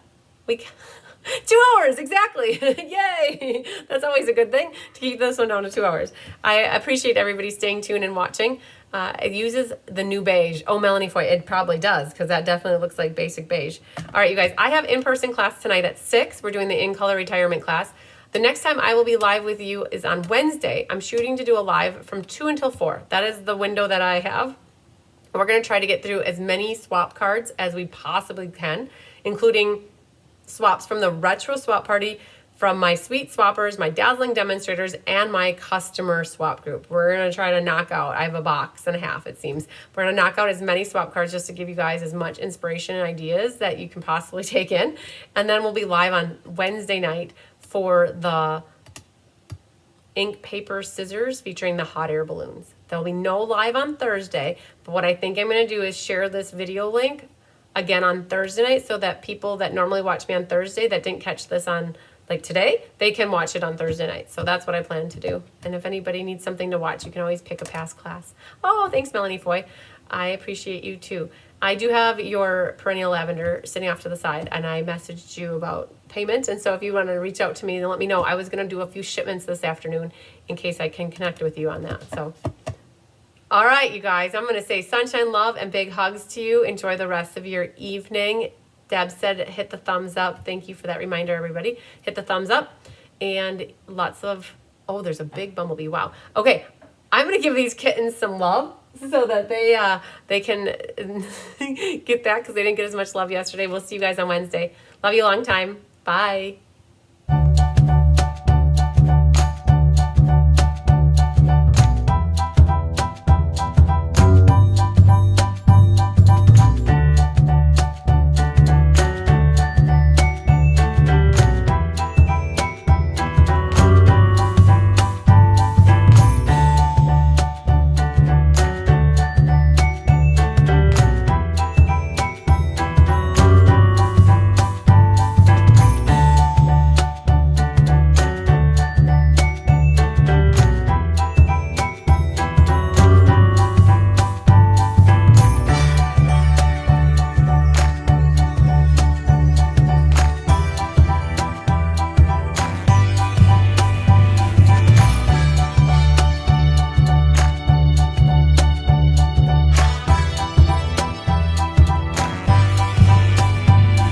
2 hours, exactly. Yay. That's always a good thing to keep this one down to 2 hours. I appreciate everybody staying tuned and watching. It uses the new beige. Oh, Melanie Foy, it probably does because that definitely looks like basic beige. All right, you guys, I have in-person class tonight at 6. We're doing the in-color retirement class. The next time I will be live with you is on Wednesday. I'm shooting to do a live from 2 until 4. That is the window that I have. We're going to try to get through as many swap cards as we possibly can, including swaps from the retro swap party, from my sweet swappers, my dazzling demonstrators, and my customer swap group. We're going to try to knock out, I have a box and a half, it seems. We're going to knock out as many swap cards just to give you guys as much inspiration and ideas that you can possibly take in. And then we'll be live on Wednesday night for the ink, paper, scissors featuring the hot air balloons. There'll be no live on Thursday, but what I think I'm going to do is share this video link again on Thursday night so that people that normally watch me on Thursday that didn't catch this on like today, they can watch it on Thursday night. So that's what I plan to do. And if anybody needs something to watch, you can always pick a past class. Oh, thanks, Melanie Foy. I appreciate you too. I do have your perennial lavender sitting off to the side, and I messaged you about payment. And so if you want to reach out to me and let me know, I was going to do a few shipments this afternoon in case I can connect with you on that. So, all right, you guys, I'm going to say sunshine, love, and big hugs to you. Enjoy the rest of your evening. Deb said hit the thumbs up. Thank you for that reminder, everybody. Hit the thumbs up. And lots of, oh, there's a big bumblebee. Wow. Okay, I'm going to give these kittens some love so that they can get that because they didn't get as much love yesterday. We'll see you guys on Wednesday. Love you a long time. Bye.